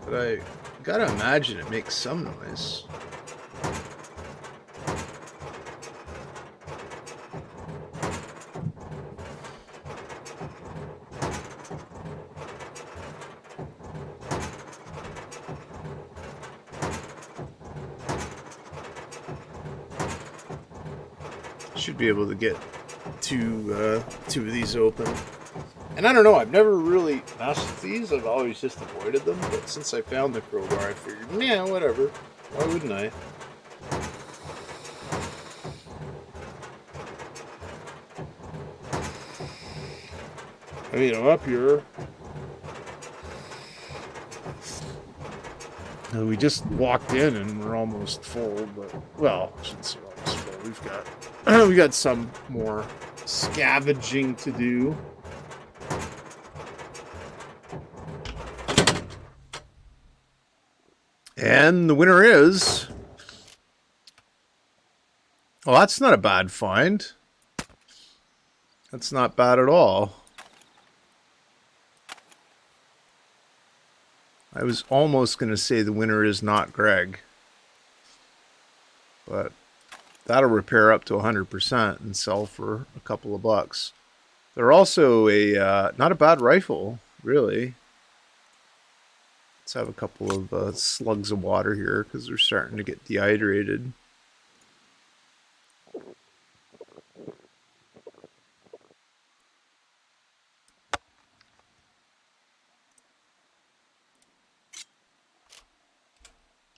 But I gotta imagine it makes some noise. Should be able to get two of these open. And I don't know, I've never really messed with these. I've always just avoided them. But since I found the crowbar, I figured, yeah, whatever. Why wouldn't I? I mean, I'm up here. We just walked in and we're almost full, but, well, I shouldn't say almost full. We got some more scavenging to do. And the winner is... Well, that's not a bad find. That's not bad at all. I was almost going to say the winner is not Greg. But that'll repair up to 100% and sell for a couple of bucks. They're also a not a bad rifle, really. Let's have a couple of slugs of water here because they're starting to get dehydrated.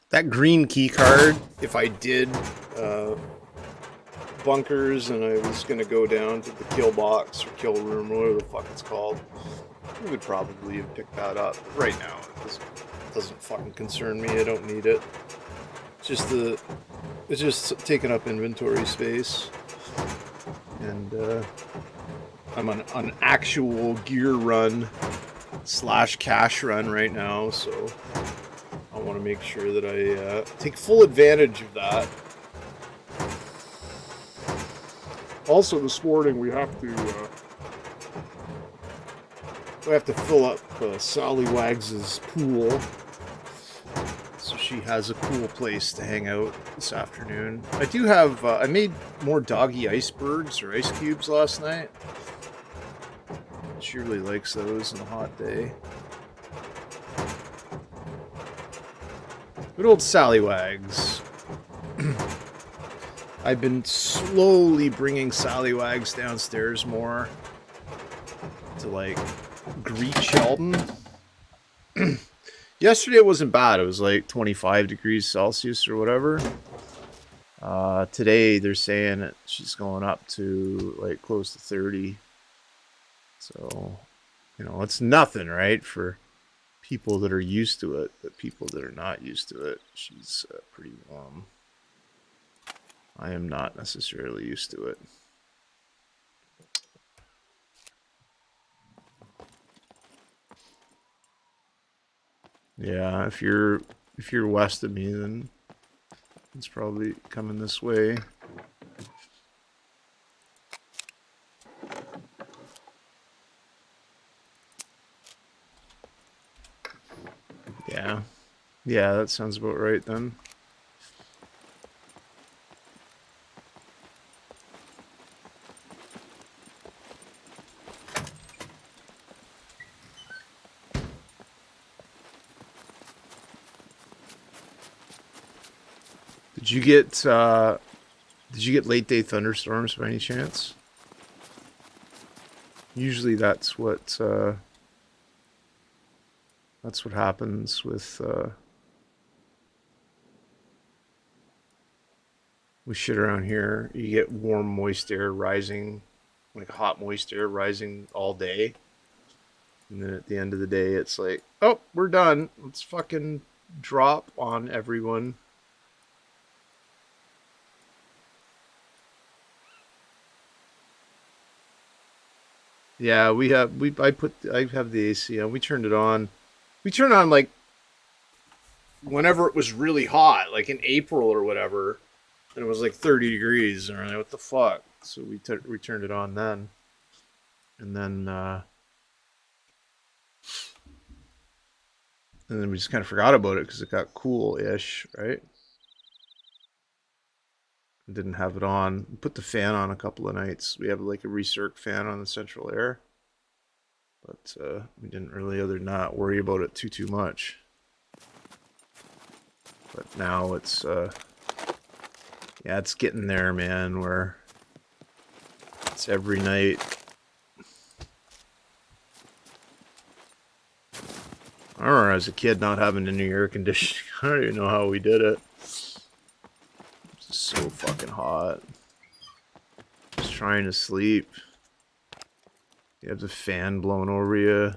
That green key card, if I did bunkers and I was going to go down to the kill box or kill room, or whatever the fuck it's called, I would probably have picked that up. But right now, it doesn't fucking concern me. I don't need it. It's just taking up inventory space. And I'm on an actual gear run / cash run right now, so I want to make sure that I take full advantage of that. Also, this morning we have to fill up Sally Wags' pool, so she has a cool place to hang out this afternoon. I do have I made more doggy icebergs or ice cubes last night. She really likes those on a hot day. Good old Sally Wags. I've been slowly bringing Sally Wags downstairs more to, like, greet Sheldon. Yesterday it wasn't bad. It was like 25 degrees Celsius or whatever. Today they're saying that she's going up to like close to 30. So, you know, it's nothing, right? For people that are used to it, but people that are not used to it, she's pretty warm. I am not necessarily used to it. Yeah, if you're west of me, then it's probably coming this way. Yeah. Yeah, that sounds about right then. Did you get late day thunderstorms by any chance? Usually that's what happens with shit around here. You get warm, moist air rising, like hot, moist air rising all day. And then at the end of the day, it's like, oh, we're done. Let's fucking drop on everyone. Yeah, I have the AC on. We turned it on. We turned on like whenever it was really hot, like in April or whatever, and it was like 30 degrees. And we're like, what the fuck? So we turned it on then, and then we just kind of forgot about it because it got cool-ish, right? Didn't have it on. We put the fan on a couple of nights. We have like a recirc fan on the central air, but we didn't really, other than that, worry about it too much. But now it's yeah, it's getting there, man, where it's every night. I remember as a kid not having any air conditioning. I don't even know how we did it. It's so fucking hot. Just trying to sleep. You have the fan blowing over you.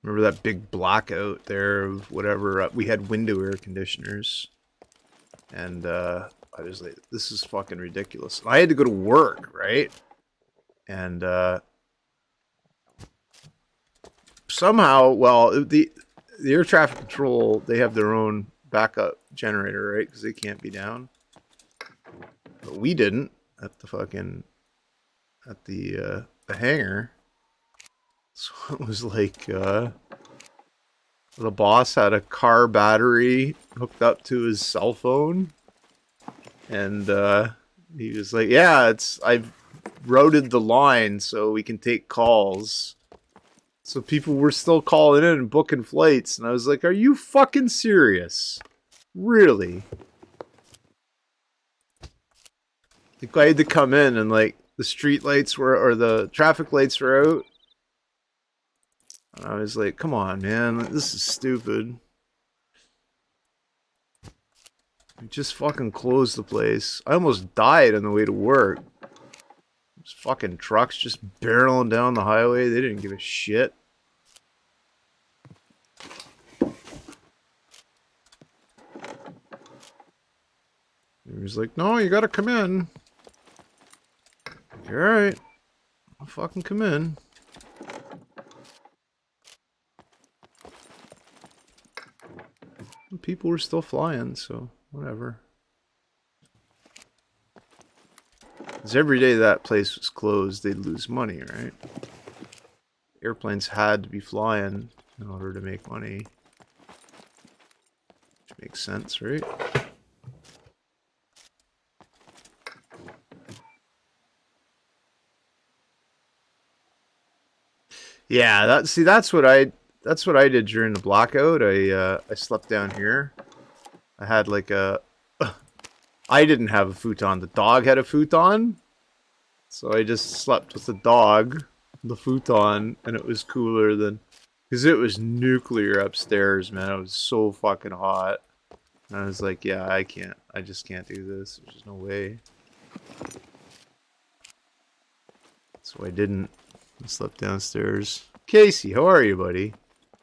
Remember that big blackout there of whatever? We had window air conditioners. And I was like, this is fucking ridiculous. And I had to go to work, right? And somehow, well, the air traffic control, they have their own backup generator, right? Because they can't be down. But we didn't at the fucking the hangar. So it was like the boss had a car battery hooked up to his cell phone, and he was like, "Yeah, I've routed the line so we can take calls." So people were still calling in and booking flights, and I was like, "Are you fucking serious? Really?" The guy had to come in, and like the street lights were, or the traffic lights were out. And I was like, come on, man, this is stupid. Just fucking close the place. I almost died on the way to work. Those fucking trucks just barreling down the highway. They didn't give a shit. He was like, no, you gotta come in. Alright. I'll fucking come in. People were still flying, so whatever. Because every day that place was closed, they'd lose money, right? Airplanes had to be flying in order to make money. Which makes sense, right? Yeah, that's what I did during the blackout. I slept down here. I had like a I didn't have a futon. The dog had a futon. So I just slept with the dog, the futon, and it was cooler than... Because it was nuclear upstairs, man. It was so fucking hot. And I was like, yeah, I can't. I just can't do this. There's just no way. So I didn't. I slept downstairs. Casey, how are you, buddy?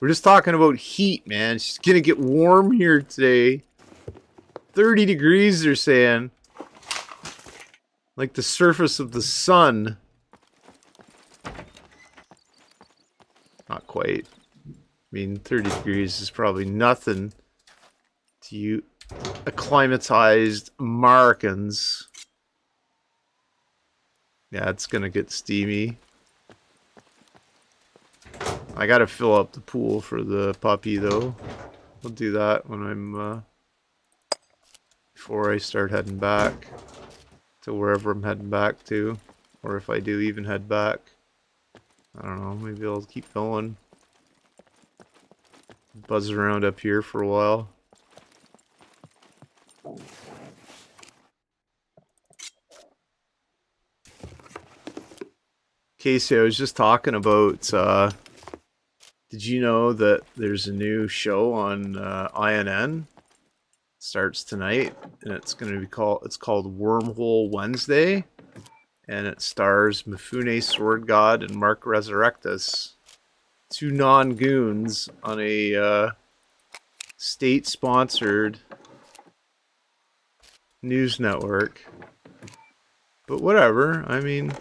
We're just talking about heat, man. It's gonna get warm here today. 30 degrees, they're saying. Like the surface of the sun. Not quite. I mean, 30 degrees is probably nothing to you acclimatized Americans. Yeah, it's gonna get steamy. I gotta fill up the pool for the puppy, though. I'll do that when I'm, before I start heading back to wherever I'm heading back to. Or if I do even head back. I don't know, maybe I'll keep going. Buzz around up here for a while. Casey, I was just talking about, did you know that there's a new show on INN? Starts tonight, and it's going to be called Wormhole Wednesday, and it stars Mifune Sword God and Mark Resurrectus, two non-goons on a state-sponsored news network. But whatever, I mean,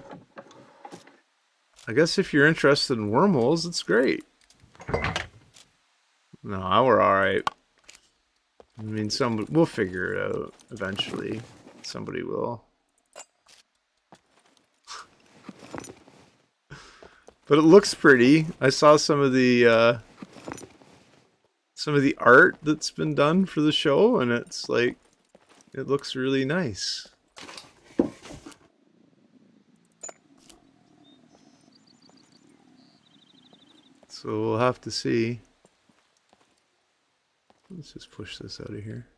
I guess if you're interested in wormholes, it's great. No, we're alright. I mean, we'll figure it out eventually. Somebody will. But it looks pretty. I saw some of the art that's been done for the show, and it's like, it looks really nice. So we'll have to see. Let's just push this out of here.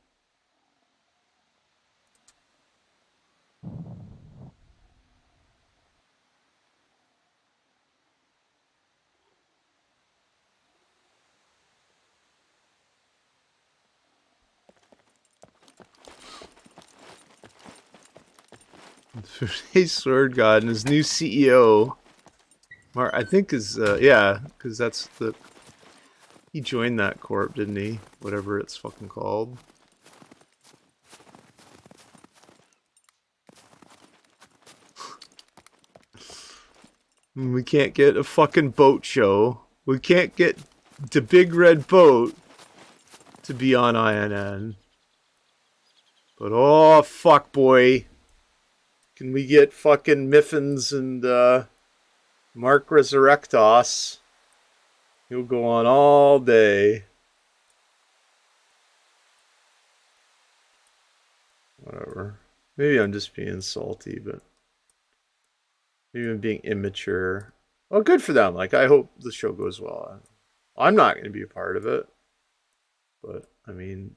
Hey, Sword God and his new CEO, Mark, I think is yeah, because that's the... He joined that corp, didn't he? Whatever it's fucking called. We can't get a fucking boat show. We can't get the Big Red Boat to be on INN. But oh, fuck, boy. Can we get fucking Miffins and Mark Resurrectos? He'll go on all day. Whatever. Maybe I'm just being salty, but maybe I'm being immature. Well, good for them. Like, I hope the show goes well. I'm not going to be a part of it. But, I mean,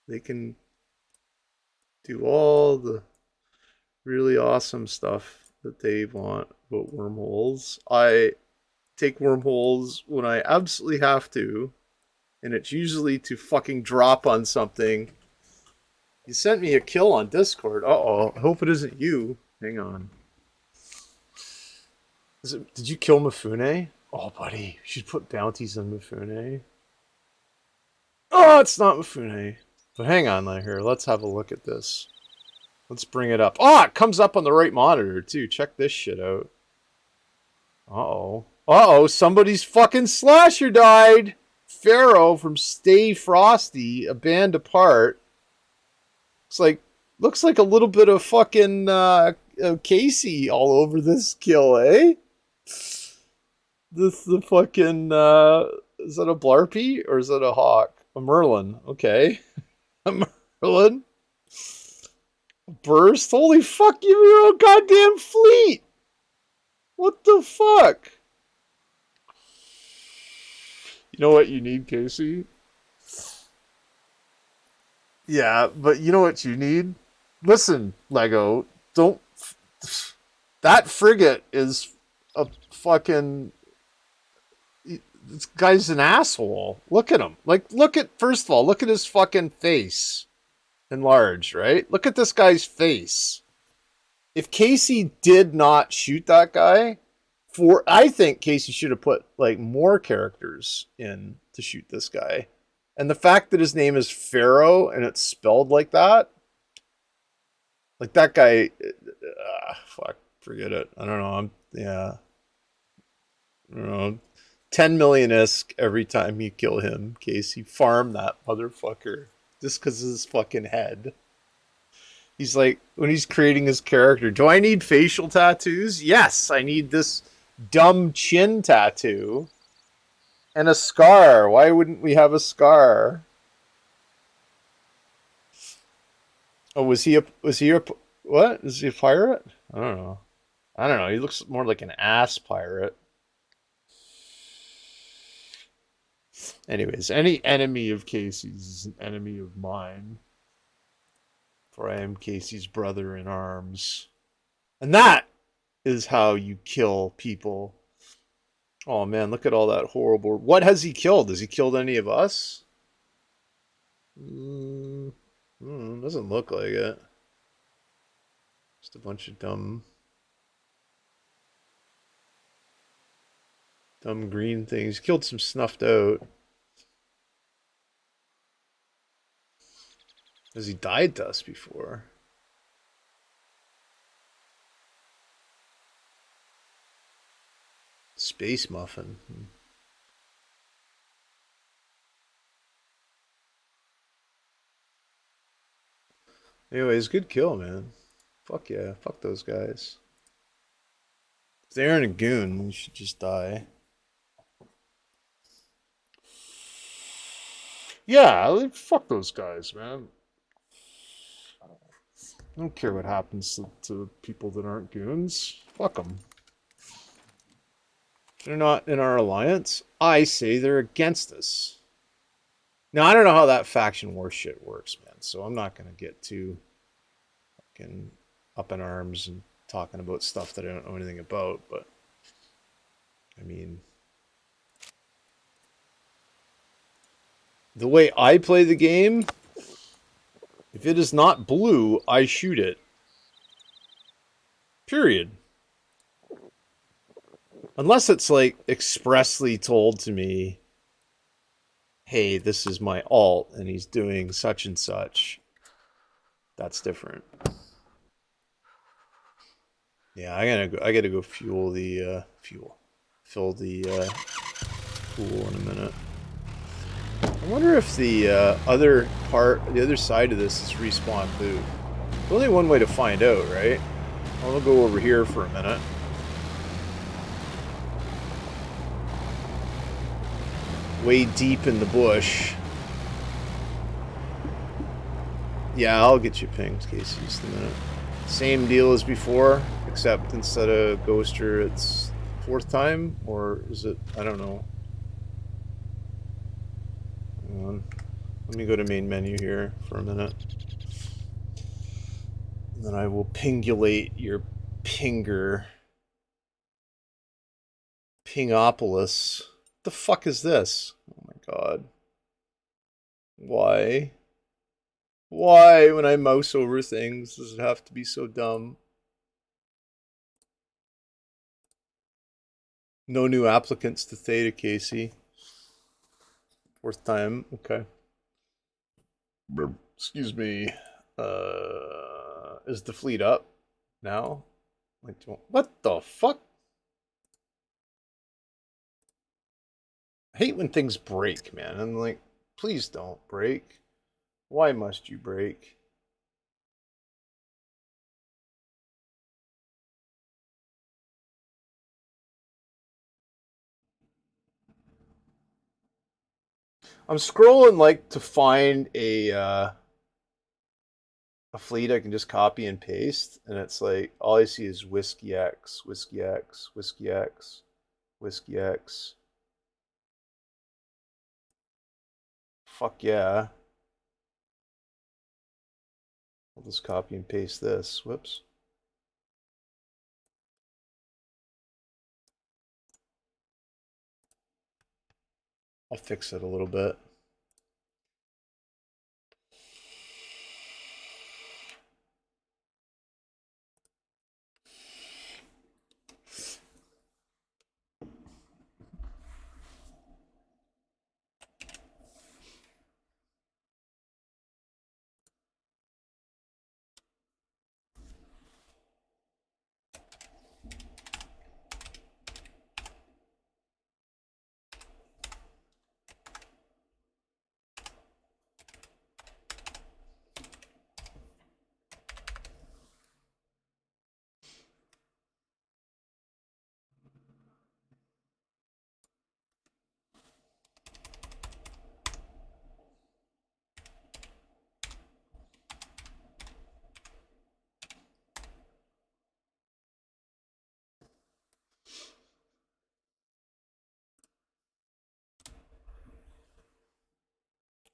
they can do all the really awesome stuff that they want about wormholes. I take wormholes when I absolutely have to, and it's usually to fucking drop on something. You sent me a kill on Discord. Uh-oh. I hope it isn't you. Hang on. Did you kill Mifune? Oh, buddy. You should put bounties on Mifune. Oh, it's not Mifune. But hang on here. Let's have a look at this. Let's bring it up. Oh, it comes up on the right monitor, too. Check this shit out. Uh-oh. Uh-oh, somebody's fucking slasher died! Pharaoh from Stay Frosty, a band apart. Looks like a little bit of fucking Casey all over this kill, eh? The fucking is that a Blarpy or is that a hawk? A Merlin, okay. A Merlin. Burst, holy fuck, you have your own goddamn fleet! What the fuck? You know what you need, Casey? Yeah, but you know what you need? listen, Lego, don't. That frigate is a fucking. This guy's an asshole. Look at him. Like, first of all, look at his fucking face. Enlarged, right? Look at this guy's face. If Casey did not shoot that guy, I think Casey should have put like more characters in to shoot this guy. And the fact that his name is Pharaoh and it's spelled like that guy, fuck, forget it. I don't know. I don't know. 10 million-esque every time you kill him, Casey. Farm that motherfucker just because of his fucking head. He's like, when he's creating his character, do I need facial tattoos? Yes, I need this dumb chin tattoo and a scar. Why wouldn't we have a scar? Oh, was he a what? Is he a pirate? I don't know. He looks more like an ass pirate. Anyways, any enemy of Casey's is an enemy of mine. For I am Casey's brother in arms. And that is how you kill people. Oh man, look at all that horrible. What has he killed? Has he killed any of us? Doesn't look like it. Just a bunch of dumb green things. Killed some snuffed out. Has he died to us before? Space Muffin. Anyways, good kill, man. Fuck yeah. Fuck those guys. If they aren't a goon, they should just die. Yeah, like, fuck those guys, man. I don't care what happens to people that aren't goons. Fuck them. They're not in our alliance. I say they're against us. Now, I don't know how that faction war shit works, man. So I'm not going to get too fucking up in arms and talking about stuff that I don't know anything about. But, I mean, the way I play the game, if it is not blue, I shoot it. Period. Unless it's like expressly told to me, hey, this is my alt and he's doing such and such. That's different. Yeah, I gotta go fill the pool in a minute. I wonder if the other side of this is respawn loot. There's only one way to find out, right? I'll go over here for a minute. Way deep in the bush. Yeah, I'll get you pinged, Casey, just a minute. Same deal as before, except instead of Ghoster, it's 4th time? Or is it? I don't know. Hang on. Let me go to main menu here for a minute. And then I will pingulate your pinger. Pingopolis. What the fuck is this? Oh my god. Why? Why, when I mouse over things, does it have to be so dumb? No new applicants to Theta, Casey. 4th time, okay. Excuse me. Is the fleet up now? Like, what the fuck? I hate when things break, man. I'm like, please don't break. Why must you break? I'm scrolling like to find a fleet I can just copy and paste, and it's like all I see is Whiskey X, Whiskey X, Whiskey X, Whiskey X. Fuck yeah. I'll just copy and paste this. Whoops. I'll fix it a little bit.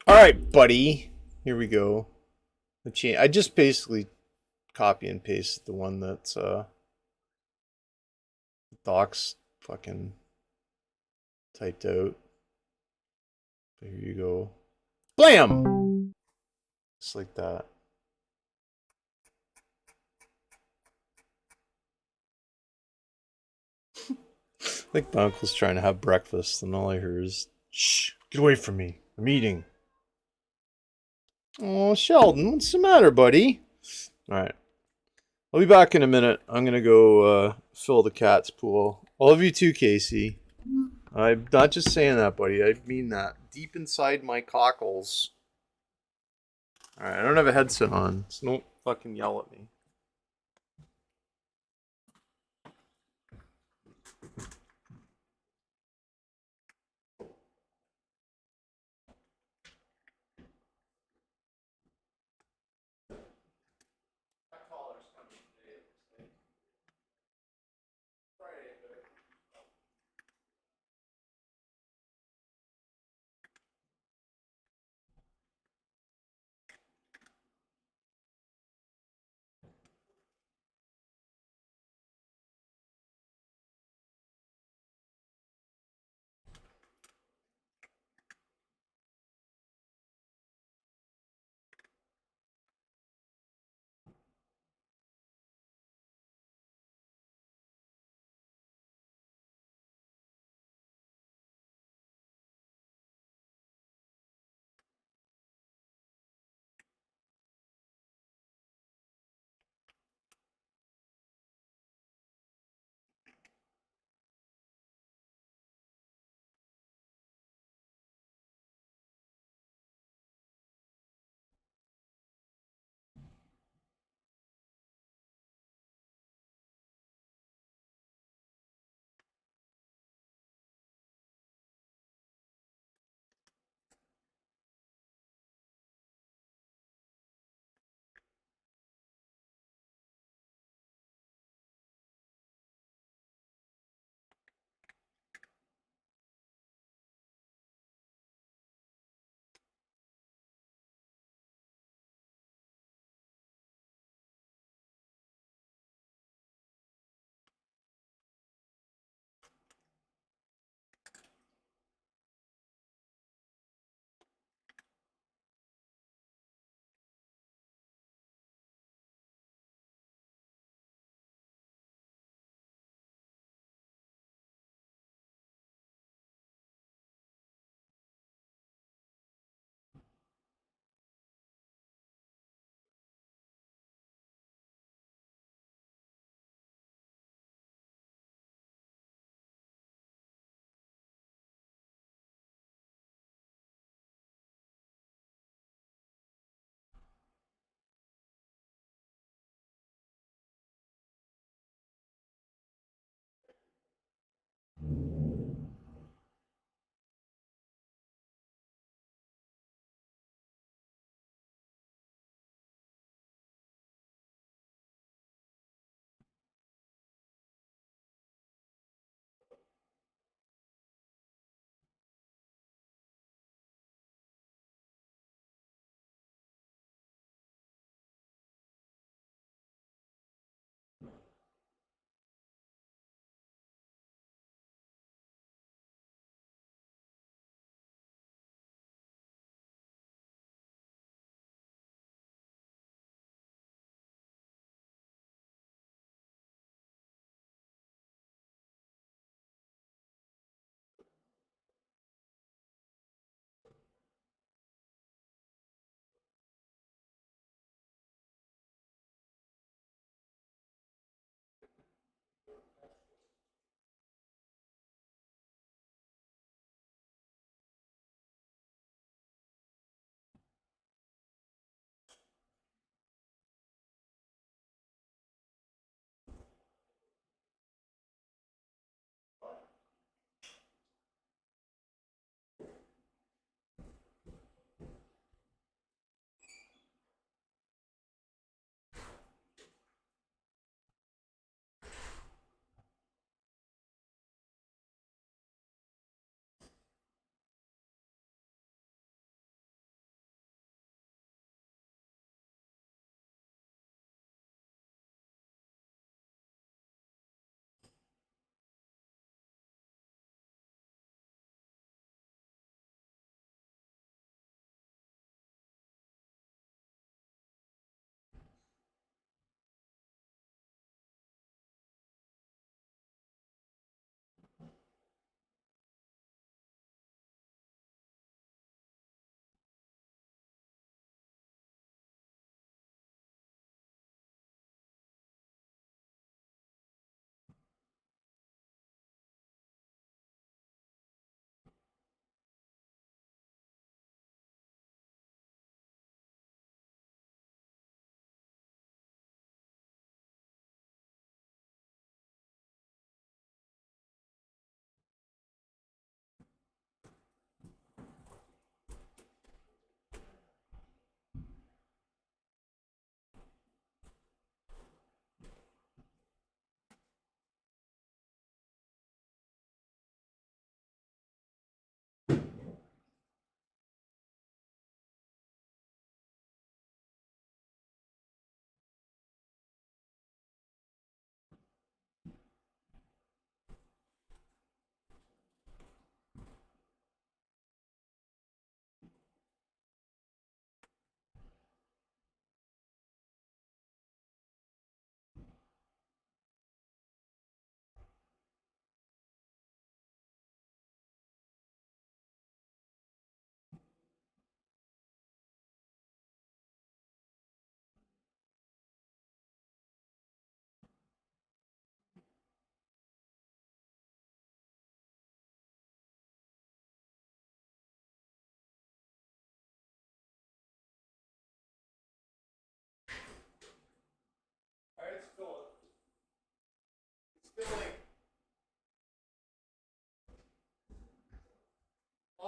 All right, buddy. Here we go. I just basically copy and paste the one that's Doc's fucking typed out. So here you go. Blam! Just like that. I think my uncle's trying to have breakfast, and all I hear is, "Shh, get away from me. I'm eating." Oh, Sheldon, what's the matter, buddy? All right. I'll be back in a minute. I'm going to go fill the cat's pool. I love you too, Casey. I'm not just saying that, buddy. I mean that. Deep inside my cockles. All right, I don't have a headset on, so don't fucking yell at me.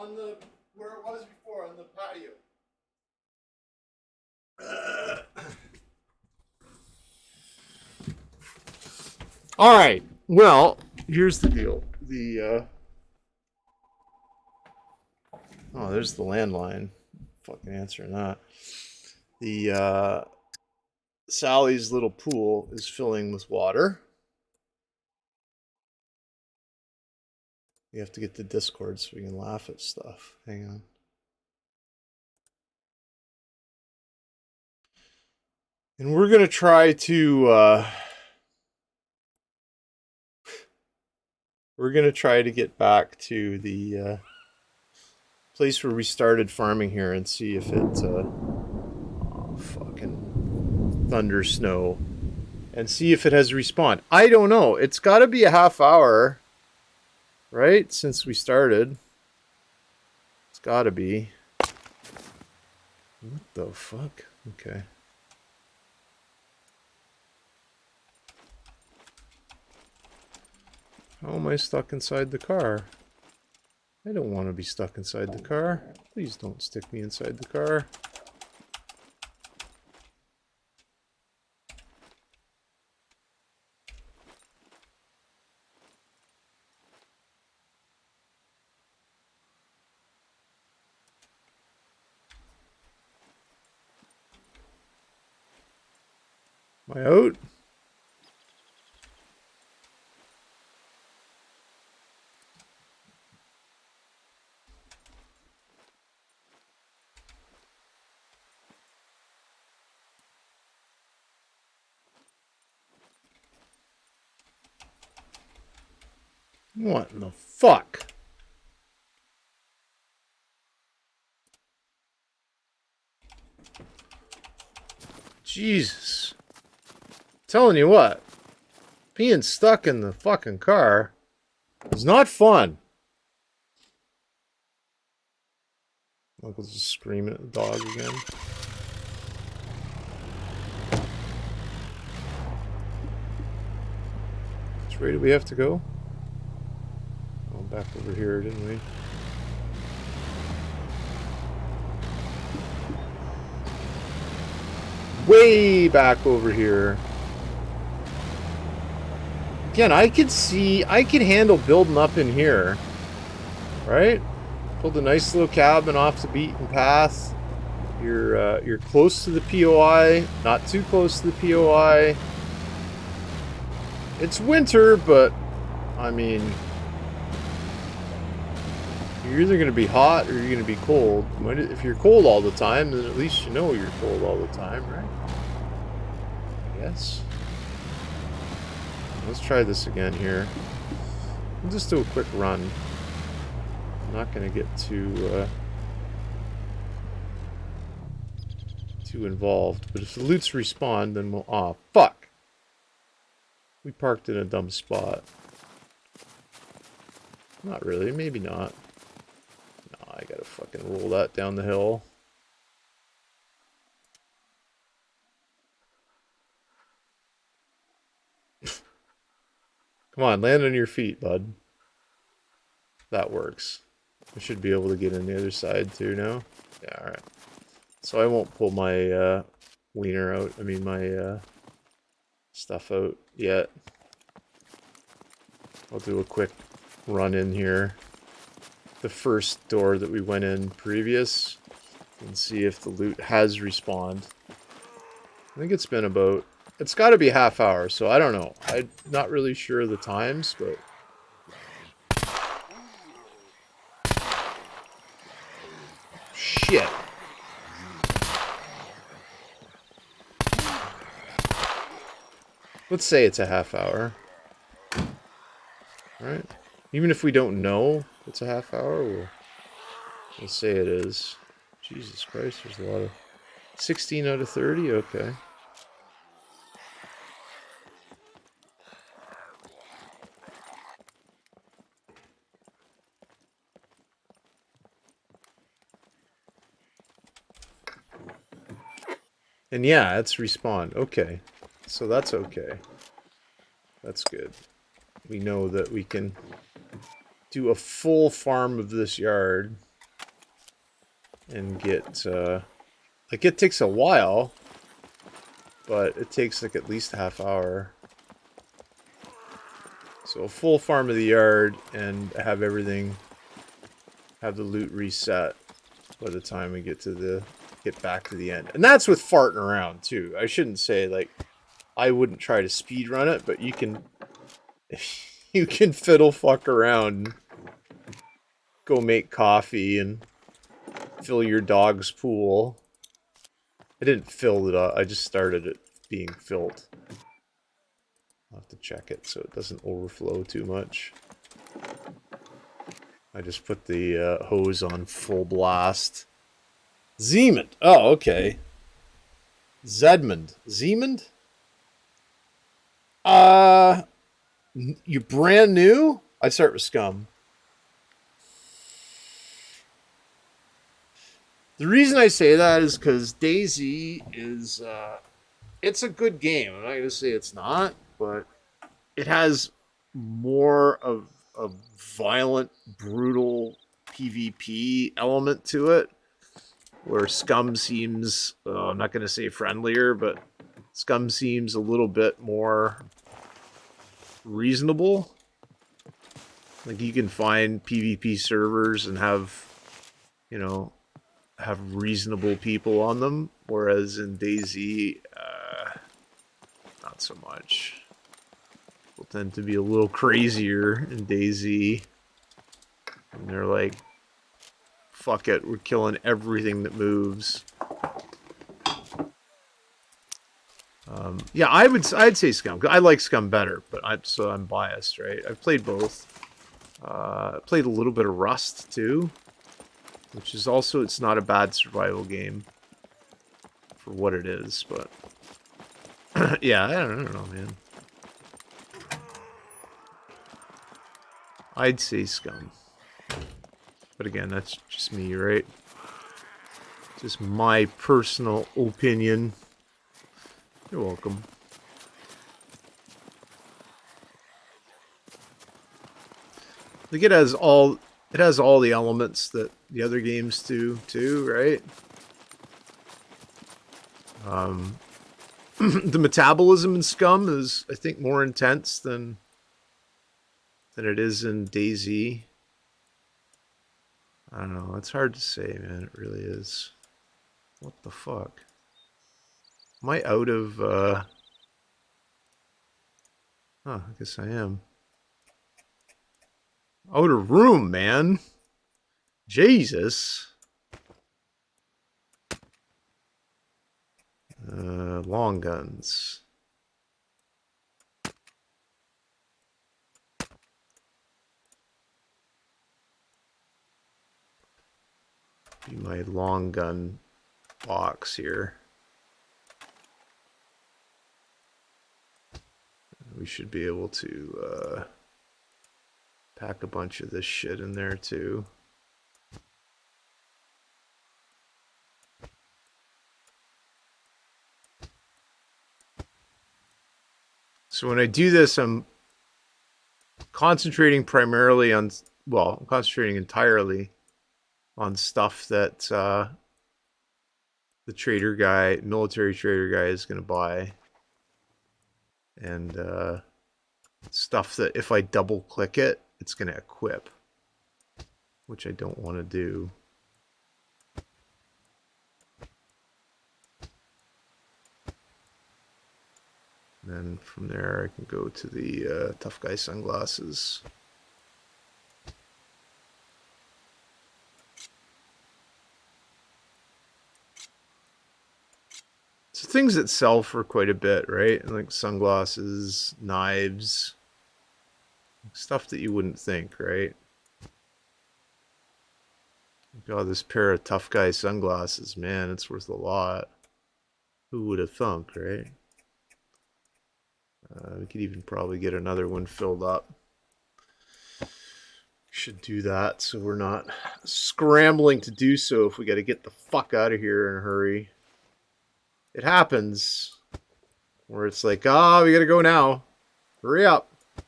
on the where it was before on the patio. All right. Well, here's the deal. Oh, there's the landline. Fucking answering that. The Sally's little pool is filling with water. You have to get the Discord so we can laugh at stuff. Hang on. And we're gonna try to get back to the place where we started farming here and see if it fucking thunder snow and see if it has respawned. I don't know. It's got to be a half hour, right? Since we started. It's got to be. What the fuck? Okay. How am I stuck inside the car? I don't want to be stuck inside the car. Please don't stick me inside the car. Am I out? What in the fuck? Jesus. Telling you what, being stuck in the fucking car is not fun. Uncle's just screaming at the dog again. Which way do we have to go? Oh, back over here, didn't we? Way back over here. Again, I could handle building up in here. Right? Build a nice little cabin off the beaten path. You're close to the POI, not too close to the POI. It's winter, but I mean, you're either going to be hot or you're going to be cold. If you're cold all the time, then at least you know you're cold all the time, right? Yes. Let's try this again here. We'll just do a quick run. I'm not going to get too involved, but if the loots respawn, then we'll... Aw, fuck! We parked in a dumb spot. Not really, maybe not. No, I gotta fucking roll that down the hill. Come on, land on your feet, bud. That works. I should be able to get on the other side too now. Yeah, alright. So I won't pull my wiener out. I mean my stuff out yet. I'll do a quick run in here. The first door that we went in previous. And see if the loot has respawned. I think it's been about... It's got to be a half hour, so I don't know. I'm not really sure of the times, but... Shit. Let's say it's a half hour. Right? Even if we don't know it's a half hour, we'll say it is. Jesus Christ, there's a lot of... 16 out of 30? Okay. And yeah, it's respawn. Okay. So that's okay. That's good. We know that we can do a full farm of this yard and get, like, it takes a while, but it takes, like, at least a half hour. So a full farm of the yard and have everything, have the loot reset by the time we get back to the end. And that's with farting around, too. I shouldn't say, like, I wouldn't try to speed run it, but you can, you can fiddle fuck around, go make coffee and fill your dog's pool. I didn't fill it up, I just started it being filled. I'll have to check it so it doesn't overflow too much. I just put the hose on full blast. Zeemond. Oh, okay. Zedmond. Zeemond? You brand new? I'd start with Scum. The reason I say that is because DayZ is, it's a good game. I'm not going to say it's not, but it has more of a violent, brutal PvP element to it, where Scum seems, I'm not going to say friendlier, but Scum seems a little bit more reasonable. Like, you can find PvP servers and have, you know, have reasonable people on them, whereas in DayZ, not so much. People tend to be a little crazier in DayZ, and they're like, fuck it, we're killing everything that moves. Yeah, I'd say Scum. I like Scum better, but I'm biased, right? I've played both. I played a little bit of Rust too, which is also, it's not a bad survival game for what it is, but yeah, I don't know, man. I'd say Scum. But again, that's just me, right? Just my personal opinion. You're welcome. Like, it has all the elements that the other games do too, right? The metabolism in Scum is, I think, more intense than it is in DayZ. I don't know. It's hard to say, man. It really is. What the fuck? Am I out of, I guess I am. Out of room, man. Jesus. Long guns. Be my long gun box here. We should be able to pack a bunch of this shit in there too. So when I do this, I'm concentrating primarily on, well, I'm concentrating entirely on stuff that the trader guy, military trader guy, is going to buy. And stuff that if I double click it, it's going to equip, which I don't want to do. And then from there, I can go to the tough guy sunglasses. So things that sell for quite a bit, right? Like sunglasses, knives, stuff that you wouldn't think, right? God, this pair of tough guy sunglasses, man, it's worth a lot. Who would have thunk, right? We could even probably get another one filled up. Should do that so we're not scrambling to do so if we got to get the fuck out of here in a hurry. It happens where it's like, we got to go now. Hurry up. Is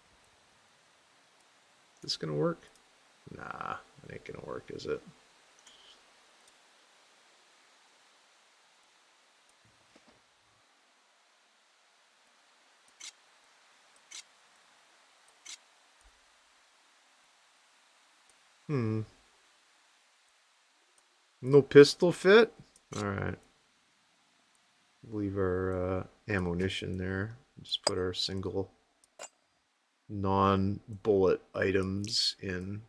this going to work? Nah, it ain't going to work, is it? No pistol fit? Alright. Leave our ammunition there. Just put our single non-bullet items in.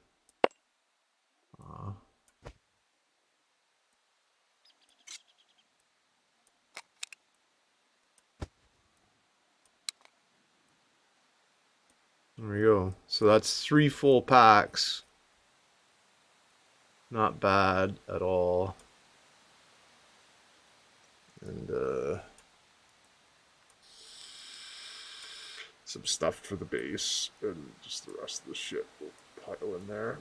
There we go. So that's 3 full packs. Not bad at all. And some stuff for the base, and just the rest of the shit we'll pile in there.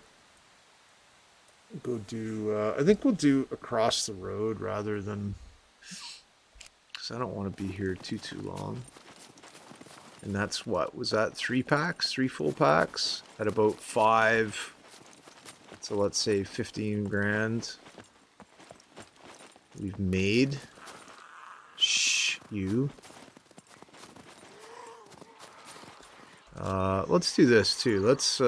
We'll go do, I think we'll do across the road rather than, because I don't want to be here too long. And that's what, was that 3 packs? 3 full packs? At about 5, so let's say 15 grand. We've made. Shh, you. Let's do this too. Let's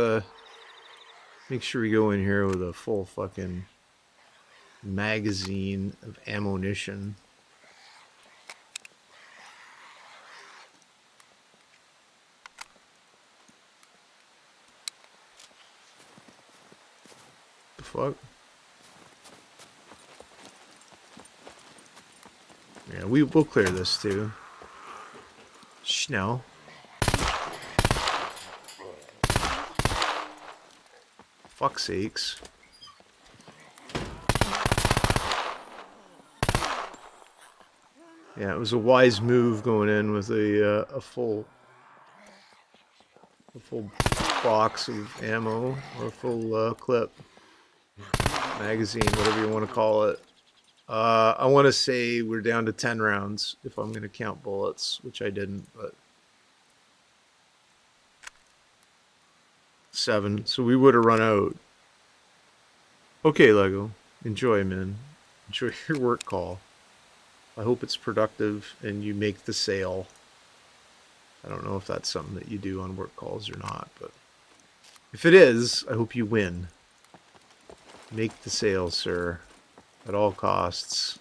make sure we go in here with a full fucking magazine of ammunition. The fuck? Yeah, we'll clear this too. Shh, no. Fuck's sakes. Yeah, it was a wise move going in with a full box of ammo, or a full clip, magazine, whatever you want to call it. I want to say we're down to 10 rounds if I'm going to count bullets, which I didn't, but 7, so we would have run out. Okay, Lego, enjoy, man. Enjoy your work call. I hope it's productive and you make the sale. I don't know if that's something that you do on work calls or not, but if it is, I hope you win. Make the sale, sir, at all costs.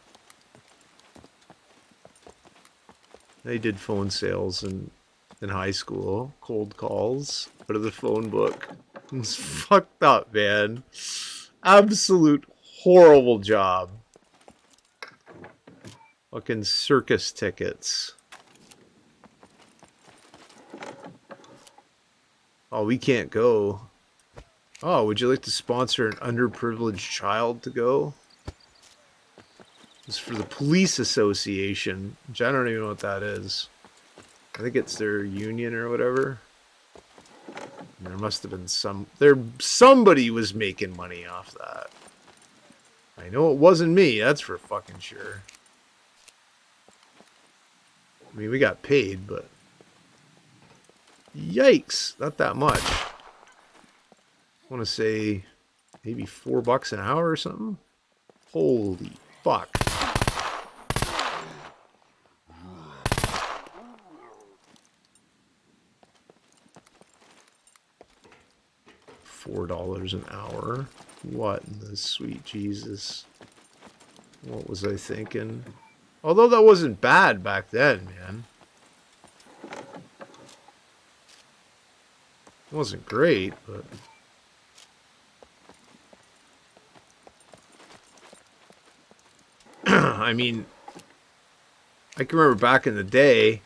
I did phone sales in high school, cold calls out of the phone book. It's fucked up, man. Absolute horrible job. Fucking circus tickets. Oh, we can't go. Oh, would you like to sponsor an underprivileged child to go? It's for the police association, which I don't even know what that is. I think it's their union or whatever. And there must have been somebody was making money off that. I know it wasn't me, that's for fucking sure. I mean, we got paid, but yikes, not that much. I want to say maybe $4 an hour or something. Holy fuck. $4 an hour. What in the sweet Jesus? What was I thinking? Although that wasn't bad back then, man. It wasn't great, but I mean, I can remember back in the day,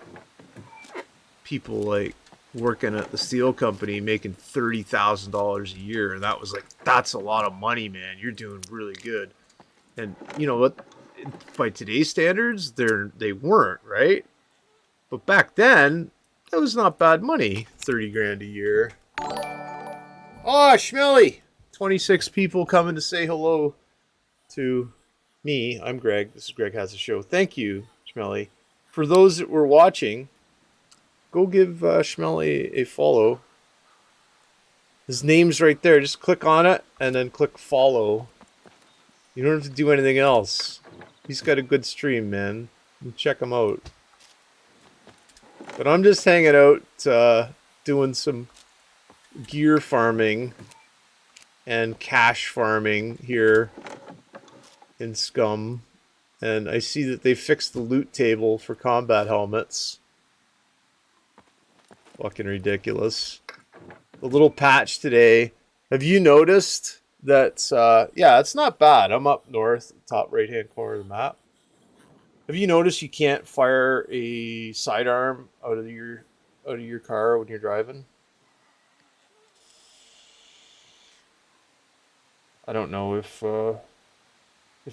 people like working at the steel company making $30,000 a year, and that was like, that's a lot of money, man. You're doing really good. And you know what? By today's standards, they weren't, right? But back then, that was not bad money. 30 grand a year. Oh, Schmelly! 26 people coming to say hello to me. I'm Greg. This is Greg Has a Show. Thank you, Schmelly. For those that were watching, go give Schmelly a follow. His name's right there. Just click on it and then click follow. You don't have to do anything else. He's got a good stream, man. Check him out. But I'm just hanging out, doing some gear farming and cash farming here in SCUM. And I see that they fixed the loot table for combat helmets. Fucking ridiculous. The little patch today. Have you noticed that, yeah, it's not bad. I'm up north, top right-hand corner of the map. Have you noticed you can't fire a sidearm out of your car when you're driving? I don't know if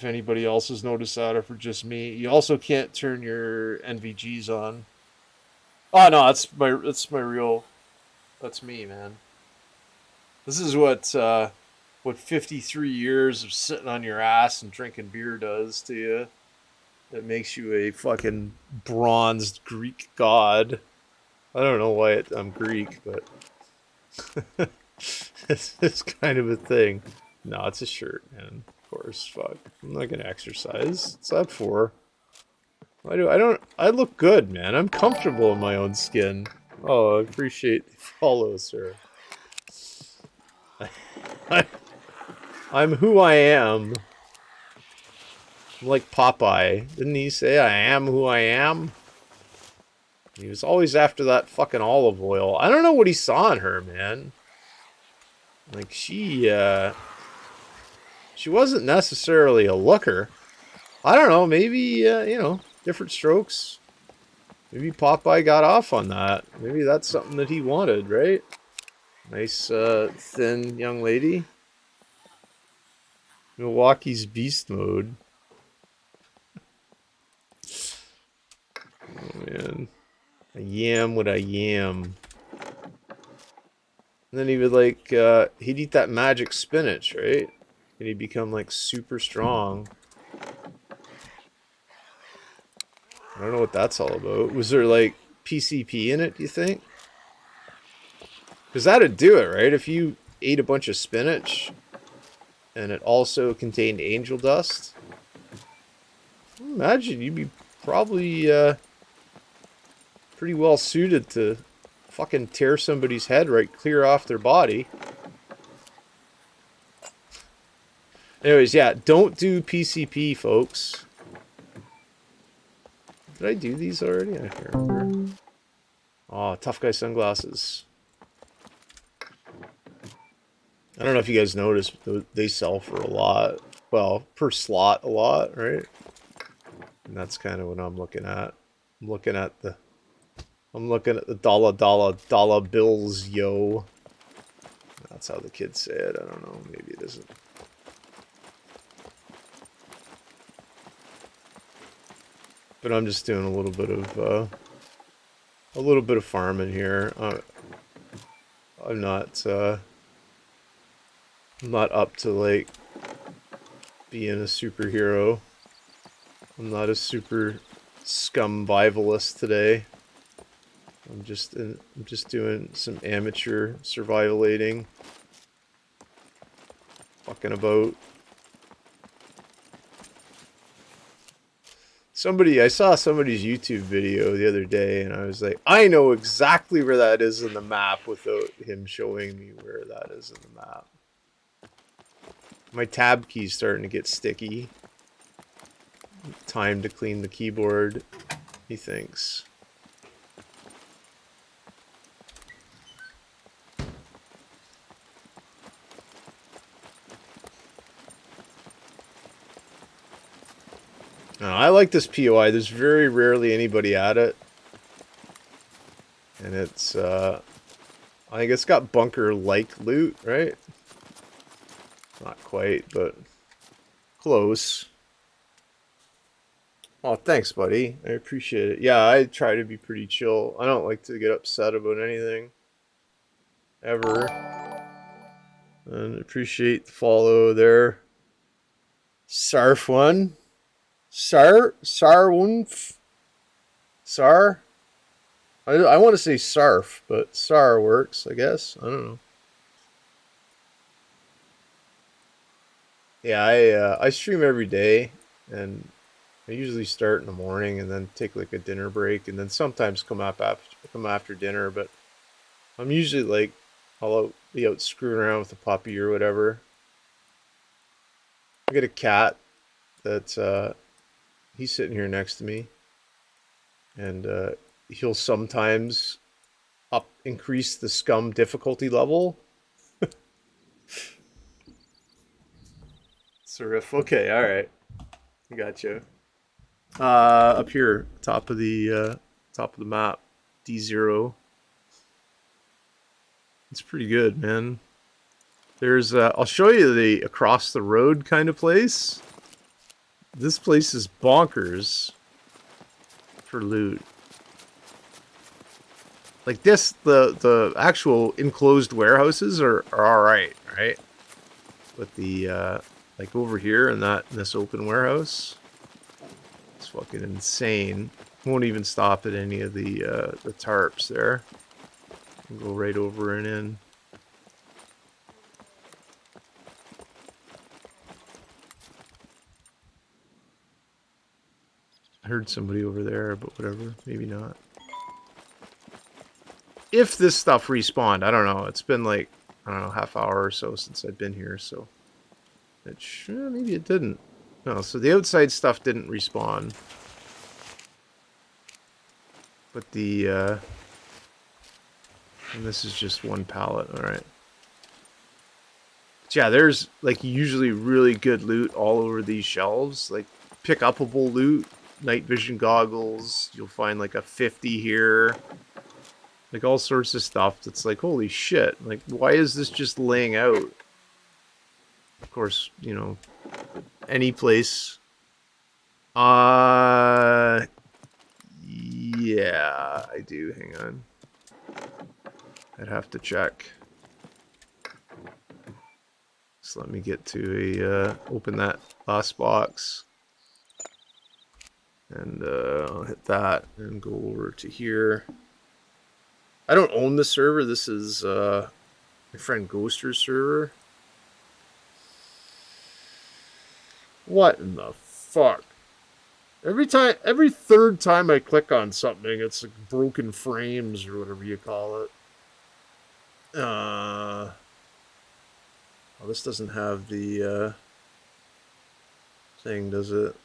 anybody else has noticed that or if it's just me. You also can't turn your NVGs on. Oh no, that's me, man. This is what 53 years of sitting on your ass and drinking beer does to you. It makes you a fucking bronzed Greek god. I don't know why I'm Greek, but it's kind of a thing. No, it's a shirt, man. Of course, fuck. I'm not gonna exercise. What's that for? I look good, man. I'm comfortable in my own skin. Oh, I appreciate the follow, sir. I'm who I am. I'm like Popeye. Didn't he say, I am who I am? He was always after that fucking olive oil. I don't know what he saw in her, man. Like, she wasn't necessarily a looker. I don't know, maybe, you know, different strokes. Maybe Popeye got off on that. Maybe that's something that he wanted, right? Nice, thin young lady. Milwaukee's beast mode. Oh, man. I yam what I yam. And then he would, like, he'd eat that magic spinach, right? And he'd become, like, super strong. I don't know what that's all about. Was there, like, PCP in it, do you think? Because that'd do it, right? If you ate a bunch of spinach and it also contained angel dust, imagine you'd be probably pretty well suited to fucking tear somebody's head right clear off their body. Anyways, yeah, don't do PCP, folks. Did I do these already? I can't remember. Oh, tough guy sunglasses. I don't know if you guys noticed, but they sell for a lot. Well, per slot a lot, right? And that's kind of what I'm looking at. I'm looking at the dollar bills, yo. That's how the kids say it. I don't know. Maybe it isn't. But I'm just doing a little bit of farming here. I'm not up to, like, being a superhero. I'm not a super scumvivalist today. I'm just doing some amateur survivalating. Fucking about. I saw somebody's YouTube video the other day, and I was like, I know exactly where that is in the map without him showing me where that is in the map. My tab key's starting to get sticky. Time to clean the keyboard, he thinks. I like this POI. There's very rarely anybody at it. And it's, I think it's got bunker-like loot, right? Not quite, but close. Oh, thanks, buddy. I appreciate it. Yeah, I try to be pretty chill. I don't like to get upset about anything. Ever. And appreciate the follow there. Sarf one. Sarwunf. Sar? I want to say Sarf, but Sar works, I guess. I don't know. Yeah, I stream every day, and I usually start in the morning and then take like a dinner break, and then sometimes come after dinner. But I'm usually like, I'll be out screwing around with the puppy or whatever, I got a cat that's he's sitting here next to me, and he'll sometimes increase the SCUM difficulty level. Surif. Okay, all right, I gotcha. Up here, top of the map, D0. It's pretty good, man. There's I'll show you the across the road kind of place. This place is bonkers for loot. Like this, the actual enclosed warehouses are all right, right? But the like over here in this open warehouse, it's fucking insane. Won't even stop at any of the tarps there. Go right over and in. I heard somebody over there, but whatever, maybe not. If this stuff respawned, I don't know. It's been like, I don't know, half hour or so since I've been here, so maybe it didn't. No, so the outside stuff didn't respawn. But the and this is just one pallet, alright. But yeah, there's like usually really good loot all over these shelves. Like pick upable loot, night vision goggles, you'll find like a 50 here. Like all sorts of stuff that's like, holy shit, like why is this just laying out? Of course, you know, any place. Yeah, I do, hang on. I'd have to check. So let me get to open that last box. And I'll hit that and go over to here. I don't own the server. This is my friend Ghoster's server. What in the fuck? Every third time I click on something, it's like broken frames or whatever you call it. Well, this doesn't have the thing, does it?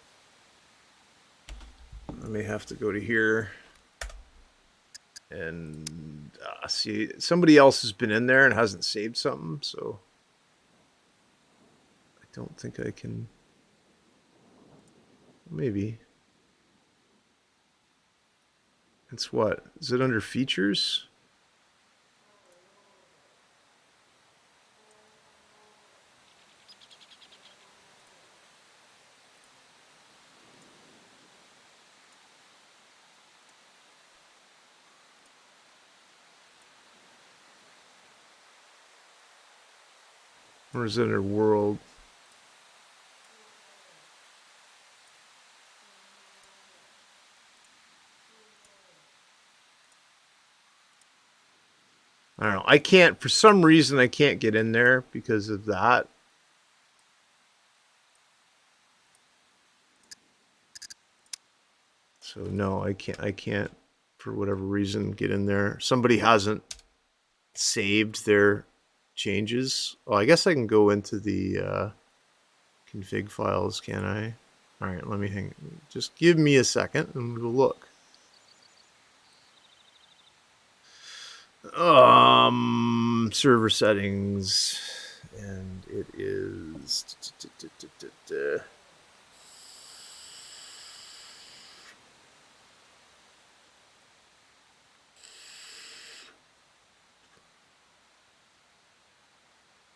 I may have to go to here. And see, somebody else has been in there and hasn't saved something, so I don't think I can. Maybe. It's what? Is it under features? Or is it under world? I don't know. I can't, for some reason, I can't get in there because of that. So no, I can't, for whatever reason, get in there. Somebody hasn't saved their changes. Oh, I guess I can go into the config files, can I? All right, let me hang. Just give me a second and we'll look. Server settings, and it is.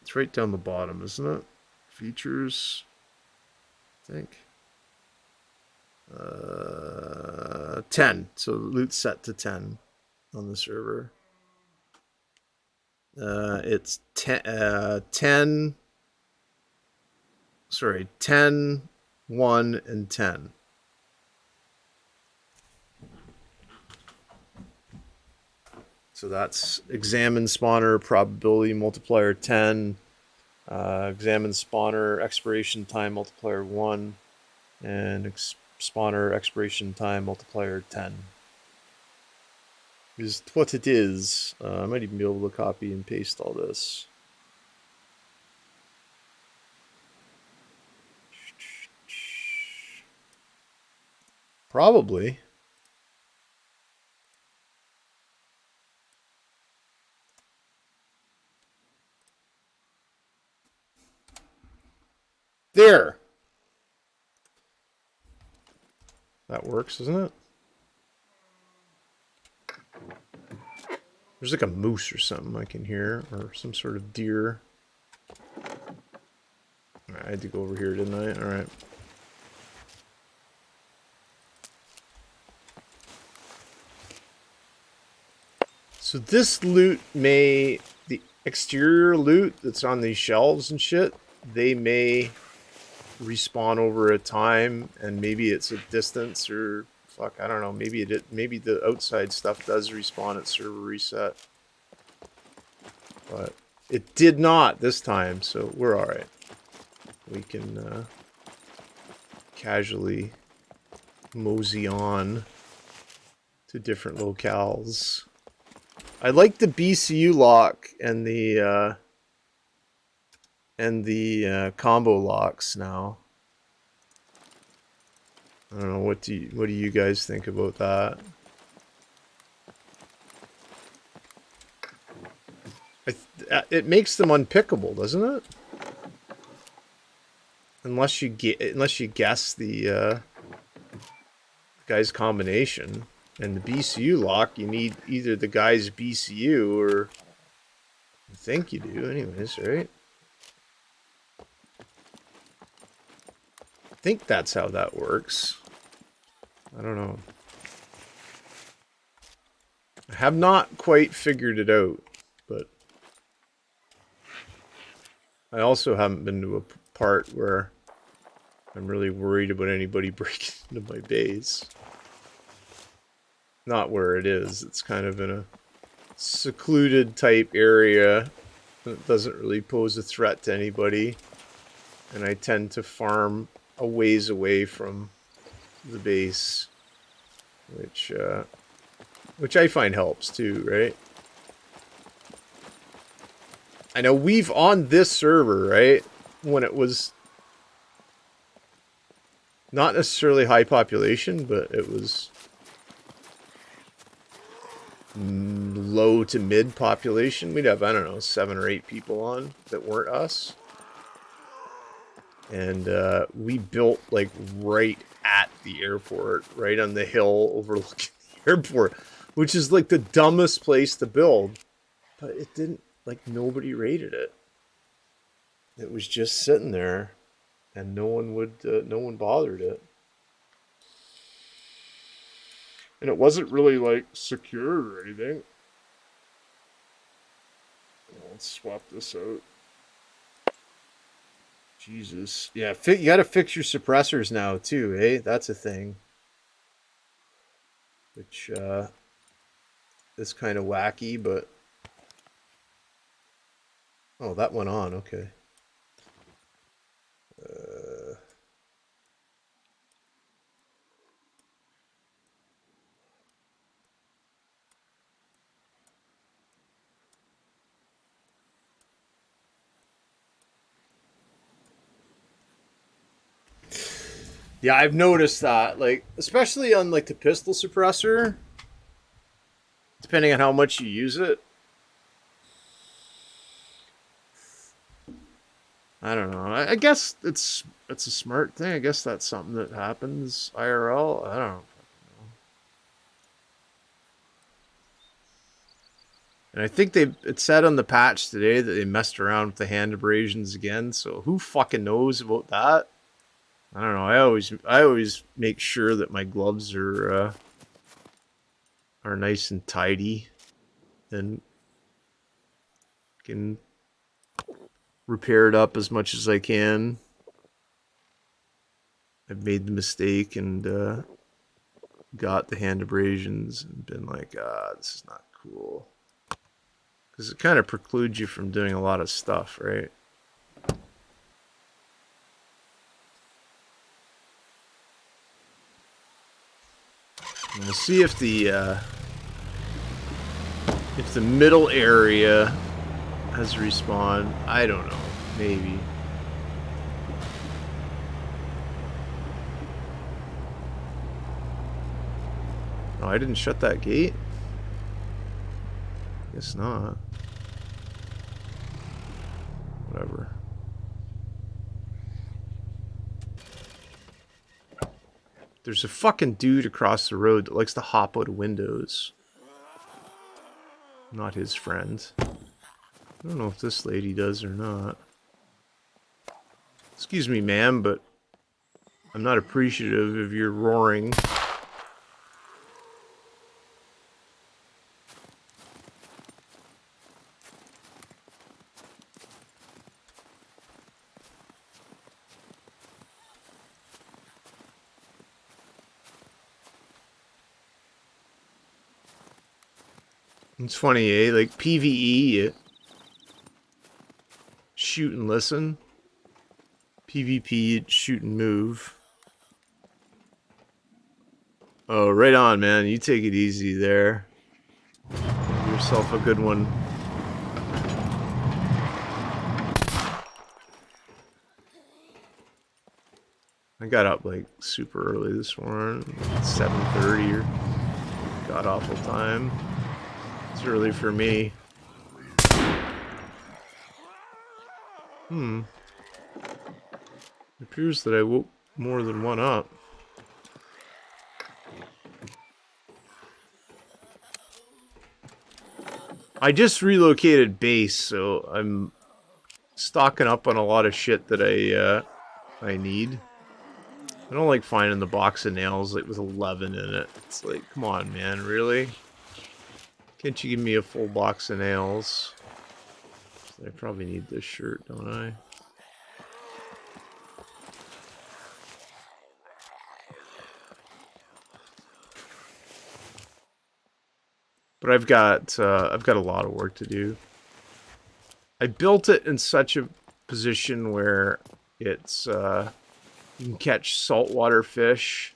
It's right down the bottom, isn't it? Features, I think. 10. So loot set to 10 on the server. It's 10. Sorry, 10, 1, and 10. So that's examine spawner probability multiplier 10, examine spawner expiration time multiplier 1, and spawner expiration time multiplier 10. Is what it is. I might even be able to copy and paste all this. Probably. There. That works, doesn't it? There's like a moose or something I can hear, or some sort of deer. I had to go over here, didn't I? All right. So this loot may, the exterior loot that's on these shelves and shit, they may respawn over a time, and maybe it's a distance, or fuck, I don't know. Maybe maybe the outside stuff does respawn at server reset, but it did not this time, so we're all right. We can casually mosey on to different locales. I like the BCU lock and the combo locks now. I don't know, what do you guys think about that? It makes them unpickable, doesn't it? Unless you guess the guy's combination. And the BCU lock, you need either the guy's BCU or I think you do anyways, right? I think that's how that works. I don't know. I have not quite figured it out, but I also haven't been to a part where I'm really worried about anybody breaking into my base. Not where it is. It's kind of in a secluded type area that doesn't really pose a threat to anybody. And I tend to farm a ways away from the base, which I find helps too, right? I know we've on this server, right? When it was not necessarily high population, but it was low to mid population. We'd have, I don't know, 7 or 8 people on that weren't us. And we built like right at the airport, right on the hill overlooking the airport, which is like the dumbest place to build. But it didn't, like, nobody raided it. It was just sitting there, and no one bothered it. And it wasn't really, like, secure or anything. Let's swap this out. Jesus. Yeah, you gotta fix your suppressors now, too, eh? That's a thing. Which, is kind of wacky, but... Oh, that went on, okay. Yeah, I've noticed that, like, especially on, like, the pistol suppressor, depending on how much you use it. I don't know. I guess it's a smart thing. I guess that's something that happens IRL. I don't know. And I think it said on the patch today that they messed around with the hand abrasions again. So who fucking knows about that? I don't know. I always make sure that my gloves are nice and tidy, and can repair it up as much as I can. I've made the mistake and got the hand abrasions and been like, this is not cool. Because it kind of precludes you from doing a lot of stuff, right? And we'll see if the middle area has respawned. I don't know. Maybe. Oh, I didn't shut that gate? Guess not. Whatever. There's a fucking dude across the road that likes to hop out of windows. Not his friend. I don't know if this lady does or not. Excuse me, ma'am, but I'm not appreciative of your roaring. It's funny, eh? Like PvE, shoot and listen. PvP, shoot and move. Oh, right on, man. You take it easy there. Give yourself a good one. I got up like super early this morning, 7:30 or god awful time. It's early for me. It appears that I woke more than one up. I just relocated base, so I'm stocking up on a lot of shit that I need. I don't like finding the box of nails like with 11 in it. It's like, come on, man, really? Can't you give me a full box of nails? I probably need this shirt, don't I? But I've got a lot of work to do. I built it in such a position where it's you can catch saltwater fish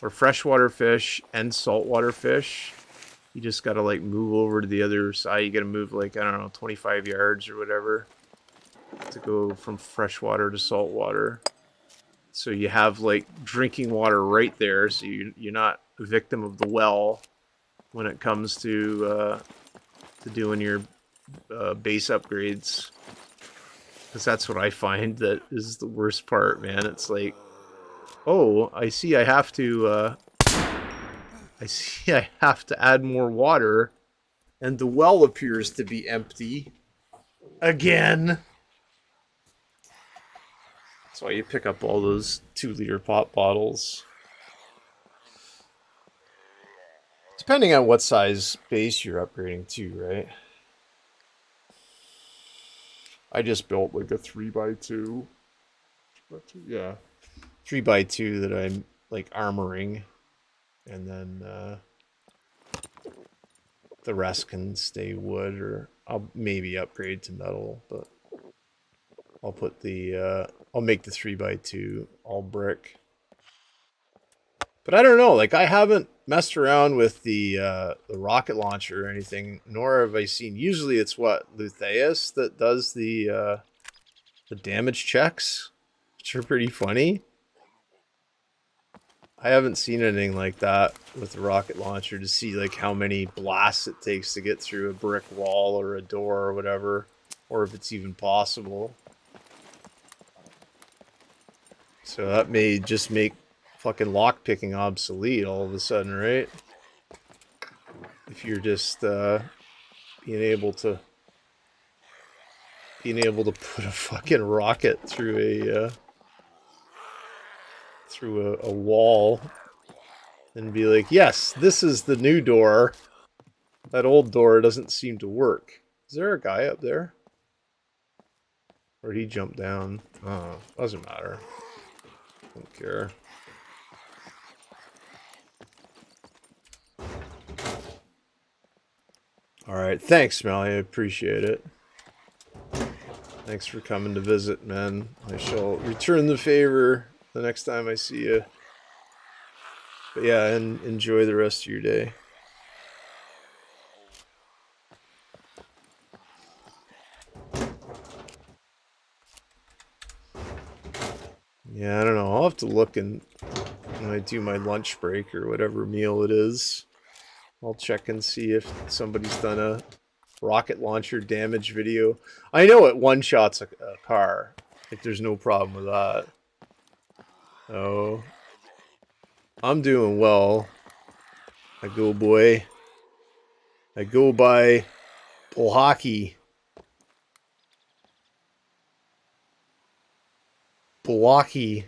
or freshwater fish and saltwater fish. You just gotta like move over to the other side. You gotta move like, I don't know, 25 yards or whatever to go from freshwater to saltwater. So you have like drinking water right there, so you're not a victim of the well when it comes to doing your base upgrades. Because that's what I find that is the worst part, man. It's like, oh, I see I have to add more water, and the well appears to be empty again. That's why you pick up all those 2-liter pop bottles. Depending on what size base you're upgrading to, right? I just built like a 3x2. Yeah. 3x2 that I'm like armoring. And then the rest can stay wood, or I'll maybe upgrade to metal, but I'll put the I'll make the 3x2 all brick. But I don't know, like I haven't messed around with the rocket launcher or anything, nor have I seen. Usually it's what, Lutheus that does the damage checks, which are pretty funny. I haven't seen anything like that with the rocket launcher to see like how many blasts it takes to get through a brick wall or a door or whatever, or if it's even possible. So that may just make fucking lockpicking obsolete all of a sudden, right? If you're just being able to put a fucking rocket through a wall and be like, yes, this is the new door. That old door doesn't seem to work. Is there a guy up there? Or did he jump down? Oh, doesn't matter. Don't care. Alright, thanks, Smelly. I appreciate it. Thanks for coming to visit, man. I shall return the favor the next time I see you. But yeah, and enjoy the rest of your day. Yeah, I don't know. I'll have to look and when I do my lunch break or whatever meal it is. I'll check and see if somebody's done a rocket launcher damage video. I know it one-shots a car. Like, there's no problem with that. Oh. I'm doing well. I go, boy. I go by pull hockey. Blocky.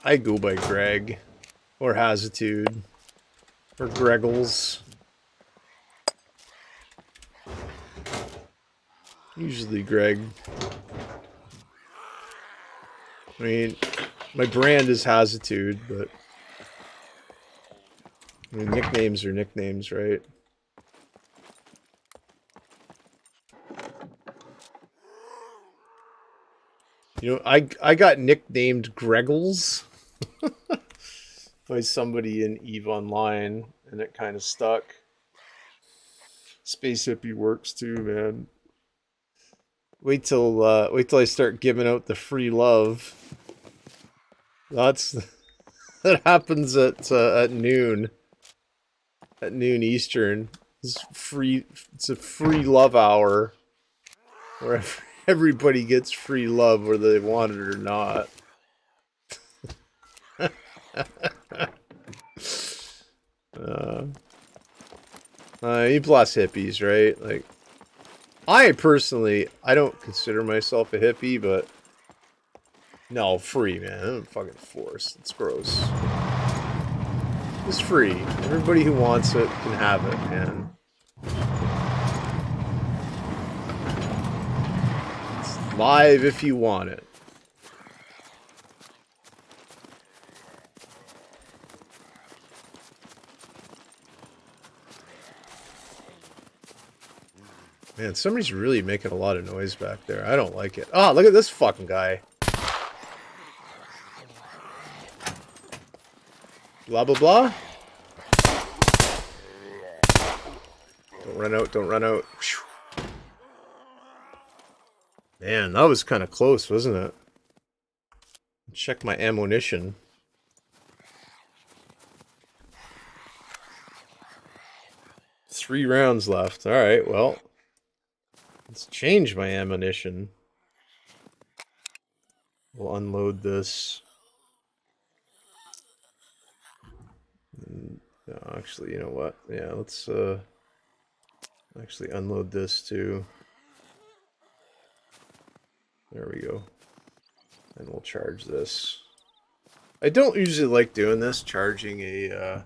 I go by Greg. Or Hazitude. Or Greggles. Usually Greg. I mean, my brand is Hazitude, but I mean, nicknames are nicknames, right? You know, I got nicknamed Greggles by somebody in EVE Online, and it kind of stuck. Space Hippie works too, man. Wait till I start giving out the free love. That happens at noon. At noon Eastern. It's free. It's a free love hour, where everybody gets free love, whether they want it or not. You plus hippies, right? Like, I personally, I don't consider myself a hippie, but no, free, man. I don't fucking force. It's gross. It's free. Everybody who wants it can have it, man. It's live if you want it. Man, somebody's really making a lot of noise back there. I don't like it. Oh, look at this fucking guy. Blah, blah, blah. Don't run out, don't run out. Man, that was kind of close, wasn't it? Check my ammunition. Three rounds left. Alright, well. Let's change my ammunition. We'll unload this. No, actually, you know what? Yeah, let's actually unload this too. There we go. And we'll charge this. I don't usually like doing this, charging a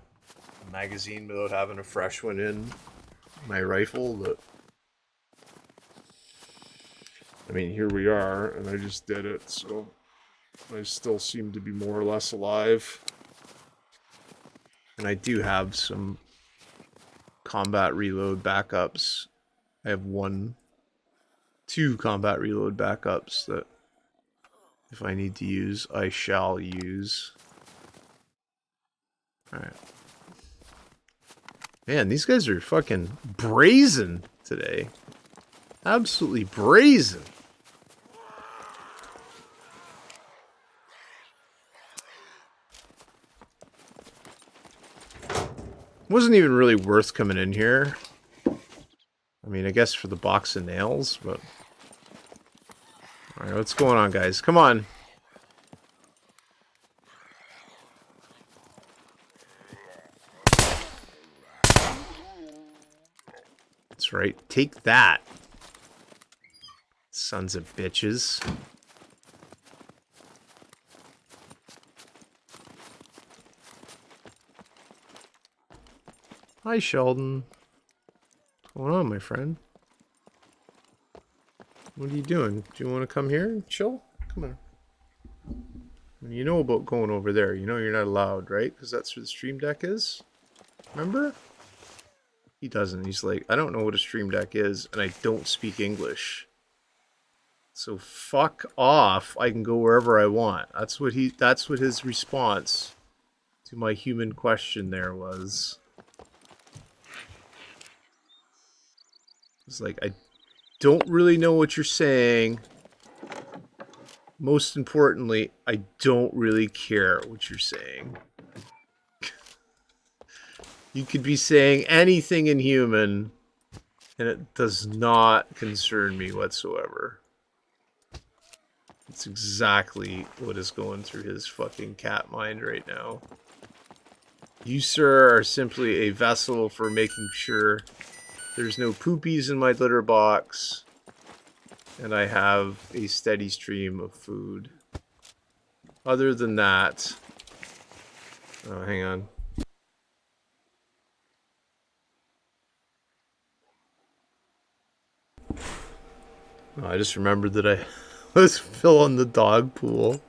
magazine without having a fresh one in my rifle, but I mean, here we are, and I just did it, so I still seem to be more or less alive. And I do have some combat reload backups. I have two combat reload backups that if I need to use, I shall use. Alright. Man, these guys are fucking brazen today. Absolutely brazen. Wasn't even really worth coming in here. I mean, I guess for the box of nails, but... Alright, what's going on, guys? Come on. That's right. Take that. Sons of bitches. Hi, Sheldon. What's going on, my friend? What are you doing? Do you want to come here and chill? Come on. You know about going over there. You know you're not allowed, right? Because that's where the stream deck is. Remember? He doesn't. He's like, I don't know what a stream deck is, and I don't speak English. So fuck off. I can go wherever I want. That's what his response to my human question there was. It's like, I don't really know what you're saying. Most importantly, I don't really care what you're saying. You could be saying anything in human, and it does not concern me whatsoever. It's exactly what is going through his fucking cat mind right now. You, sir, are simply a vessel for making sure there's no poopies in my litter box, and I have a steady stream of food. Other than that... Oh, hang on. Oh, I just remembered that I was filling the dog pool.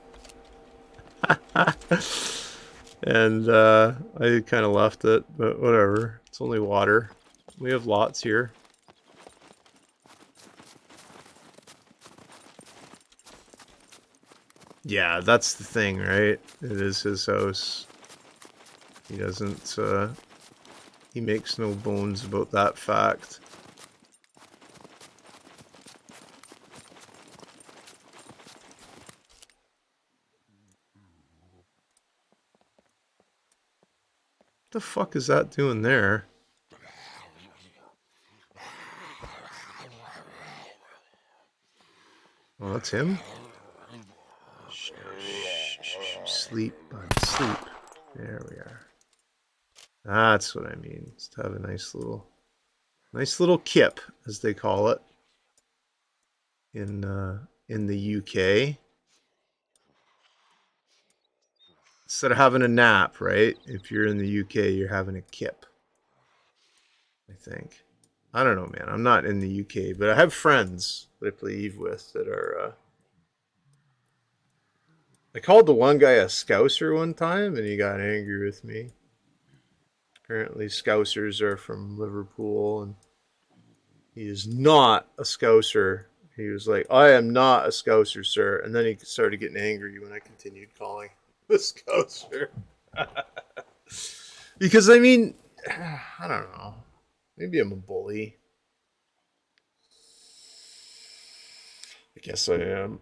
And I kind of left it, but whatever. It's only water. We have lots here. Yeah, that's the thing, right? It is his house. He doesn't, he makes no bones about that fact. What the fuck is that doing there? Oh, that's him? Shh, shh, shh, shh. Sleep, bud, sleep. There we are. That's what I mean. Just have a nice little kip, as they call it in the UK. Instead of having a nap, right? If you're in the UK, you're having a kip. I think. I don't know, man. I'm not in the UK, but I have friends that I play Eve with that are. I called the one guy a Scouser one time, and he got angry with me. Apparently, Scousers are from Liverpool, and he is not a Scouser. He was like, "I am not a Scouser, sir," and then he started getting angry when I continued calling him a Scouser. Because I mean, I don't know. Maybe I'm a bully. I guess I am.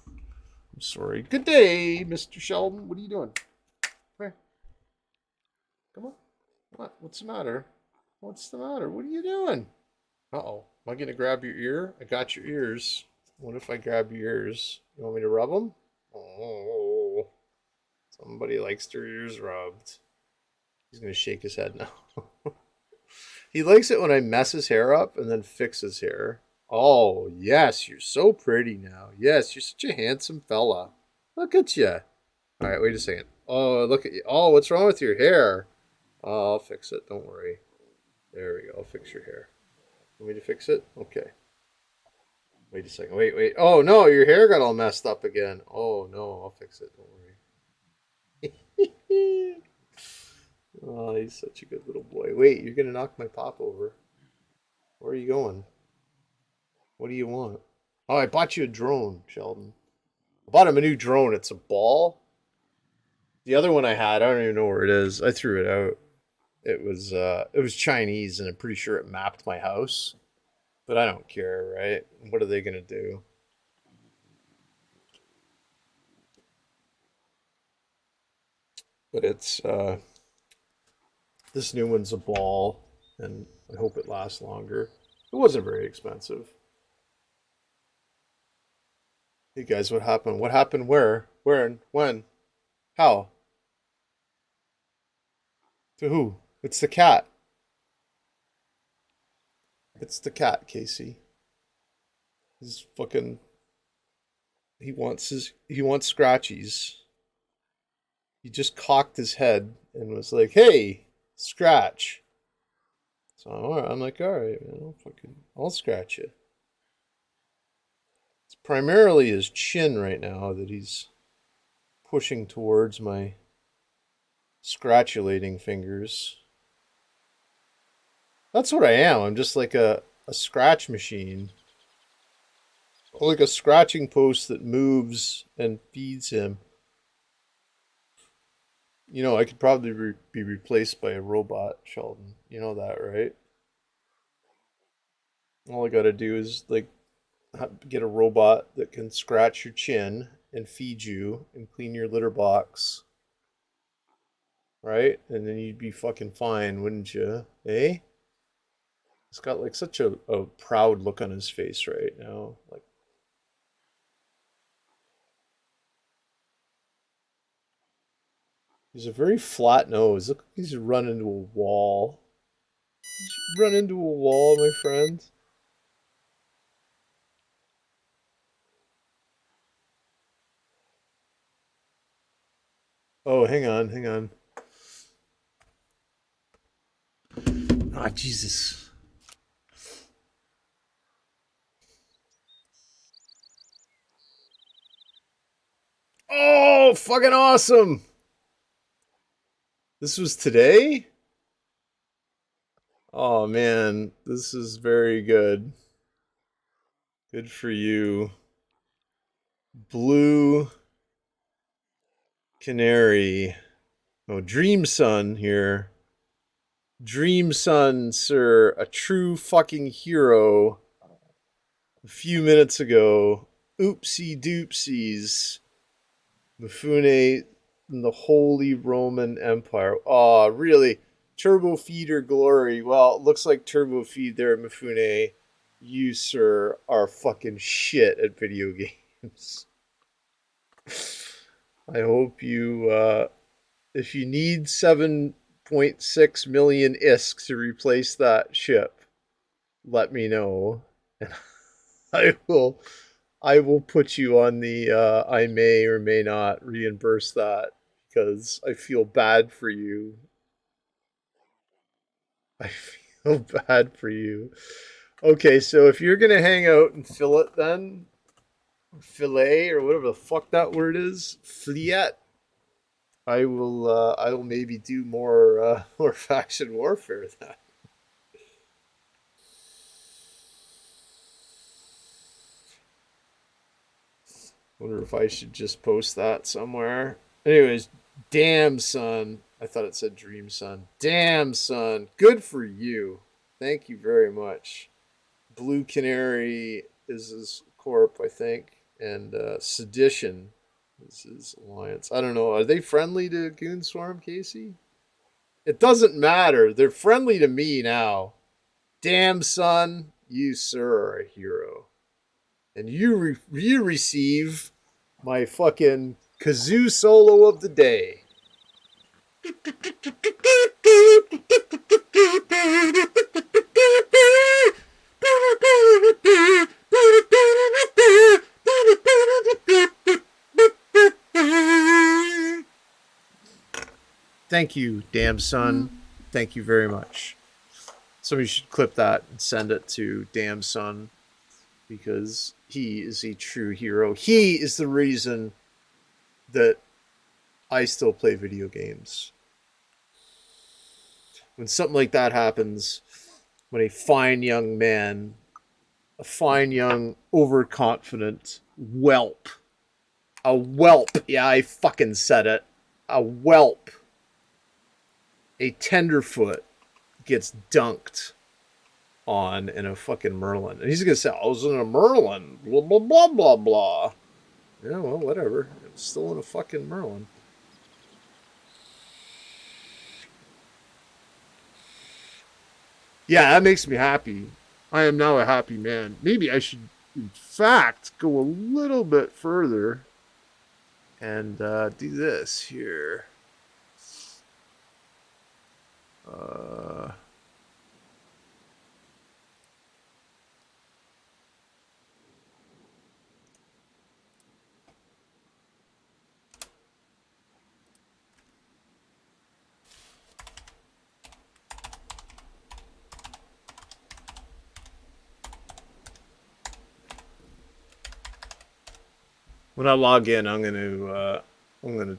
I'm sorry. Good day, Mr. Sheldon. What are you doing? Where? Come on. What? What's the matter? What's the matter? What are you doing? Uh-oh. Am I going to grab your ear? I got your ears. What if I grab your ears? You want me to rub them? Oh. Somebody likes their ears rubbed. He's going to shake his head now. He likes it when I mess his hair up and then fix his hair. Oh, yes, you're so pretty now. Yes, you're such a handsome fella. Look at you. All right, wait a second. Oh, look at you. Oh, what's wrong with your hair? Oh, I'll fix it. Don't worry. There we go. I'll fix your hair. Want me to fix it? Okay. Wait a second. Wait. Oh, no, your hair got all messed up again. Oh, no, I'll fix it. Don't worry. Oh, he's such a good little boy. Wait, you're going to knock my pop over. Where are you going? What do you want? Oh, I bought you a drone, Sheldon. I bought him a new drone. It's a ball. The other one I had, I don't even know where it is. I threw it out. It was Chinese, and I'm pretty sure it mapped my house. But I don't care, right? What are they gonna do? But it's this new one's a ball, and I hope it lasts longer. It wasn't very expensive. Hey guys, what happened? What happened where? Where? When? How? To who? It's the cat. It's the cat, Casey. He's fucking he wants scratchies. He just cocked his head and was like, "Hey, scratch." So I'm like, "All right, man, I'll scratch you." It's primarily his chin right now that he's pushing towards my scratchulating fingers. That's what I am. I'm just like a scratch machine. Like a scratching post that moves and feeds him. You know, I could probably be replaced by a robot, Sheldon. You know that, right? All I gotta do is like get a robot that can scratch your chin and feed you and clean your litter box, right? And then you'd be fucking fine, wouldn't you? Eh? He's got like such a proud look on his face right now. Like, he's a very flat nose. Look, he's run into a wall. Run into a wall, my friend. Oh, hang on, hang on. Ah, Jesus. Oh, fucking awesome. This was today? Oh, man. This is very good. Good for you. Blue Canary. Oh, Dream Son here. Dream Son, sir. A true fucking hero. A few minutes ago. Oopsie doopsies. Mifune in the Holy Roman Empire. Oh, really? Turbo Feeder glory. Well, it looks like Turbo Feed there, Mifune. You, sir, are fucking shit at video games. I hope you, if you need 7.6 million ISK to replace that ship, let me know. And I will put you on the I may or may not reimburse that because I feel bad for you. I feel bad for you. Okay, so if you're gonna hang out and fillet then, fillet or whatever the fuck that word is, fliet. I will maybe do more more faction warfare then. Wonder if I should just post that somewhere. Anyways, damn son. I thought it said dream son. Damn son. Good for you. Thank you very much. Blue Canary is his corp, I think, and Sedition is his alliance. I don't know. Are they friendly to Goonswarm, Casey? It doesn't matter. They're friendly to me now. Damn son, you sir are a hero, and you receive my fucking kazoo solo of the day. Thank you, damn son. Thank you very much. Somebody should clip that and send it to damn son because he is a true hero. He is the reason that I still play video games. When something like that happens, when a fine young man, a fine young overconfident whelp, a whelp, yeah, I fucking said it, a whelp, a tenderfoot gets dunked on in a fucking Merlin. And he's going to say, I was in a Merlin, blah, blah, blah, blah, blah. Yeah, well, whatever. It was still in a fucking Merlin. Yeah, that makes me happy. I am now a happy man. Maybe I should, in fact, go a little bit further and do this here. When I log in, I'm gonna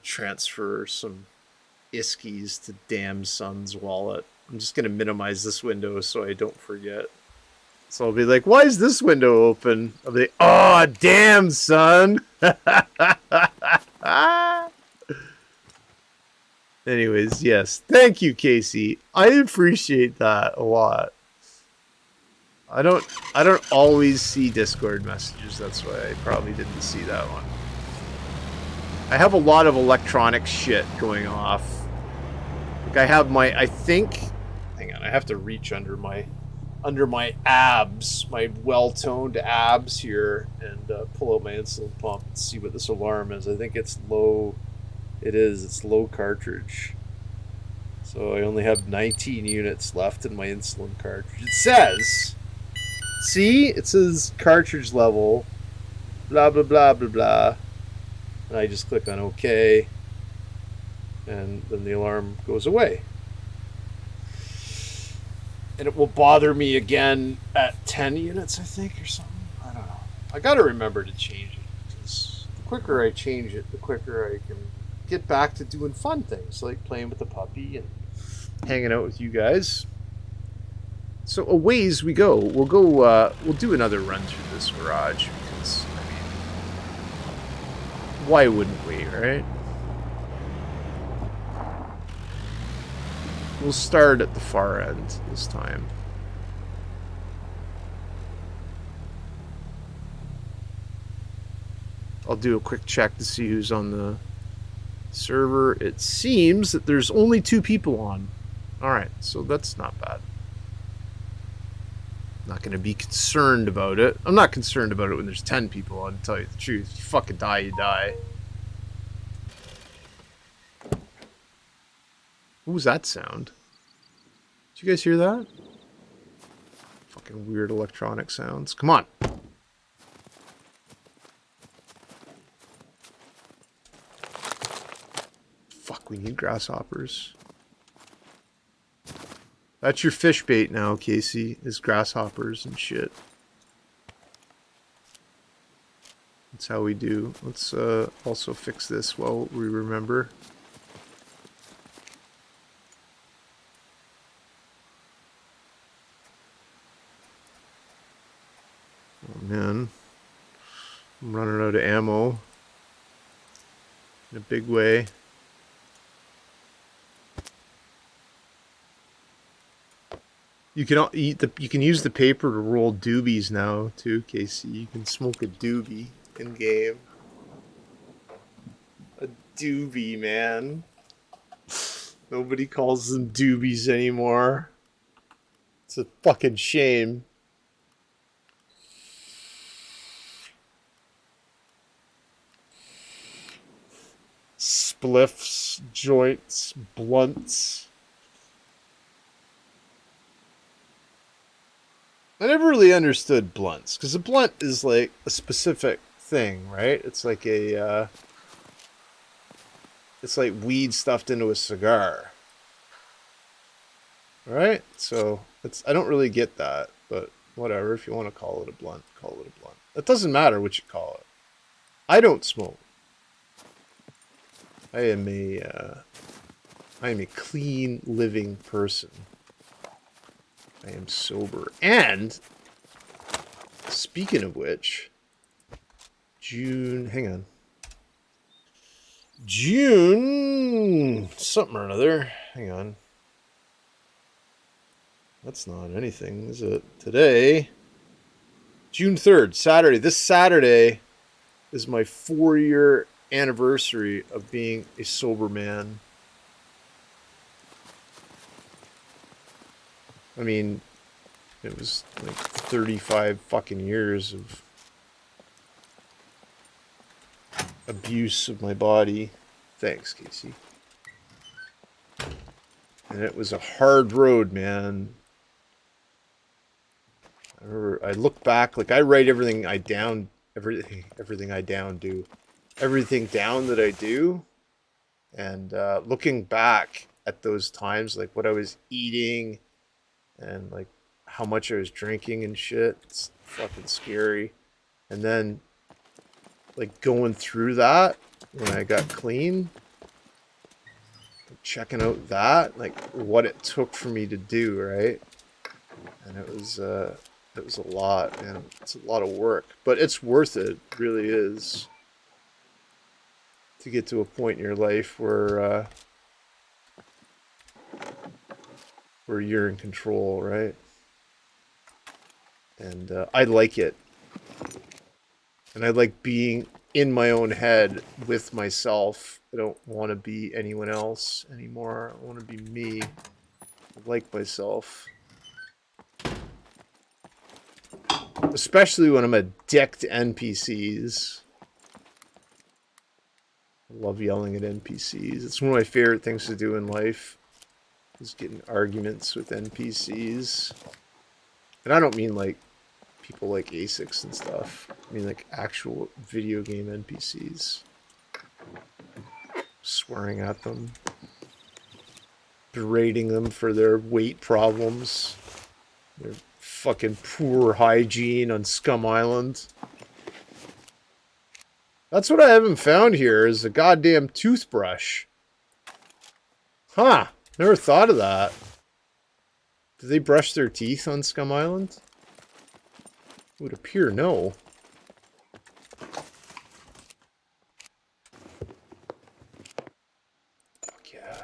transfer some iskies to damn son's wallet. I'm just gonna minimize this window so I don't forget. So I'll be like, why is this window open? I'll be like, oh, damn, son. Anyways, yes. Thank you, Casey. I appreciate that a lot. I don't always see Discord messages. That's why I probably didn't see that one. I have a lot of electronic shit going off. Like I have my, I think, hang on, I have to reach under my abs, my well-toned abs here, and pull out my insulin pump and see what this alarm is. I think it's low. It is. It's low cartridge. So I only have 19 units left in my insulin cartridge. It says, see, it says cartridge level, blah blah blah blah blah, and I just click on OK, and then the alarm goes away. And it will bother me again at 10 units, I think, or something. I don't know. I got to remember to change it. Because the quicker I change it, the quicker I can get back to doing fun things, like playing with the puppy and hanging out with you guys. So a ways we go. We'll go, we'll do another run through this garage. Because, I mean, why wouldn't we, right? We'll start at the far end this time. I'll do a quick check to see who's on the server. It seems that there's only 2 people on. Alright, so that's not bad. Not going to be concerned about it. I'm not concerned about it when there's 10 people on, to tell you the truth. If you fucking die, you die. What was that sound? Did you guys hear that? Fucking weird electronic sounds. Come on. Fuck, we need grasshoppers. That's your fish bait now, Casey, is grasshoppers and shit. That's how we do. Let's also fix this while we remember. Oh man, I'm running out of ammo in a big way. You can you can use the paper to roll doobies now too, Casey. You can smoke a doobie in game. A doobie, man. Nobody calls them doobies anymore. It's a fucking shame. Spliffs, joints, blunts. I never really understood blunts, because a blunt is like a specific thing, right? It's like a, it's like weed stuffed into a cigar. Right? So, I don't really get that, but whatever. If you want to call it a blunt, call it a blunt. It doesn't matter what you call it. I don't smoke. I am a clean living person. I am sober. And speaking of which, June something or another. Hang on. That's not anything, is it? Today, June 3rd, Saturday. This Saturday is my 4-year anniversary of being a sober man. I mean, it was like 35 fucking years of abuse of my body. Thanks, Casey. And it was a hard road, man. I remember, I look back, like I write everything I down, everything I down do. Everything down that I do, and looking back at those times, like what I was eating and like how much I was drinking and shit, it's fucking scary. And then like going through that when I got clean, checking out that, like what it took for me to do, right? And it was a lot, and it's a lot of work, but it's worth it, it really is. To get to a point in your life where you're in control, right? And I like it. And I like being in my own head with myself. I don't want to be anyone else anymore. I want to be me. I like myself. Especially when I'm a dick to NPCs. I love yelling at NPCs. It's one of my favorite things to do in life. Is get in arguments with NPCs. And I don't mean like people like ASICs and stuff. I mean like actual video game NPCs. Swearing at them. Berating them for their weight problems. Their fucking poor hygiene on Scum Island. That's what I haven't found here is a goddamn toothbrush. Huh. Never thought of that. Do they brush their teeth on Scum Island? It would appear no. Fuck yeah.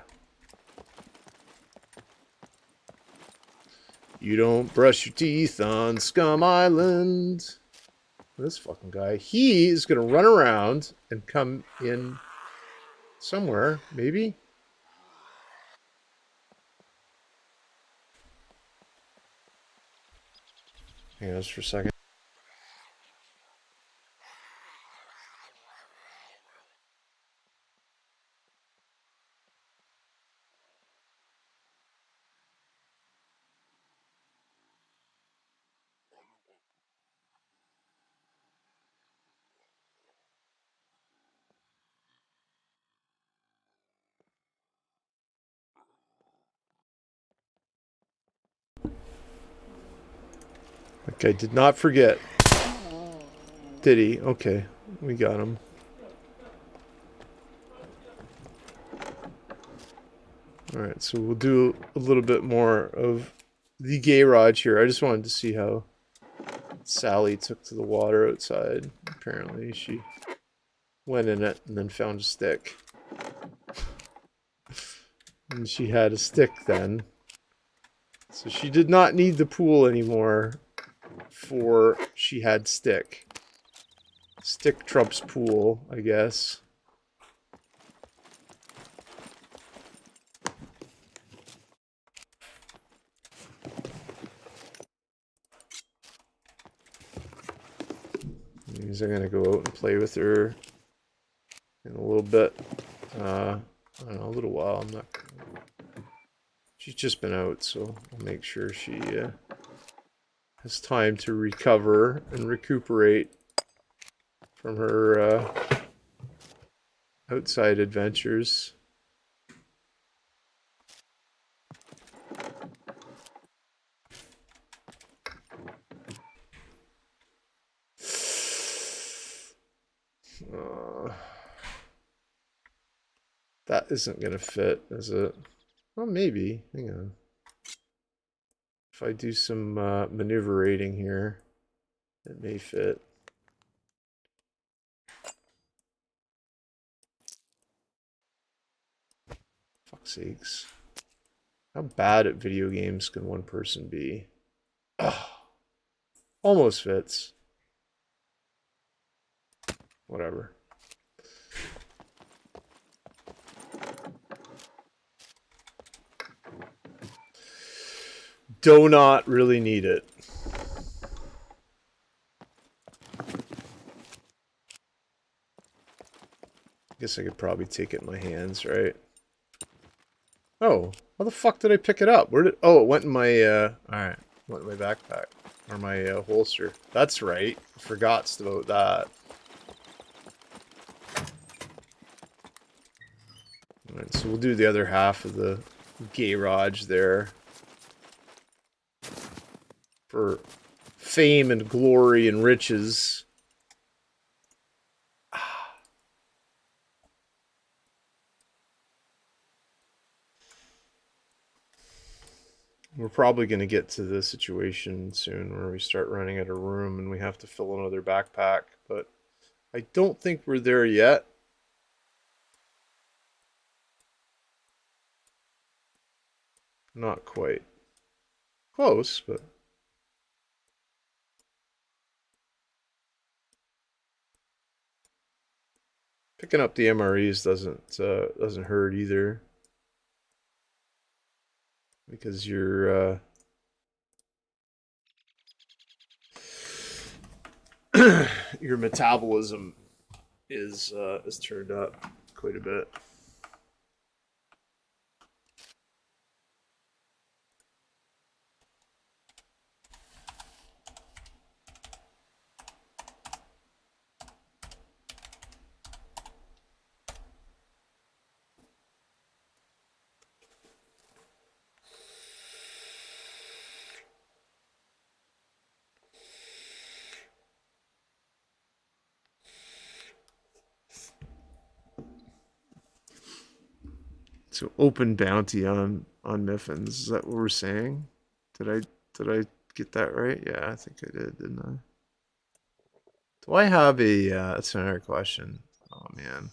You don't brush your teeth on Scum Island. This fucking guy. He is going to run around and come in somewhere, maybe. Hang on just for a second. Okay, did not forget. Did he? Okay, we got him. Alright, so we'll do a little bit more of the garage here. I just wanted to see how Sally took to the water outside. Apparently she went in it and then found a stick. And she had a stick then. So she did not need the pool anymore for she had stick. Stick trumps pool, I guess. Means I'm gonna go out and play with her in a little bit. I don't know, a little while. I'm not. She's just been out, so I'll make sure she has time to recover and recuperate from her outside adventures. That isn't gonna fit, is it? Well, maybe. Hang on. If I do some maneuverating here, it may fit. Fuck's sakes. How bad at video games can one person be? Ugh. Almost fits. Whatever. Do not really need it. Guess I could probably take it in my hands, right? Oh, how the fuck did I pick it up? Where did... Oh, it went in my, alright. Went in my backpack. Or my, holster. That's right. I forgot about that. Alright, so we'll do the other half of the garage there. For fame and glory and riches. We're probably going to get to the situation soon where we start running out of room and we have to fill another backpack, but I don't think we're there yet. Not quite. Close, but... Picking up the MREs doesn't hurt either, because your your metabolism is turned up quite a bit. So open bounty on Miffins. Is that what we're saying? Did I get that right? Yeah, I think I did, didn't I? Do I have a that's another question. Oh man.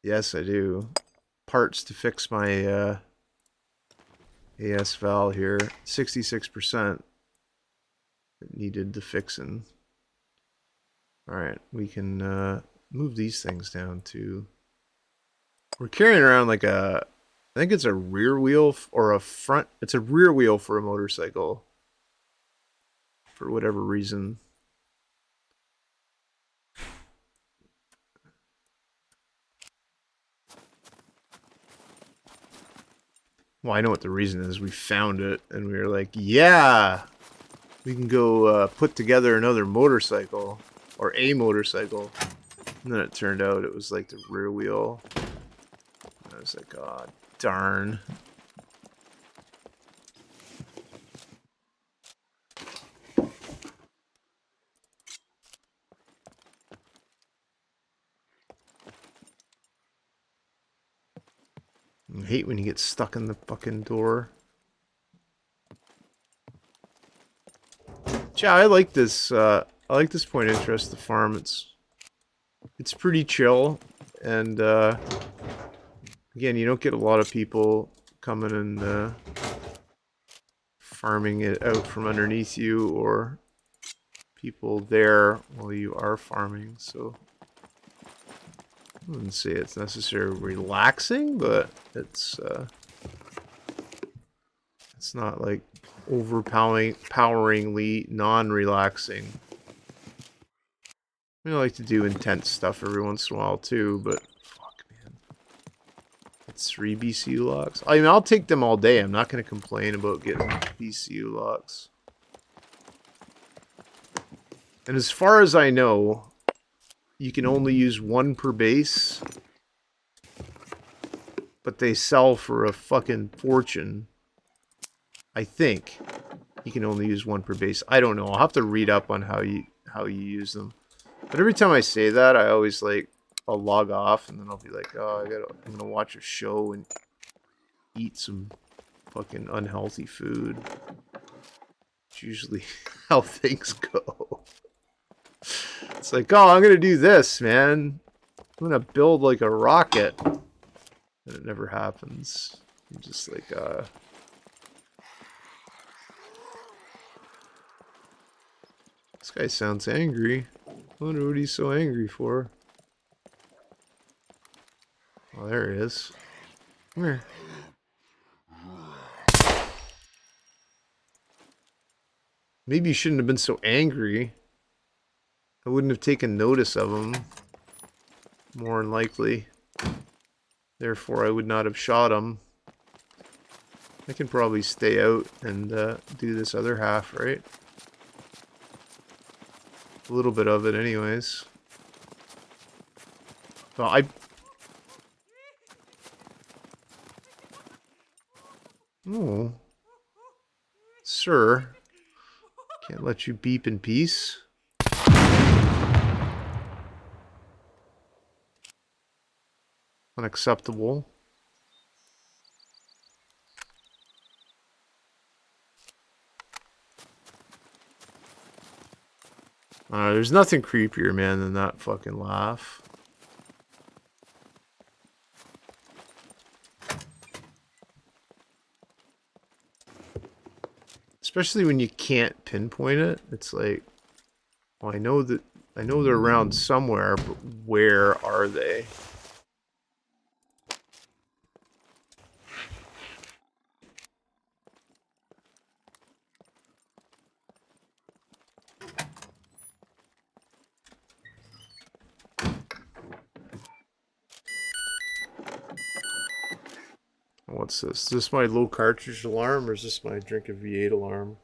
Yes, I do. Parts to fix my AS Val here. 66% it needed the fixing. Alright, we can move these things down to... We're carrying around like a... I think it's a rear wheel or a front... It's a rear wheel for a motorcycle. For whatever reason. Well, I know what the reason is. We found it, and we were like, yeah! We can go put together another motorcycle. Or a motorcycle. And then it turned out it was like the rear wheel. And I was like, oh, darn. I hate when you get stuck in the fucking door. Yeah, I like this point of interest, the farm. It's pretty chill, and again, you don't get a lot of people coming and farming it out from underneath you, or people there while you are farming, so I wouldn't say it's necessarily relaxing, but it's not like overpoweringly non-relaxing. I like to do intense stuff every once in a while too, but fuck, man. It's 3 BCU locks. I mean, I'll take them all day. I'm not going to complain about getting BCU locks. And as far as I know, you can only use one per base. But they sell for a fucking fortune. I think you can only use one per base. I don't know. I'll have to read up on how you use them. But every time I say that, I always I'll log off and then I'll be like, oh, I'm gonna watch a show and eat some fucking unhealthy food. It's usually how things go. It's like, oh, I'm gonna do this, man. I'm gonna build like a rocket. And it never happens. I'm just like, this guy sounds angry. I wonder what he's so angry for. Oh, there he is. Come here. Maybe you shouldn't have been so angry. I wouldn't have taken notice of him. More than likely. Therefore, I would not have shot him. I can probably stay out and do this other half, right? A little bit of it anyways. Well, Oh. Sir. Can't let you beep in peace. Unacceptable. There's nothing creepier, man, than that fucking laugh. Especially when you can't pinpoint it. It's like, well, I know I know they're around somewhere, but where are they? What's this? Is this my low cartridge alarm or is this my drink of V8 alarm?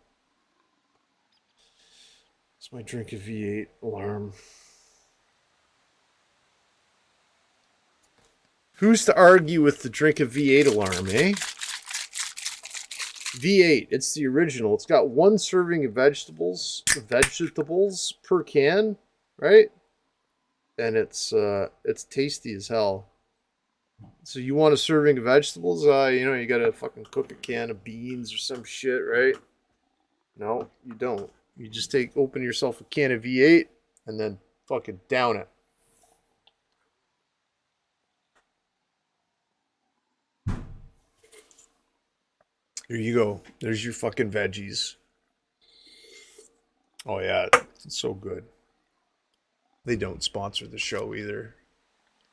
It's my drink of V8 alarm. Who's to argue with the drink of V8 alarm, eh? V8, it's the original. It's got 1 serving of vegetables per can, right? And it's tasty as hell. So you want a serving of vegetables? You know, you gotta fucking cook a can of beans or some shit, right? No, you don't. You just open yourself a can of V8 and then fucking down it. Here you go. There's your fucking veggies. Oh yeah, it's so good. They don't sponsor the show either.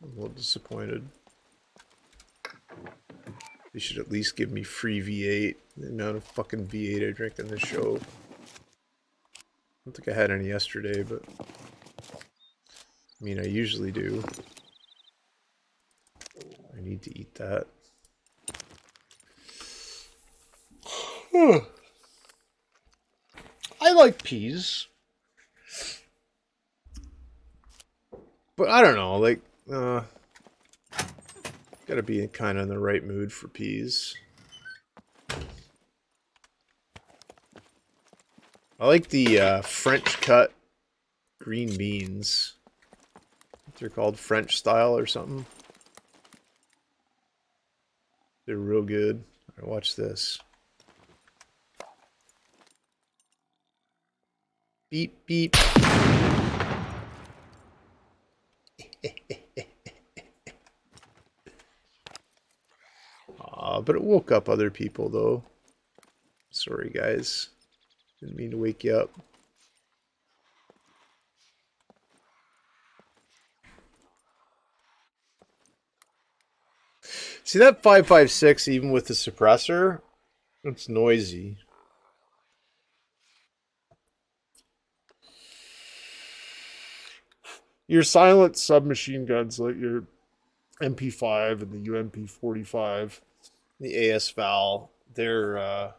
I'm a little disappointed. They should at least give me free V8. The amount of fucking V8 I drink on this show. I don't think I had any yesterday, but I mean, I usually do. I need to eat that. I like peas. But I don't know, like, gotta be kind of in the right mood for peas. I like the French cut green beans. They're called French style or something. They're real good. All right, watch this. Beep, beep. But it woke up other people, though. Sorry, guys. Didn't mean to wake you up. See that 5.56, even with the suppressor? It's noisy. Your silent submachine guns, like your MP5 and the UMP45, the AS Val, they're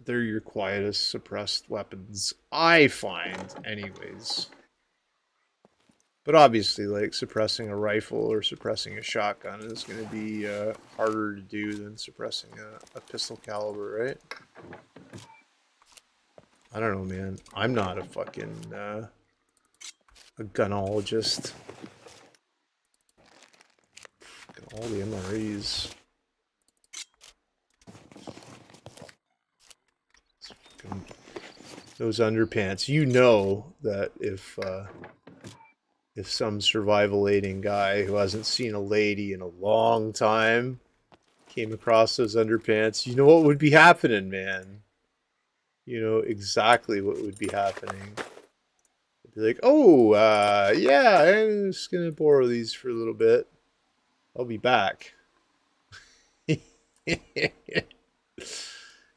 your quietest suppressed weapons, I find, anyways. But obviously, like, suppressing a rifle or suppressing a shotgun is going to be harder to do than suppressing a pistol caliber, right? I don't know, man. I'm not a fucking a gunologist. All the MREs. Those underpants. You know that if some survival aiding guy who hasn't seen a lady in a long time came across those underpants, you know what would be happening, man. You know exactly what would be happening. They'd be like, oh, yeah, I'm just going to borrow these for a little bit. I'll be back.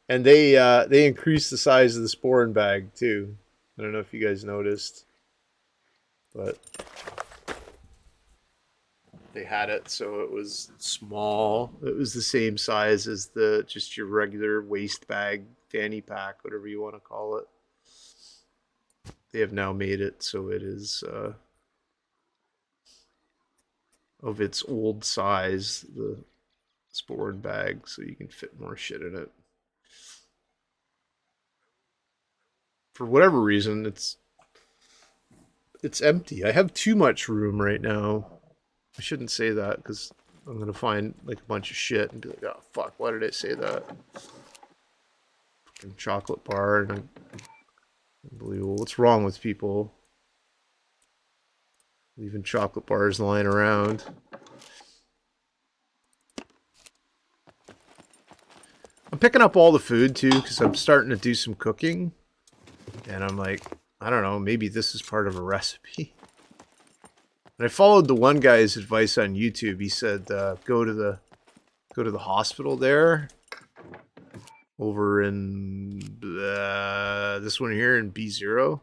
And they increased the size of the sporin bag, too. I don't know if you guys noticed. But they had it so it was small. It was the same size as just your regular waist bag, fanny pack, whatever you want to call it. They have now made it so it is of its old size, the sporin bag, so you can fit more shit in it. For whatever reason, it's empty. I have too much room right now. I shouldn't say that because I'm gonna find like a bunch of shit and be like, oh fuck, why did I say that? Fucking chocolate bar and unbelievable. What's wrong with people? Leaving chocolate bars lying around. I'm picking up all the food too because I'm starting to do some cooking. And I'm like, I don't know, maybe this is part of a recipe. And I followed the one guy's advice on YouTube. He said, go to the hospital there, over in this one here in B0,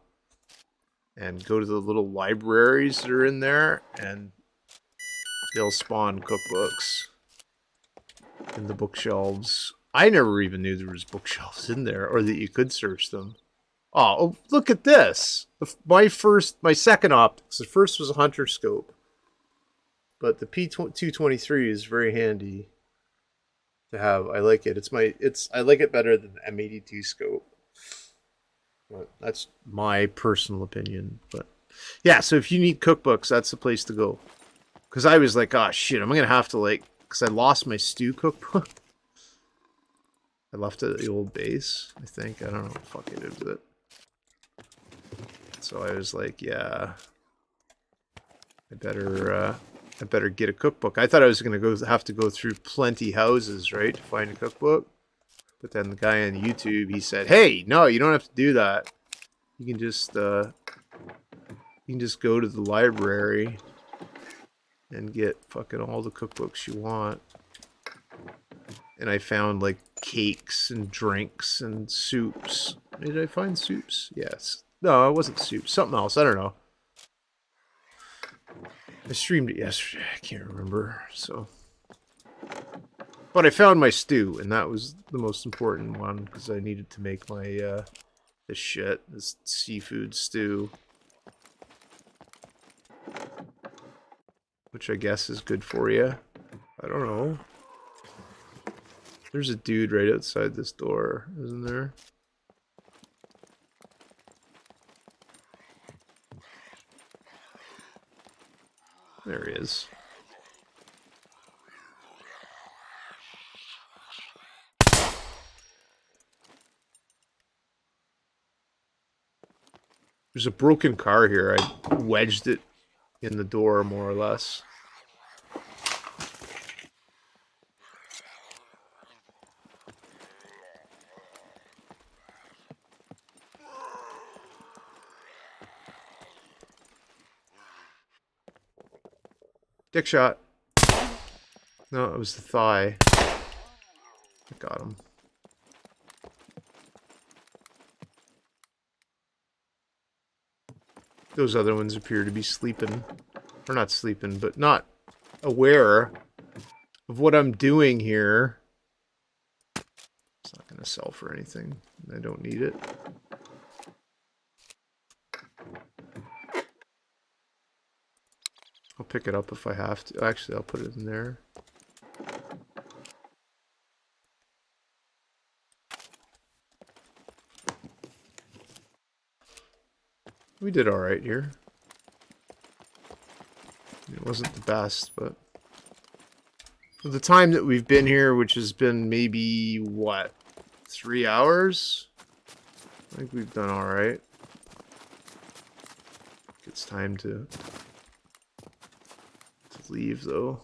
and go to the little libraries that are in there, and they'll spawn cookbooks in the bookshelves. I never even knew there was bookshelves in there, or that you could search them. Oh, look at this. My second optics. The first was a hunter scope. But the P223 is very handy to have. I like it. I like it better than the M82 scope. But that's my personal opinion. But yeah, so if you need cookbooks, that's the place to go. Because I was like, oh shit, I'm gonna have to because I lost my stew cookbook. I left it at the old base, I think. I don't know what the fuck I did with it. So I was like, yeah, I better get a cookbook. I thought I was gonna have to go through plenty houses, right, to find a cookbook. But then the guy on YouTube, he said, hey, no, you don't have to do that. You can just go to the library and get fucking all the cookbooks you want. And I found like cakes and drinks and soups. Did I find soups? Yes. No, it wasn't soup. Something else. I don't know. I streamed it yesterday. I can't remember. So, but I found my stew, and that was the most important one because I needed to make my this seafood stew, which I guess is good for you. I don't know. There's a dude right outside this door, isn't there? There he is. There's a broken car here. I wedged it in the door, more or less. Dick shot. No, it was the thigh. I got him. Those other ones appear to be sleeping. Or not sleeping, but not aware of what I'm doing here. It's not going to sell for anything. I don't need it. I'll pick it up if I have to. Actually, I'll put it in there. We did alright here. It wasn't the best, but for the time that we've been here, which has been maybe, what, 3 hours? I think we've done alright. It's time to leave, though.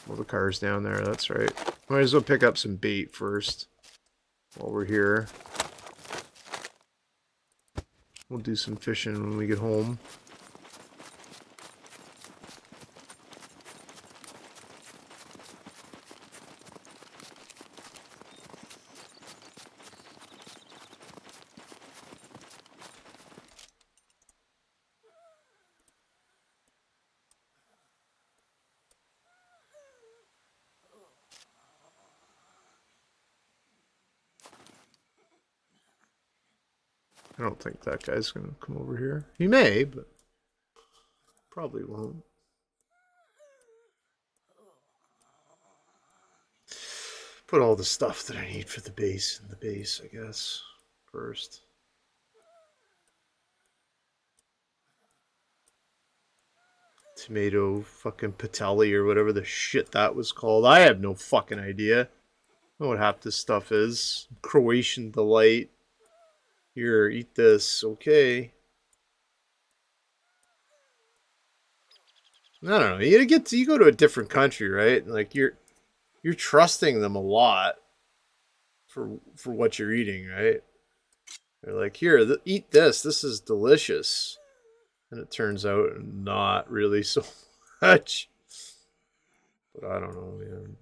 Well, the car's down there, that's right. Might as well pick up some bait first while we're here. We'll do some fishing when we get home. I don't think that guy's gonna come over here. He may, but probably won't. Put all the stuff that I need for the base in the base, I guess, first. Tomato fucking patelli or whatever the shit that was called. I have no fucking idea. I don't know what half this stuff is. Croatian delight. Here, eat this. Okay. I don't know. You go to a different country, right? Like you're trusting them a lot for what you're eating, right? They're like, here, eat this. This is delicious. And it turns out not really so much. But I don't know, man.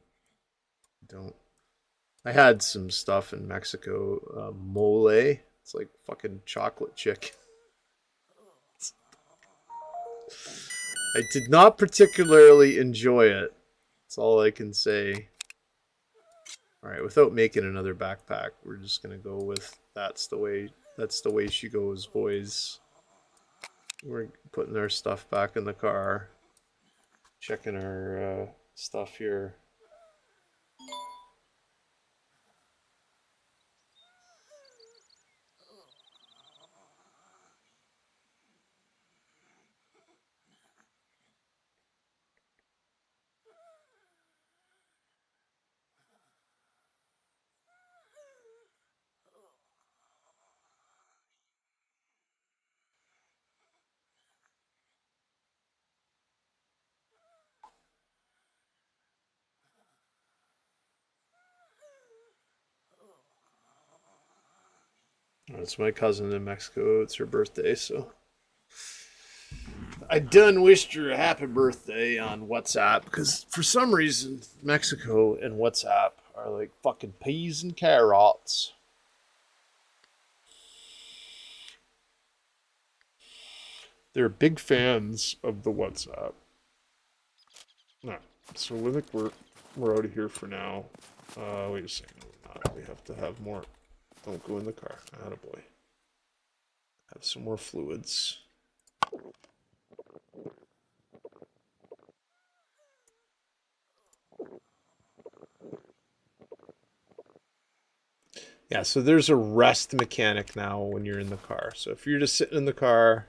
Don't. I had some stuff in Mexico, mole. It's like fucking chocolate chicken. I did not particularly enjoy it. That's all I can say. Alright, without making another backpack, we're just gonna go with that's the way she goes, boys. We're putting our stuff back in the car. Checking our stuff here. It's my cousin in Mexico. It's her birthday, so I done wished her a happy birthday on WhatsApp because for some reason Mexico and WhatsApp are like fucking peas and carrots. They're big fans of the WhatsApp. No, so I think we're out of here for now. Wait a second. We have to have more. Don't go in the car. Attaboy. Have some more fluids. Yeah, so there's a rest mechanic now when you're in the car. So if you're just sitting in the car,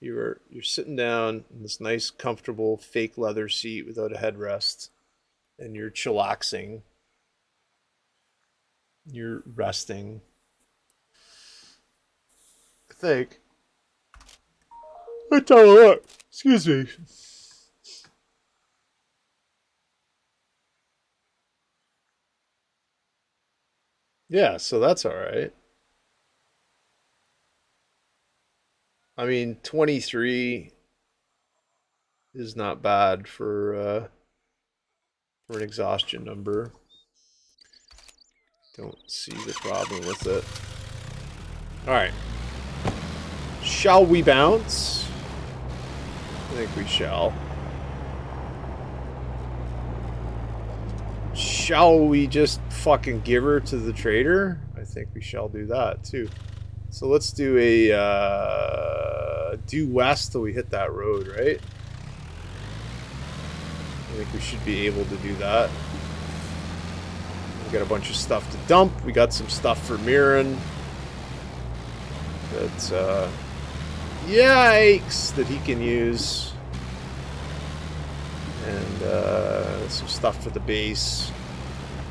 you're sitting down in this nice, comfortable, fake leather seat without a headrest, and you're chillaxing. You're resting. I think. I tell you what. Excuse me. Yeah, so that's all right. I mean, 23 is not bad for an exhaustion number. Don't see the problem with it. All right. Shall we bounce? I think we shall. Shall we just fucking give her to the trader? I think we shall do that too. So let's do a due west till we hit that road, right? I think we should be able to do that. We got a bunch of stuff to dump. We got some stuff for Mirren. That's yikes, that he can use. And some stuff for the base.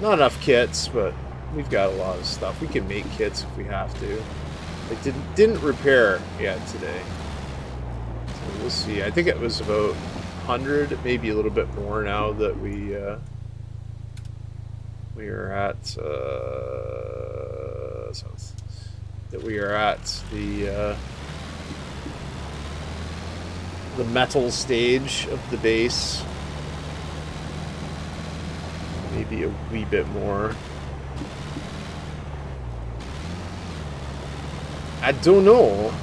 Not enough kits, but we've got a lot of stuff. We can make kits if we have to. It didn't repair yet today. So we'll see. I think it was about 100, maybe a little bit more now that we are at the metal stage of the base. Maybe a wee bit more. I don't know.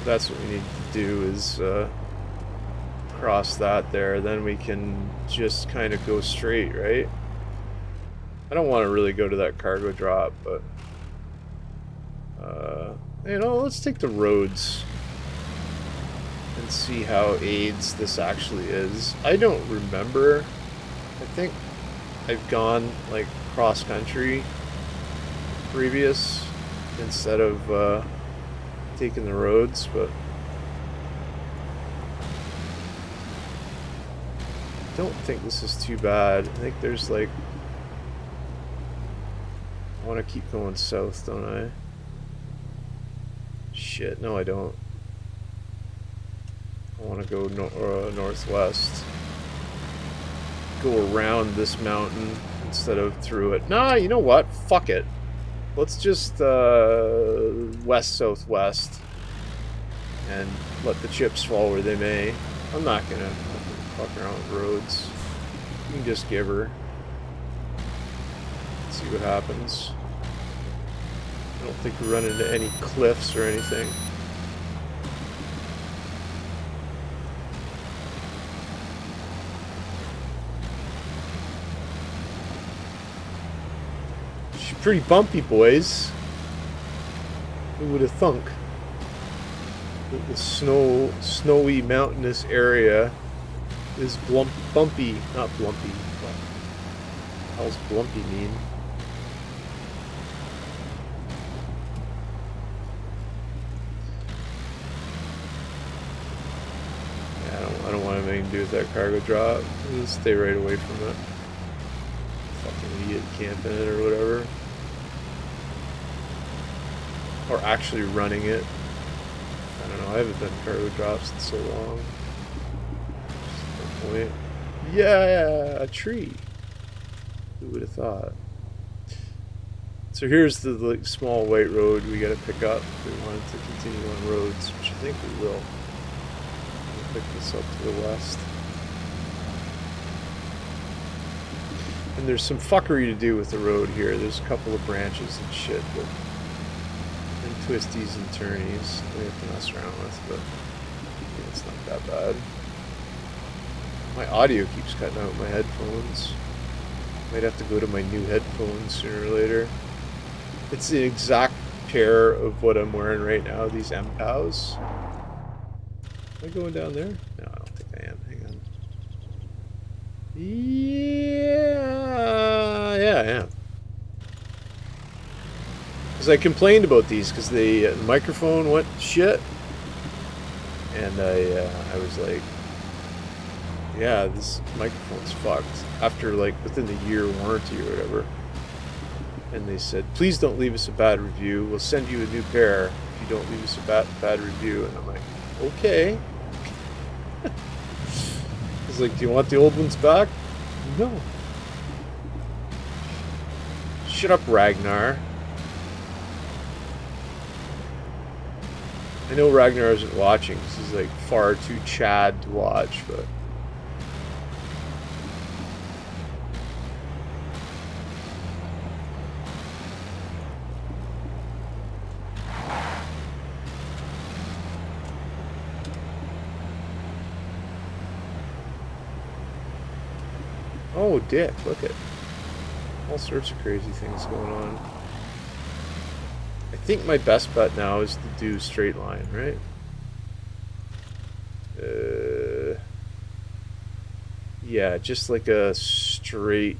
That's what we need to do, is cross that there. Then we can just kind of go straight, right? I don't want to really go to that cargo drop, but you know, let's take the roads and see how AIDS this actually is. I don't remember. I think I've gone like cross country previous instead of taking the roads, but I don't think this is too bad. I think there's like, I want to keep going south, don't I? Shit, no I don't. I want to go northwest. go around this mountain instead of through it. Nah, you know what? Fuck it. Let's just west-southwest and let the chips fall where they may. I'm not gonna fuck around with roads. You can just give her. See what happens. I don't think we run into any cliffs or anything. She's pretty bumpy, boys. Who would have thunk that the snowy mountainous area is bumpy, not blumpy. What the hell's blumpy mean? I don't want anything to do with that cargo drop. Just stay right away from it. Fucking idiot camping it or whatever. Or actually running it. I don't know, I haven't done cargo drops in so long. Just no point. Yeah, a tree. Who would have thought? So here's the like, small white road we gotta pick up if we wanted to continue on roads, which I think we will. Pick this up to the west. And there's some fuckery to do with the road here. There's a couple of branches and shit, but and twisties and turnies we have to mess around with, but yeah, it's not that bad. My audio keeps cutting out my headphones. Might have to go to my new headphones sooner or later. It's the exact pair of what I'm wearing right now, these MPOWs. Am I going down there? No, I don't think I am. Hang on. Yeah, I am. Because I complained about these because the microphone went shit, and I was like, yeah, this microphone's fucked. After like within the year warranty or whatever, and they said, please don't leave us a bad review. We'll send you a new pair if you don't leave us a bad review. And I'm like, okay. He's like, do you want the old ones back? No. Shut up, Ragnar. I know Ragnar isn't watching because he's like far too Chad to watch, but oh, dick, look at all sorts of crazy things going on. I think my best bet now is to do straight line, right? Yeah, just like a straight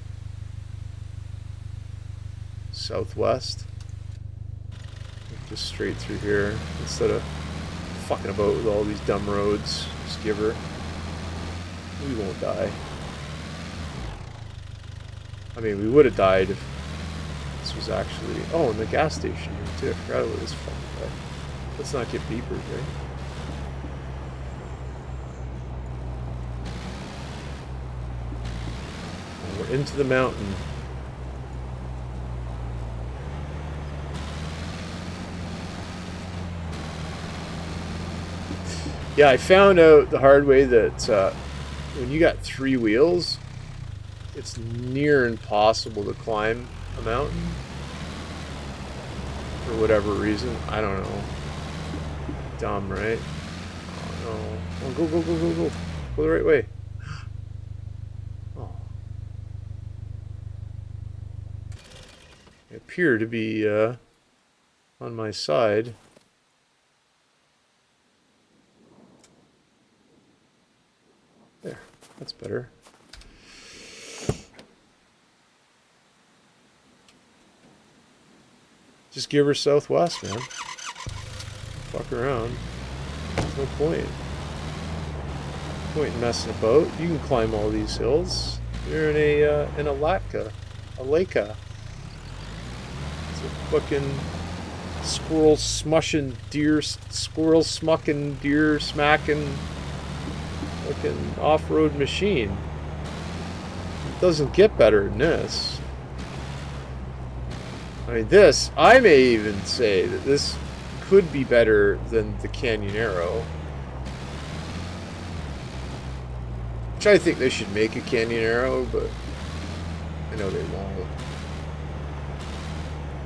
southwest. Just straight through here instead of fucking about with all these dumb roads. Just give her. We won't die. I mean, we would have died if this was actually... Oh, and the gas station here, too. I forgot about this fucking guy. Let's not get beepers, right? And we're into the mountain. Yeah, I found out the hard way that when you got 3 wheels, it's near impossible to climb a mountain for whatever reason. I don't know. Dumb, right? Oh no. Oh, go, go, go, go, go. Go the right way. Oh. They appear to be on my side. There. That's better. Just give her southwest, man. Fuck around. There's no point. Point in messing about. You can climb all these hills. You're in a Latka. A Leica. It's a fucking squirrel smushing, squirrel smucking, deer smacking fucking off-road machine. doesn't get better than this. I mean, this, I may even say that this could be better than the Canyonero. Which I think they should make a Canyonero, but I know they won't.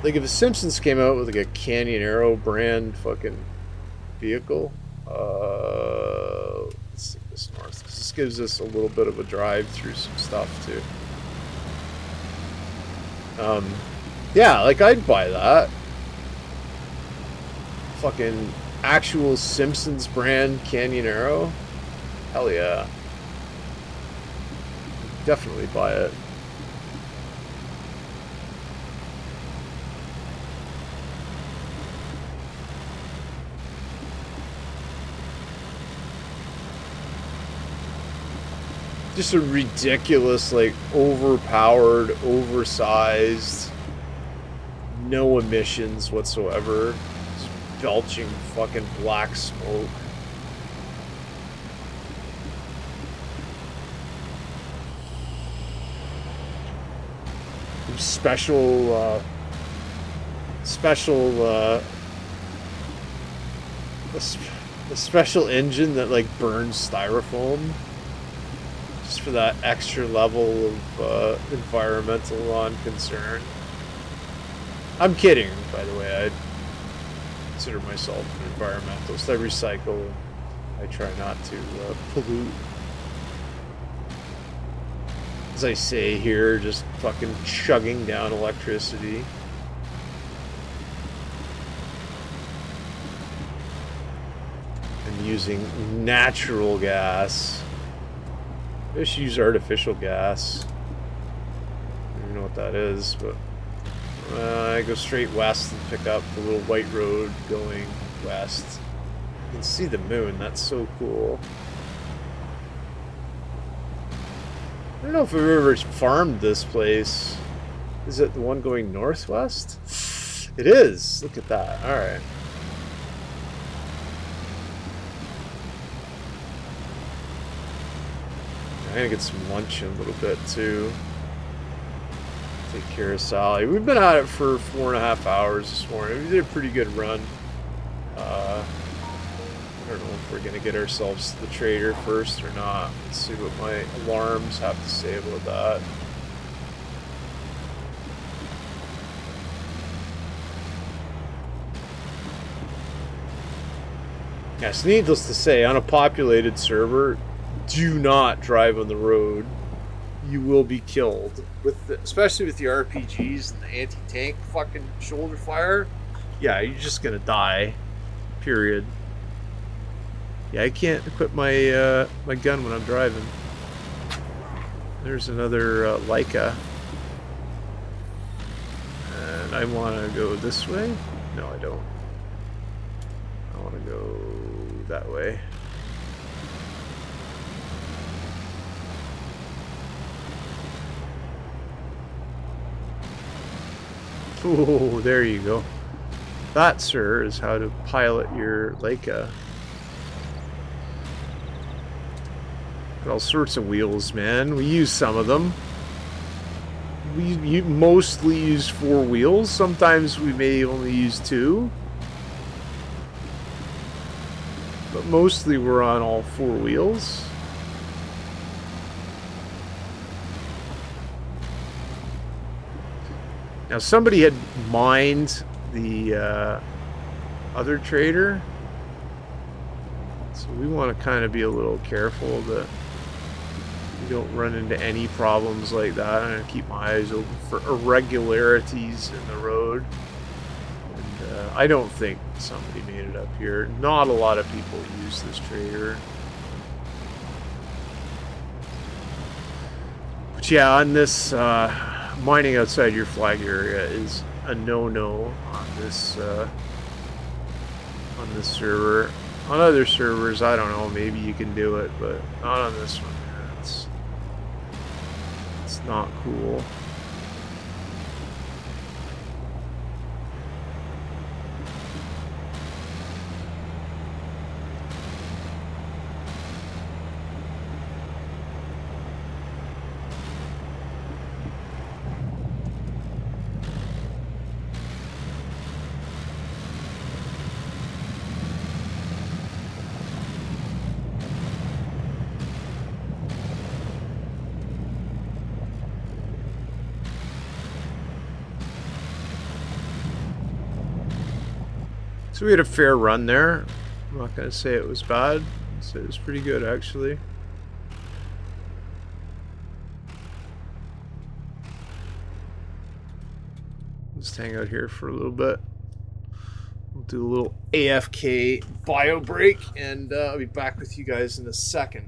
Like, if the Simpsons came out with like a Canyonero brand fucking vehicle, let's take this north, because this gives us a little bit of a drive through some stuff too. Yeah, like, I'd buy that. Fucking actual Simpsons brand Canyonero. Hell yeah. Definitely buy it. Just a ridiculous, like, overpowered, oversized, no emissions whatsoever, just belching fucking black smoke. Special a special engine that like burns styrofoam, just for that extra level of environmental non-concern. I'm kidding, by the way. I consider myself an environmentalist. I recycle. I try not to pollute. As I say here, just fucking chugging down electricity. And using natural gas. I should use artificial gas. I don't even know what that is, but I go straight west and pick up the little white road going west. You can see the moon. That's so cool. I don't know if I've ever farmed this place. Is it the one going northwest? It is. Look at that. Alright. I'm gonna get some lunch in a little bit too. Take care of Sally. We've been at it for 4.5 hours this morning. We did a pretty good run. I don't know if we're gonna get ourselves to the trader first or not. Let's see what my alarms have to say about that. Yes, needless to say, on a populated server, do not drive on the road. You will be killed. Especially with the RPGs and the anti-tank fucking shoulder fire. Yeah, you're just gonna die. Period. Yeah, I can't equip my my gun when I'm driving. There's another Leica. And I want to go this way? No, I don't. I want to go that way. Oh, there you go. That, sir, is how to pilot your Leica. Got all sorts of wheels, man. We use some of them. We mostly use 4 wheels. Sometimes we may only use 2. But mostly we're on all 4 wheels. Now somebody had mined the other trader. So we want to kind of be a little careful that we don't run into any problems like that. I'm going to keep my eyes open for irregularities in the road. And I don't think somebody made it up here. Not a lot of people use this trader. But yeah, on this mining outside your flag area is a no-no on this server. On other servers, I don't know, maybe you can do it, but not on this one. It's not cool. So we had a fair run there. I'm not going to say it was bad. I'd say it was pretty good, actually. Let's hang out here for a little bit. We'll do a little AFK bio break, and I'll be back with you guys in a second.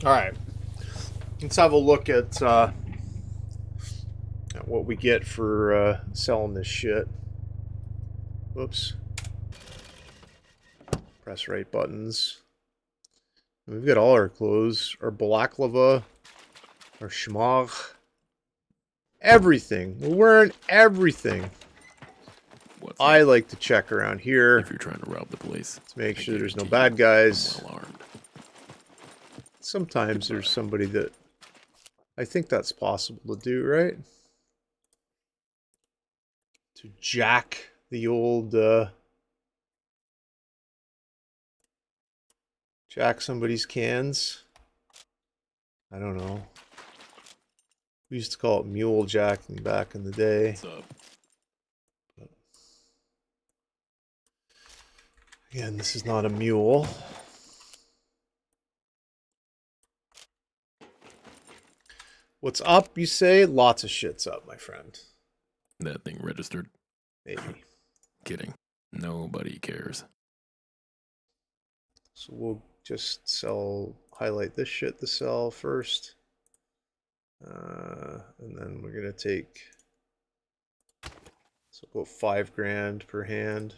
All right, let's have a look at what we get for selling this shit. Whoops. Press right buttons. We've got all our clothes, our baklava, our shmagh, everything. We're wearing everything. What's I up? like to check around here If you're trying to rob the place, to make I sure there's no guarantee bad guys. you're well armed. Sometimes there's somebody that I think that's possible to do, right? To jack the old jack somebody's cans. I don't know. We used to call it mule jacking back in the day. What's up? Again, this is not a mule. What's up, you say? Lots of shit's up, my friend. That thing registered. Maybe. Kidding. Nobody cares. So we'll just highlight this shit to sell first. And then we're going to take, so about $5 grand per hand.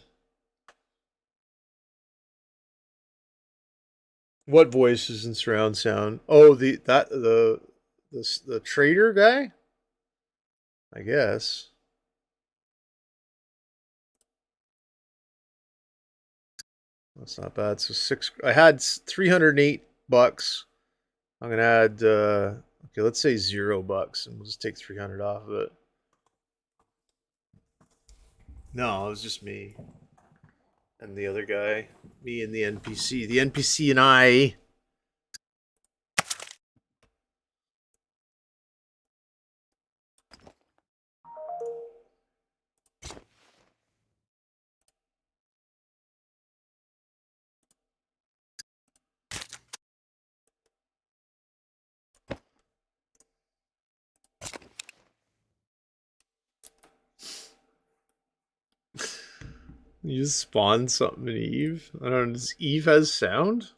What voices in surround sound? Oh, the trader guy? I guess. That's not bad. So I had $308. I'm gonna add okay, let's say $0 and we'll just take 300 off of it. No, it was just me. And the other guy. Me and the NPC. The NPC and I. You just spawn something in Eve? I don't know, does Eve has sound?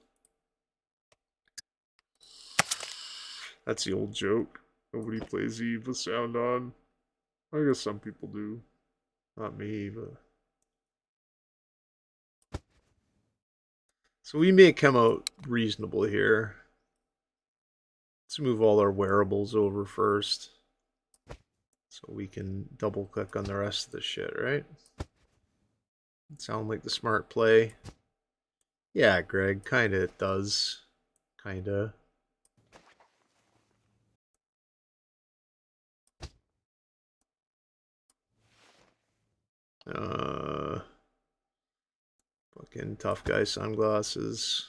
That's the old joke. Nobody plays Eve with sound on. I guess some people do. Not me, but... So we may come out reasonable here. Let's move all our wearables over first. So we can double click on the rest of the shit, right? Sound like the smart play. Yeah, Greg, kinda it does. Kinda. Fucking tough guy sunglasses.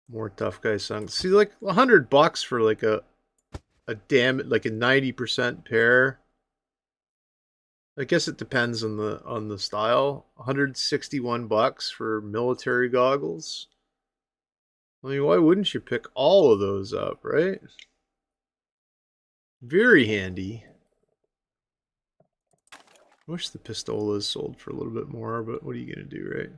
More tough guy sunglasses. See, like $100 for like a damn like a 90% pair. I guess it depends on the style. $161 for military goggles. I mean, why wouldn't you pick all of those up, right? Very handy. I wish the pistolas sold for a little bit more, but what are you gonna do, right?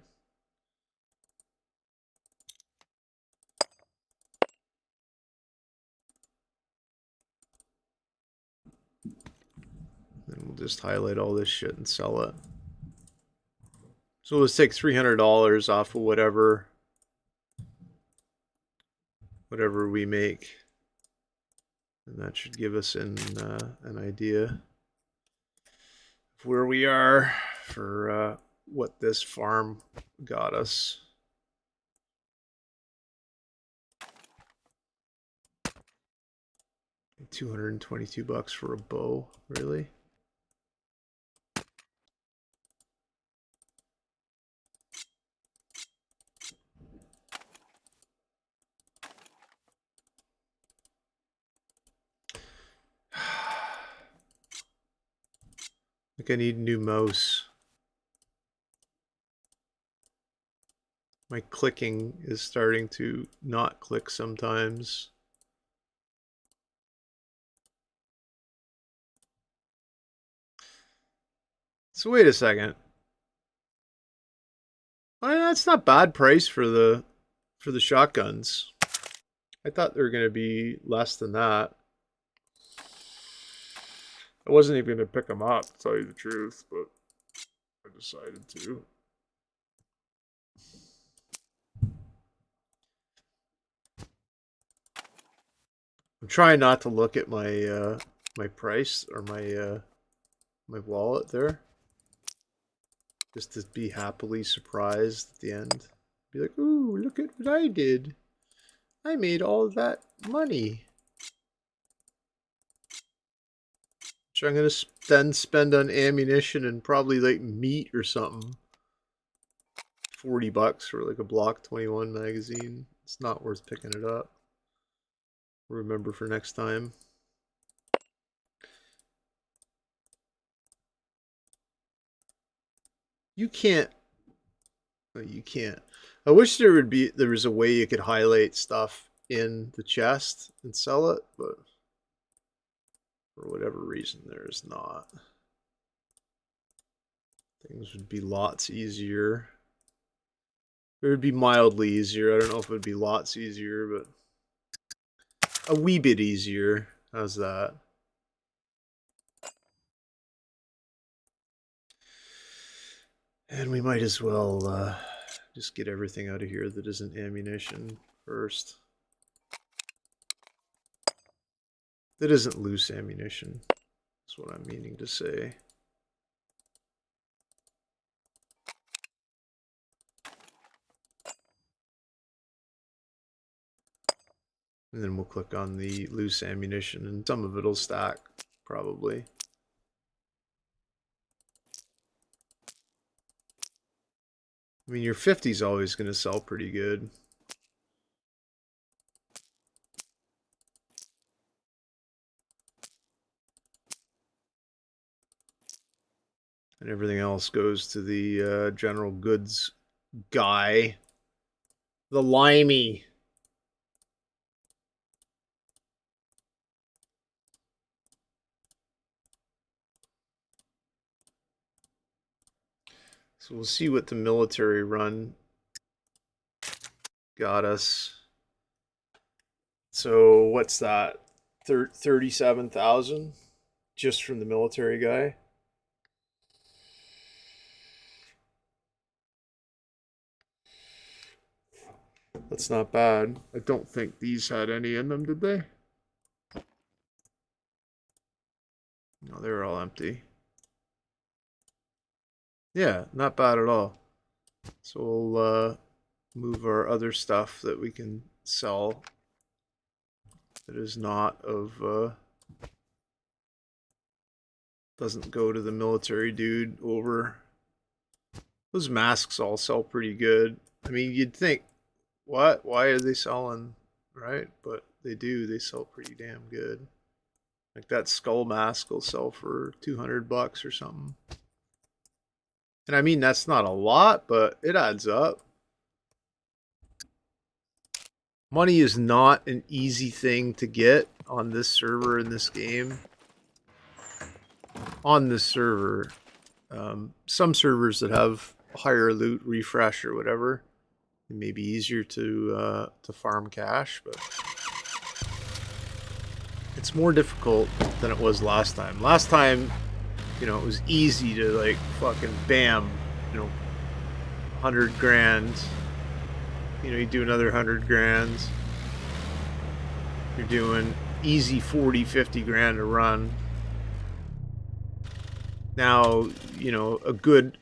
And we'll just highlight all this shit and sell it. So let's take $300 off of whatever we make. And that should give us an idea of where we are for what this farm got us. $222 for a bow, really? I think I need a new mouse. My clicking is starting to not click sometimes. So wait a second. Well, that's not bad price for the shotguns. I thought they were going to be less than that. I wasn't even going to pick them up, to tell you the truth, but I decided to. I'm trying not to look at my my price or my my wallet there. Just to be happily surprised at the end. Be like, ooh, look at what I did. I made all that money. Which I'm going to then spend on ammunition and probably like meat or something. $40 for like a Block 21 magazine. It's not worth picking it up. Remember for next time. You can't. No, you can't. I wish there was a way you could highlight stuff in the chest and sell it, but for whatever reason there's not. Things would be lots easier. It would be mildly easier. I don't know if it would be lots easier, but a wee bit easier. How's that? And we might as well Just get everything out of here that isn't ammunition first. That isn't loose ammunition. That's what I'm meaning to say. And then we'll click on the loose ammunition, and some of it'll stack, probably. I mean, your 50 is always going to sell pretty good. And everything else goes to the general goods guy. The limey. So we'll see what the military run got us. So what's that? 37,000 just from the military guy. That's not bad. I don't think these had any in them, did they? No, they were all empty. Yeah, not bad at all. So we'll move our other stuff that we can sell that is not of doesn't go to the military dude over. Those masks all sell pretty good. I mean, you'd think, what? Why are they selling? Right? But they do. They sell pretty damn good. Like that skull mask will sell for $200 or something. And I mean, that's not a lot, but it adds up. Money is not an easy thing to get on this server in this game. On this server, some servers that have higher loot refresh or whatever, it may be easier to farm cash, but it's more difficult than it was last time. Last time, you know, it was easy to like fucking bam, you know, 100 grand. You know, you do another 100 grand. You're doing easy 40, 50 grand a run. Now, you know, a good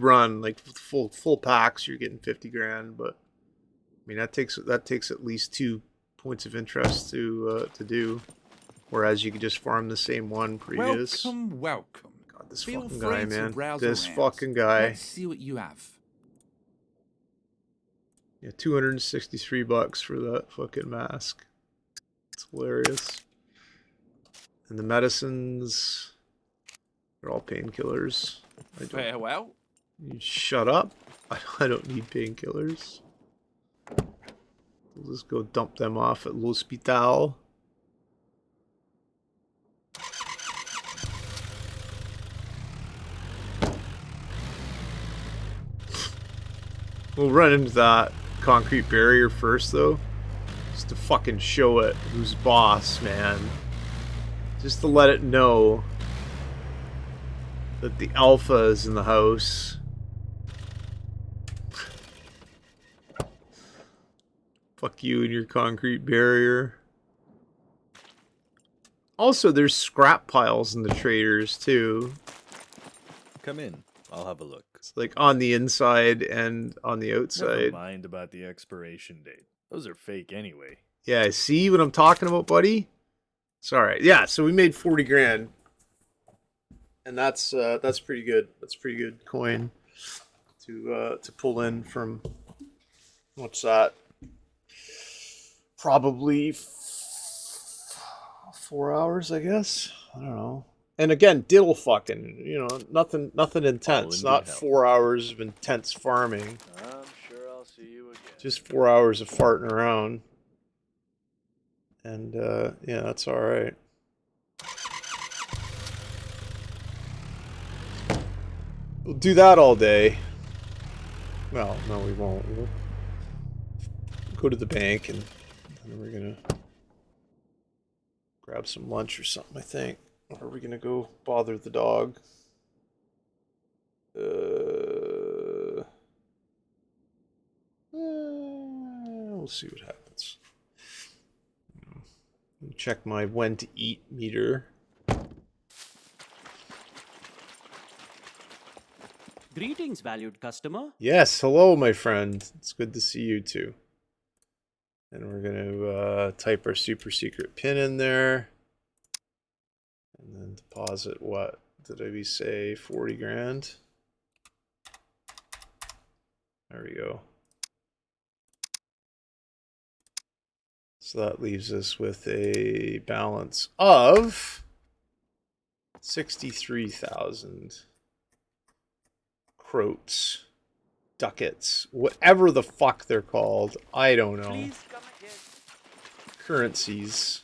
run, like full packs, you're getting 50 grand, but I mean that takes at least 2 points of interest to do. Whereas you could just farm the same one previous. Welcome. God, this Feel fucking free guy, to man. browse This around. fucking guy. Let's see what you have. Yeah, $263 for that fucking mask. It's hilarious. And the medicines, they're all painkillers. Farewell. You shut up. I don't need painkillers. We'll just go dump them off at l'hospital. We'll run into that concrete barrier first, though. Just to fucking show it who's boss, man. Just to let it know that the alpha is in the house. Fuck you and your concrete barrier. Also, there's scrap piles in the traders, too. Come in. I'll have a look. It's like on the inside and on the Never outside. mind about the expiration date. Those are fake anyway. Yeah, see what I'm talking about, buddy? It's alright. Yeah, so we made 40 grand. And that's pretty good. That's pretty good coin to pull in from, what's that? Probably 4 hours, I guess. I don't know. And again, diddle fucking, you know, nothing intense. in Not good health. 4 hours of intense farming. I'm sure I'll see you again. Just 4 hours of farting around. And yeah, that's alright. We'll do that all day. Well, no, we won't. We'll go to the bank and then we're gonna grab some lunch or something, I think. Or are we gonna go bother the dog? see what happens. Check my when to eat meter. Greetings, valued customer. Yes, hello, my friend. It's good to see you too. And we're going to type our super secret pin in there. And then deposit what? Did I say 40 grand? There we go. So that leaves us with a balance of 63,000 croats, ducats, whatever the fuck they're called. I don't know. Please come again. Currencies.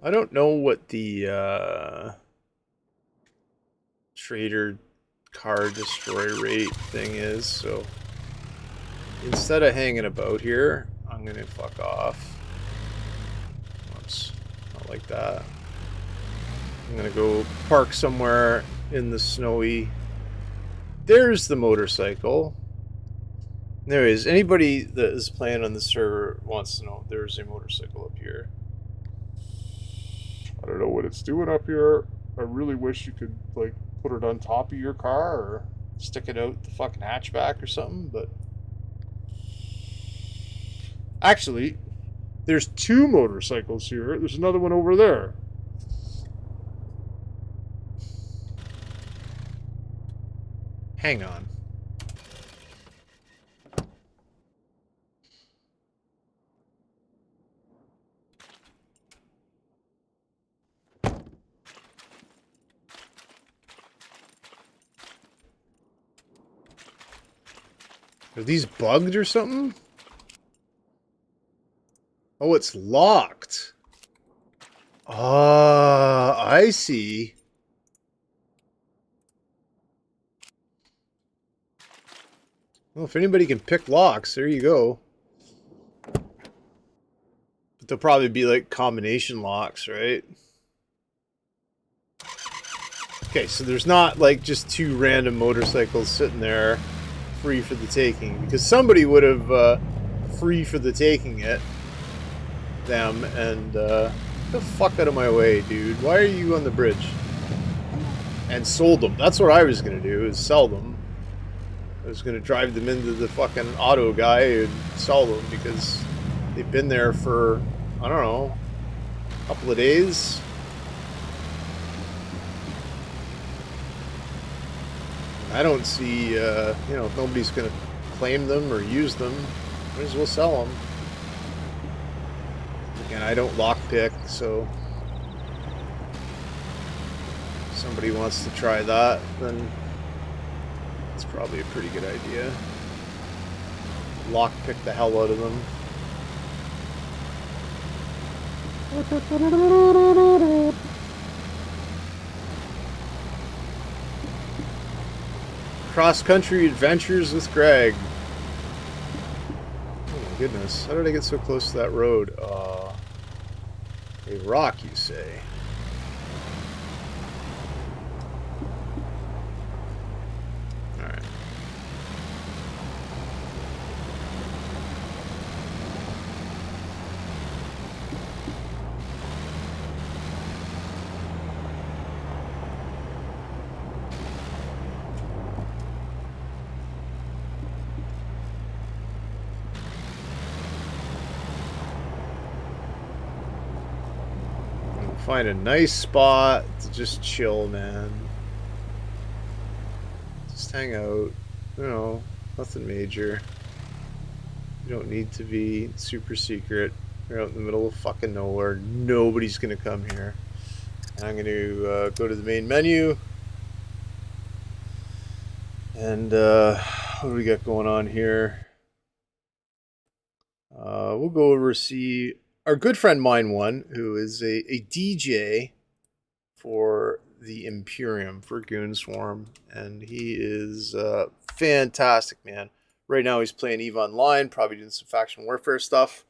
I don't know what the trader car destroy rate thing is, so instead of hanging about here, I'm gonna fuck off. Oops, not like that. I'm gonna go park somewhere in the snowy. There's the motorcycle. Anyways, anybody that is playing on the server wants to know there's a motorcycle up here. I don't know what it's doing up here. I really wish you could, like, put it on top of your car or Stick it out the fucking hatchback or something, but actually, there's two motorcycles here. There's another one over there. hang on. Are these bugged or something? Oh, it's locked. Ah, I see. Well, if anybody can pick locks, there you go. But they'll probably be like combination locks, right? Okay, so there's not like just two random motorcycles sitting there free for the taking, because somebody would have free for the taking it, them, and get the fuck out of my way, dude. Why are you on the bridge? And sold them. That's what I was gonna do, is sell them. I was gonna drive them into the fucking auto guy and sell them, because they've been there for, I don't know, a couple of days. I don't see, you know, if nobody's going to claim them or use them, might as well sell them. Again, I don't lockpick, so if somebody wants to try that, then it's probably a pretty good idea. Lockpick the hell out of them. Cross-country adventures with Greg. Oh my goodness. How did I get so close to that road? A rock, you say? Alright. Find a nice spot to just chill, man. Just hang out. You know, nothing major. You don't need to be super secret. You're out in the middle of fucking nowhere. Nobody's gonna come here. And I'm gonna go to the main menu. And what do we got going on here? We'll go over see our good friend Mine One, who is a DJ for the Imperium, for Goonswarm, and he is fantastic, man. Right now he's playing EVE Online, probably doing some faction warfare stuff.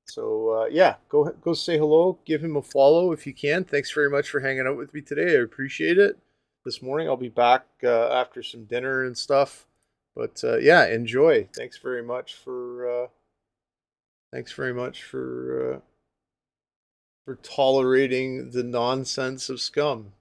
So yeah, go say hello, give him a follow if you can. Thanks very much for hanging out with me today. I appreciate it. This morning I'll be back after some dinner and stuff. But yeah, enjoy. Thanks very much for for tolerating the nonsense of SCUM.